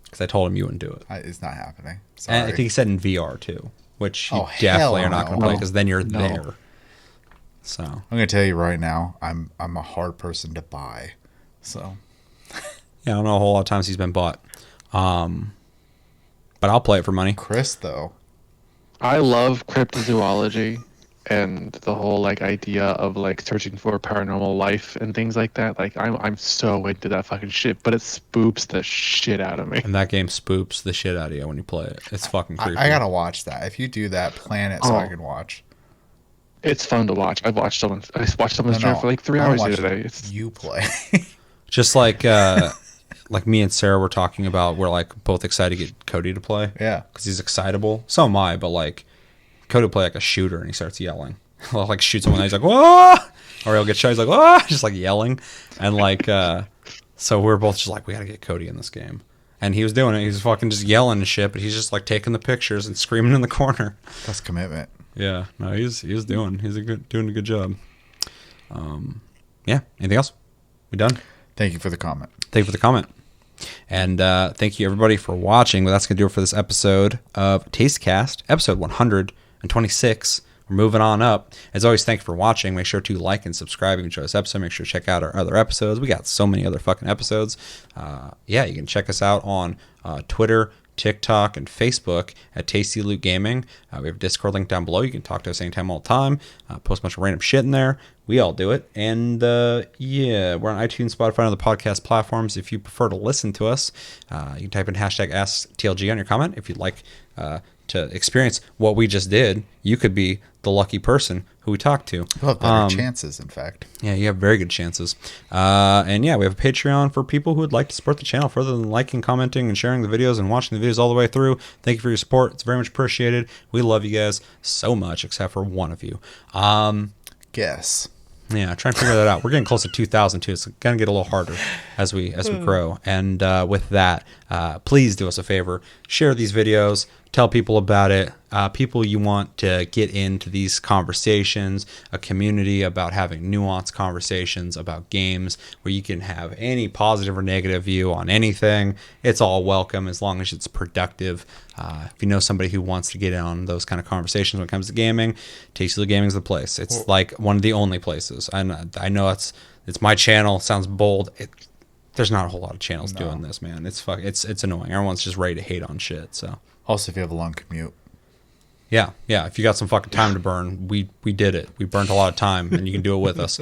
Because I told him you wouldn't do it. It's not happening. Sorry. And I think he said in VR too, which you Oh, definitely hell are not no. going to play No. because then you're No. there. So I'm gonna tell you right now, I'm a hard person to buy. So yeah, I don't know a whole lot of times he's been bought. But I'll play it for money. Chris though, I love cryptozoology and the whole like idea of like searching for paranormal life and things like that. Like I'm so into that fucking shit, but it spoops the shit out of me. And that game spoops the shit out of you when you play it. It's fucking creepy. I gotta watch that. If you do that, plan it so I Oh. can watch. It's fun to watch. I watched someone stream for like 3 I hours the watched other day. It's You play. Just like me and Sarah were talking about, we're like both excited to get Cody to play. Yeah. Because he's excitable. So am I, but like Cody will play like a shooter and he starts yelling. He'll like shoot someone and he's like, whoa! Or he'll get shot, he's like, whoa! Just like yelling. And like, so we're both just like, we gotta get Cody in this game. And he was doing it. He was fucking just yelling and shit, but he's just like taking the pictures and screaming in the corner. That's commitment. Yeah, no, he's doing a good job. Yeah. Anything else? We done? Thank you for the comment. Thank you for the comment. And thank you everybody for watching. Well, that's gonna do it for this episode of Tastecast, episode 126. We're moving on up. As always, thanks for watching. Make sure to like and subscribe if you enjoy this episode. Make sure to check out our other episodes. We got so many other fucking episodes. Yeah, you can check us out on Twitter, TikTok, and Facebook at Tasty Loot Gaming. We have a Discord link down below. You can talk to us anytime, all the time. Post a bunch of random shit in there. We all do it. And yeah, we're on iTunes, Spotify, and other podcast platforms. If you prefer to listen to us, you can type in hashtag AskTLG on your comment. If you'd like to experience what we just did, you could be the lucky person who we talked to. You'll have better chances, in fact. Yeah, you have very good chances. And yeah, we have a Patreon for people who would like to support the channel further than liking, commenting, and sharing the videos and watching the videos all the way through. Thank you for your support. It's very much appreciated. We love you guys so much, except for one of you. Guess. Yeah, try and figure that out. We're getting close to 2,000 too. It's gonna get a little harder as we grow. And with that, please do us a favor: share these videos, tell people about it. People you want to get into these conversations, a community about having nuanced conversations about games where you can have any positive or negative view on anything. It's all welcome as long as it's productive. If you know somebody who wants to get in on those kind of conversations when it comes to gaming, Tasty Loot Gaming is the place. It's like one of the only places. And I know it's my channel. It sounds bold. There's not a whole lot of channels doing this, man. It's annoying. Everyone's just ready to hate on shit. So Also, if you have a long commute. yeah. If you got some fucking time to burn, we did it. We burned a lot of time, and you can do it with us.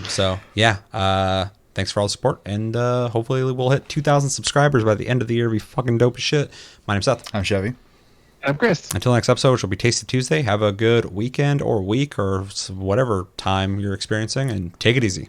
So yeah. Thanks for all the support, and hopefully we'll hit 2,000 subscribers by the end of the year. Be fucking dope as shit. My name's Seth. I'm Chevy. I'm Chris. Until next episode, which will be Tasty Tuesday. Have a good weekend or week or whatever time you're experiencing, and take it easy.